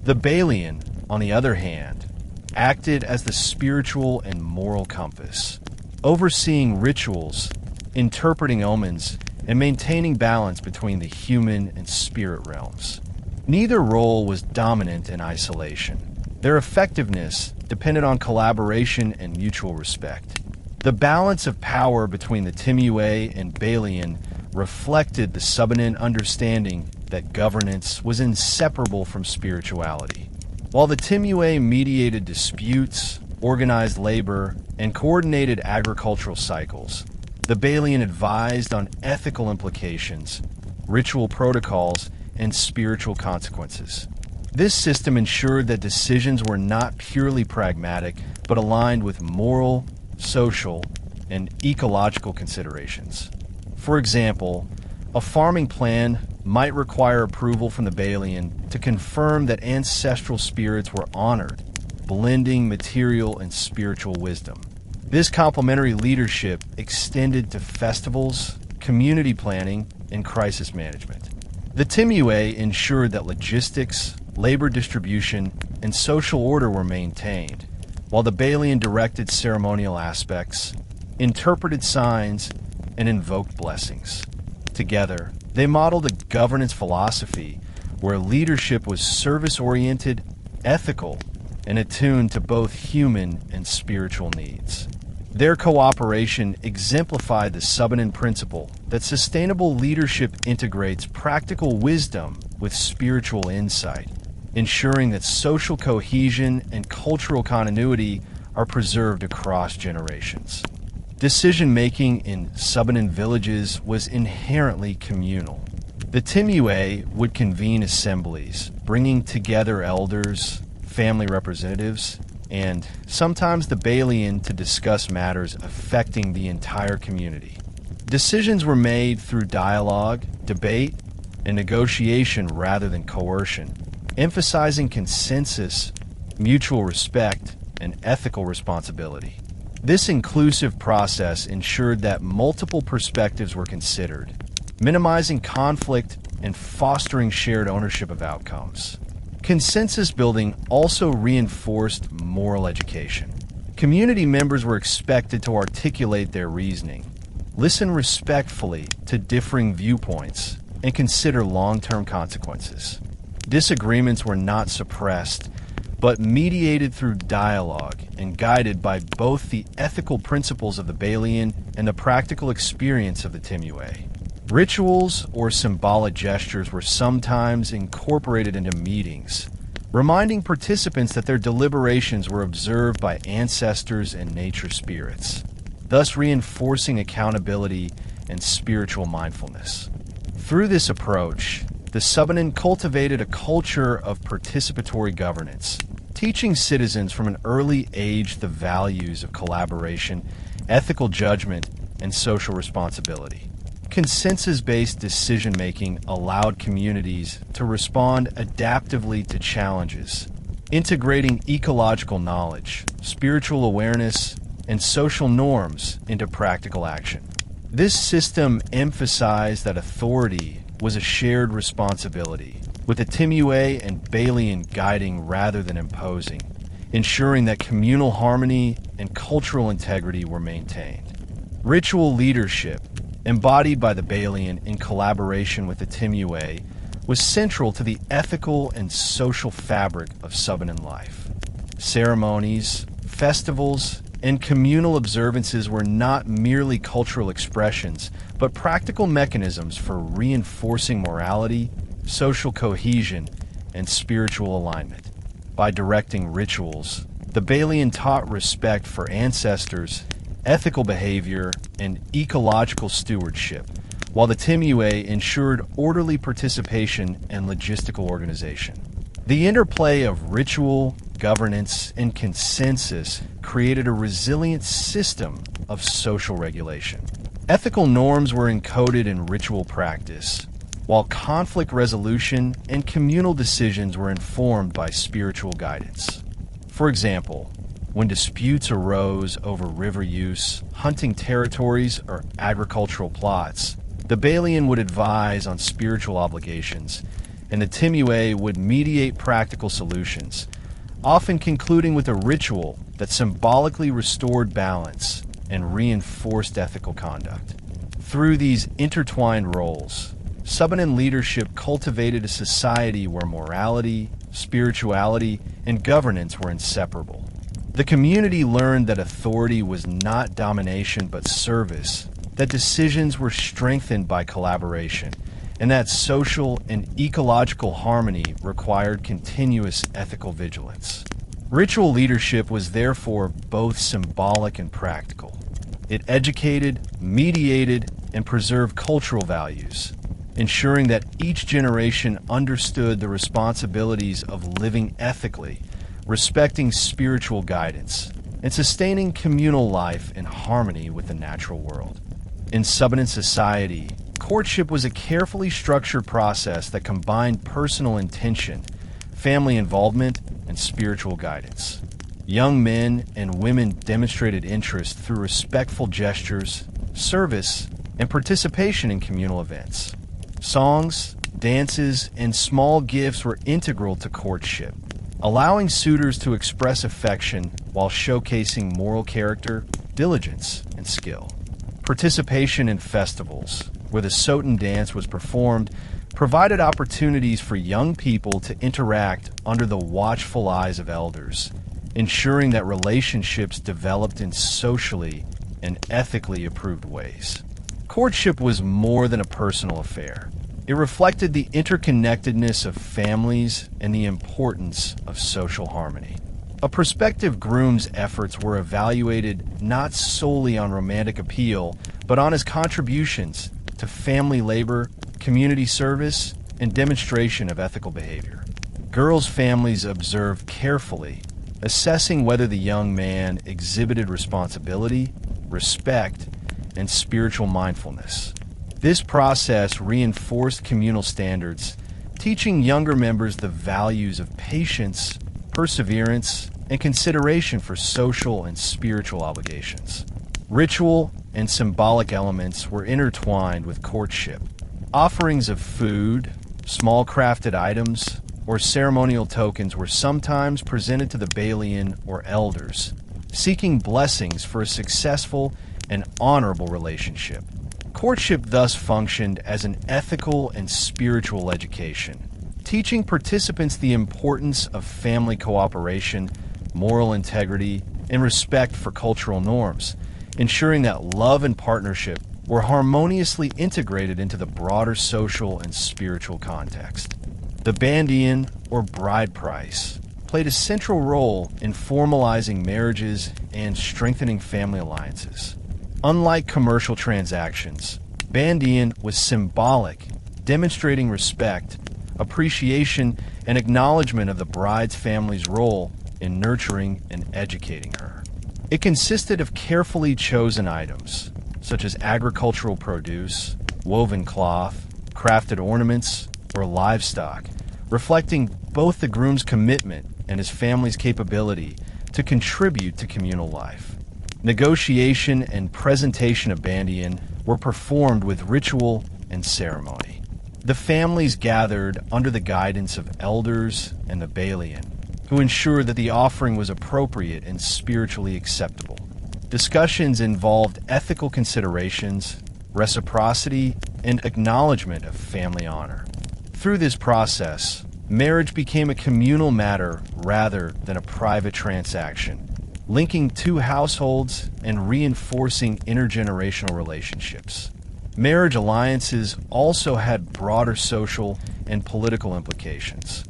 The Balian, on the other hand, acted as the spiritual and moral compass, overseeing rituals, interpreting omens, and maintaining balance between the human and spirit realms. Neither role was dominant in isolation. Their effectiveness depended on collaboration and mutual respect. The balance of power between the Timuay and Balian reflected the Subanen understanding that governance was inseparable from spirituality. While the Timuay mediated disputes, organized labor, and coordinated agricultural cycles, the Balian advised on ethical implications, ritual protocols, and spiritual consequences. This system ensured that decisions were not purely pragmatic, but aligned with moral, social, and ecological considerations. For example, a farming plan might require approval from the Balian to confirm that ancestral spirits were honored, blending material and spiritual wisdom. This complementary leadership extended to festivals, community planning, and crisis management. The Timuay ensured that logistics, labor distribution, and social order were maintained, while the Balian directed ceremonial aspects, interpreted signs, and invoked blessings. Together, they modeled a governance philosophy where leadership was service-oriented, ethical, and attuned to both human and spiritual needs. Their cooperation exemplified the Subanen principle that sustainable leadership integrates practical wisdom with spiritual insight, ensuring that social cohesion and cultural continuity are preserved across generations. Decision-making in Subanen villages was inherently communal. The Timuay would convene assemblies, bringing together elders, family representatives, and sometimes the Balian to discuss matters affecting the entire community. Decisions were made through dialogue, debate, and negotiation rather than coercion, emphasizing consensus, mutual respect, and ethical responsibility. This inclusive process ensured that multiple perspectives were considered, minimizing conflict and fostering shared ownership of outcomes. Consensus building also reinforced moral education. Community members were expected to articulate their reasoning, listen respectfully to differing viewpoints, and consider long-term consequences. Disagreements were not suppressed, but mediated through dialogue and guided by both the ethical principles of the Balian and the practical experience of the Timuay. Rituals or symbolic gestures were sometimes incorporated into meetings, reminding participants that their deliberations were observed by ancestors and nature spirits, thus reinforcing accountability and spiritual mindfulness. Through this approach, the Subanen cultivated a culture of participatory governance, teaching citizens from an early age the values of collaboration, ethical judgment, and social responsibility. Consensus-based decision-making allowed communities to respond adaptively to challenges, integrating ecological knowledge, spiritual awareness, and social norms into practical action. This system emphasized that authority was a shared responsibility, with the Timuay and Balian guiding rather than imposing, ensuring that communal harmony and cultural integrity were maintained. Ritual leadership, embodied by the Balian in collaboration with the Timuay, was central to the ethical and social fabric of Subanen life. Ceremonies, festivals, and communal observances were not merely cultural expressions, but practical mechanisms for reinforcing morality, social cohesion, and spiritual alignment. By directing rituals, the Balian taught respect for ancestors, ethical behavior, and ecological stewardship, while the Timuay ensured orderly participation and logistical organization. The interplay of ritual, governance, and consensus created a resilient system of social regulation. Ethical norms were encoded in ritual practice, while conflict resolution and communal decisions were informed by spiritual guidance. For example, when disputes arose over river use, hunting territories, or agricultural plots, the Balian would advise on spiritual obligations, and the Timuay would mediate practical solutions, often concluding with a ritual that symbolically restored balance and reinforced ethical conduct. Through these intertwined roles, Subanen leadership cultivated a society where morality, spirituality, and governance were inseparable. The community learned that authority was not domination but service, that decisions were strengthened by collaboration, and that social and ecological harmony required continuous ethical vigilance. Ritual leadership was therefore both symbolic and practical. It educated, mediated, and preserved cultural values, ensuring that each generation understood the responsibilities of living ethically, respecting spiritual guidance, and sustaining communal life in harmony with the natural world. In Subanen society, courtship was a carefully structured process that combined personal intention, family involvement, and spiritual guidance. Young men and women demonstrated interest through respectful gestures, service, and participation in communal events. Songs, dances, and small gifts were integral to courtship, allowing suitors to express affection while showcasing moral character, diligence, and skill. Participation in festivals, where the Sotan dance was performed, provided opportunities for young people to interact under the watchful eyes of elders, ensuring that relationships developed in socially and ethically approved ways. Courtship was more than a personal affair. It reflected the interconnectedness of families and the importance of social harmony. A prospective groom's efforts were evaluated not solely on romantic appeal, but on his contributions to family labor, community service, and demonstration of ethical behavior. Girls' families observed carefully, assessing whether the young man exhibited responsibility, respect, and spiritual mindfulness. This process reinforced communal standards, teaching younger members the values of patience, perseverance, and consideration for social and spiritual obligations. Ritual and symbolic elements were intertwined with courtship. Offerings of food, small crafted items, or ceremonial tokens were sometimes presented to the Balian or elders, seeking blessings for a successful and honorable relationship. Courtship thus functioned as an ethical and spiritual education, teaching participants the importance of family cooperation, moral integrity, and respect for cultural norms, ensuring that love and partnership were harmoniously integrated into the broader social and spiritual context. The Balian, or bride price, played a central role in formalizing marriages and strengthening family alliances. Unlike commercial transactions, Balian was symbolic, demonstrating respect, appreciation, and acknowledgement of the bride's family's role in nurturing and educating her. It consisted of carefully chosen items, such as agricultural produce, woven cloth, crafted ornaments, or livestock, reflecting both the groom's commitment and his family's capability to contribute to communal life. Negotiation and presentation of Balian were performed with ritual and ceremony. The families gathered under the guidance of elders and the Balian, who ensured that the offering was appropriate and spiritually acceptable. Discussions involved ethical considerations, reciprocity, and acknowledgement of family honor. Through this process, marriage became a communal matter rather than a private transaction, linking two households and reinforcing intergenerational relationships. Marriage alliances also had broader social and political implications.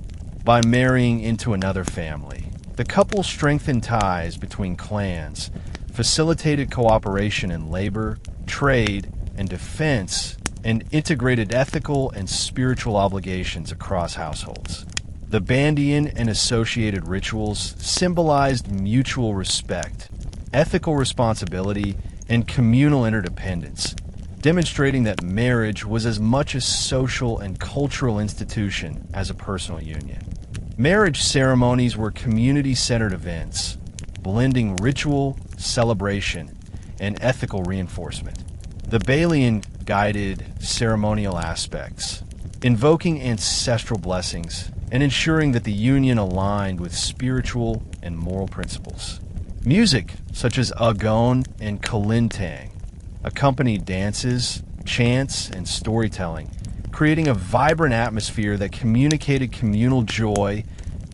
By marrying into another family, the couple strengthened ties between clans, facilitated cooperation in labor, trade, and defense, and integrated ethical and spiritual obligations across households. The Balian and associated rituals symbolized mutual respect, ethical responsibility, and communal interdependence, demonstrating that marriage was as much a social and cultural institution as a personal union. Marriage ceremonies were community-centered events, blending ritual, celebration, and ethical reinforcement. The Balian guided ceremonial aspects, invoking ancestral blessings and ensuring that the union aligned with spiritual and moral principles. Music, such as agon and kalintang, accompanied dances, chants, and storytelling, creating a vibrant atmosphere that communicated communal joy,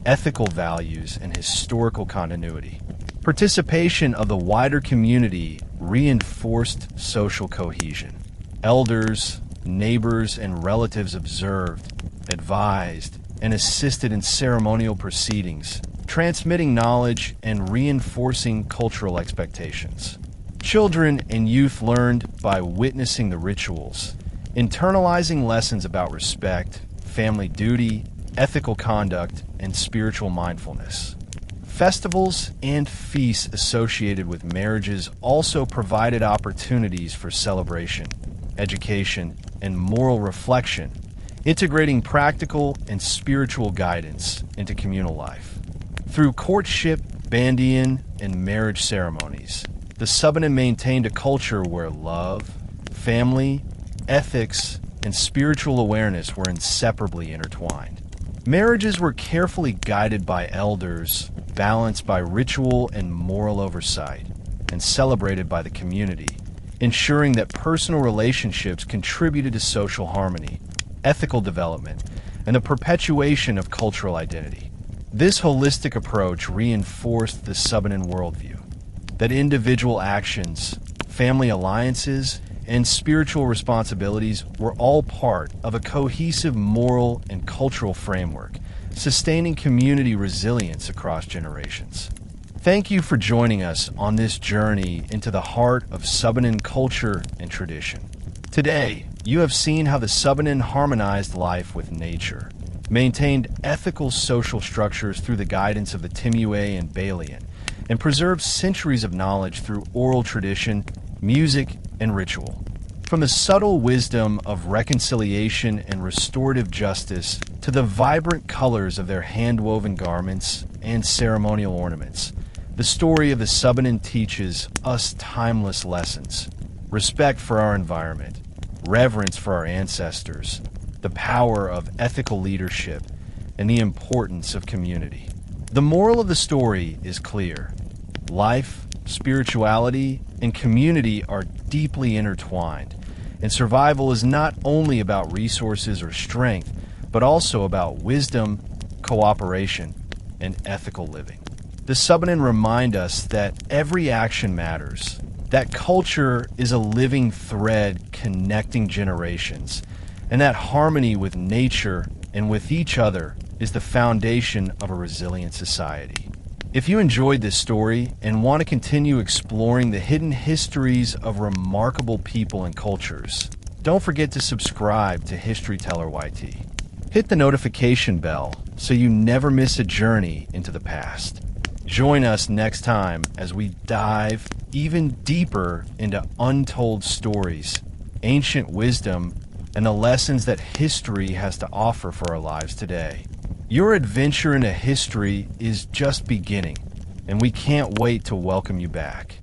ethical values, and historical continuity. Participation of the wider community reinforced social cohesion. Elders, neighbors, and relatives observed, advised, and assisted in ceremonial proceedings, transmitting knowledge and reinforcing cultural expectations. Children and youth learned by witnessing the rituals, internalizing lessons about respect, family duty, ethical conduct, and spiritual mindfulness. Festivals and feasts associated with marriages also provided opportunities for celebration, education, and moral reflection, integrating practical and spiritual guidance into communal life. Through courtship, bandian, and marriage ceremonies, the Subanen maintained a culture where love, family, ethics, and spiritual awareness were inseparably intertwined. Marriages were carefully guided by elders, balanced by ritual and moral oversight, and celebrated by the community, ensuring that personal relationships contributed to social harmony, ethical development, and the perpetuation of cultural identity. This holistic approach reinforced the Subanen worldview, that individual actions, family alliances, and spiritual responsibilities were all part of a cohesive moral and cultural framework, sustaining community resilience across generations. Thank you for joining us on this journey into the heart of Subanen culture and tradition. Today, you have seen how the Subanen harmonized life with nature, maintained ethical social structures through the guidance of the Timuay and Balian, and preserved centuries of knowledge through oral tradition, music, and ritual. From the subtle wisdom of reconciliation and restorative justice to the vibrant colors of their hand-woven garments and ceremonial ornaments, the story of the Subanen teaches us timeless lessons: respect for our environment, reverence for our ancestors, the power of ethical leadership, and the importance of community. The moral of the story is clear. Life, spirituality, and community are deeply intertwined, and survival is not only about resources or strength, but also about wisdom, cooperation, and ethical living. The Subanen remind us that every action matters, that culture is a living thread connecting generations, and that harmony with nature and with each other is the foundation of a resilient society. If you enjoyed this story and want to continue exploring the hidden histories of remarkable people and cultures, don't forget to subscribe to History Teller YT. Hit the notification bell so you never miss a journey into the past. Join us next time as we dive even deeper into untold stories, ancient wisdom, and the lessons that history has to offer for our lives today. Your adventure into history is just beginning, and we can't wait to welcome you back.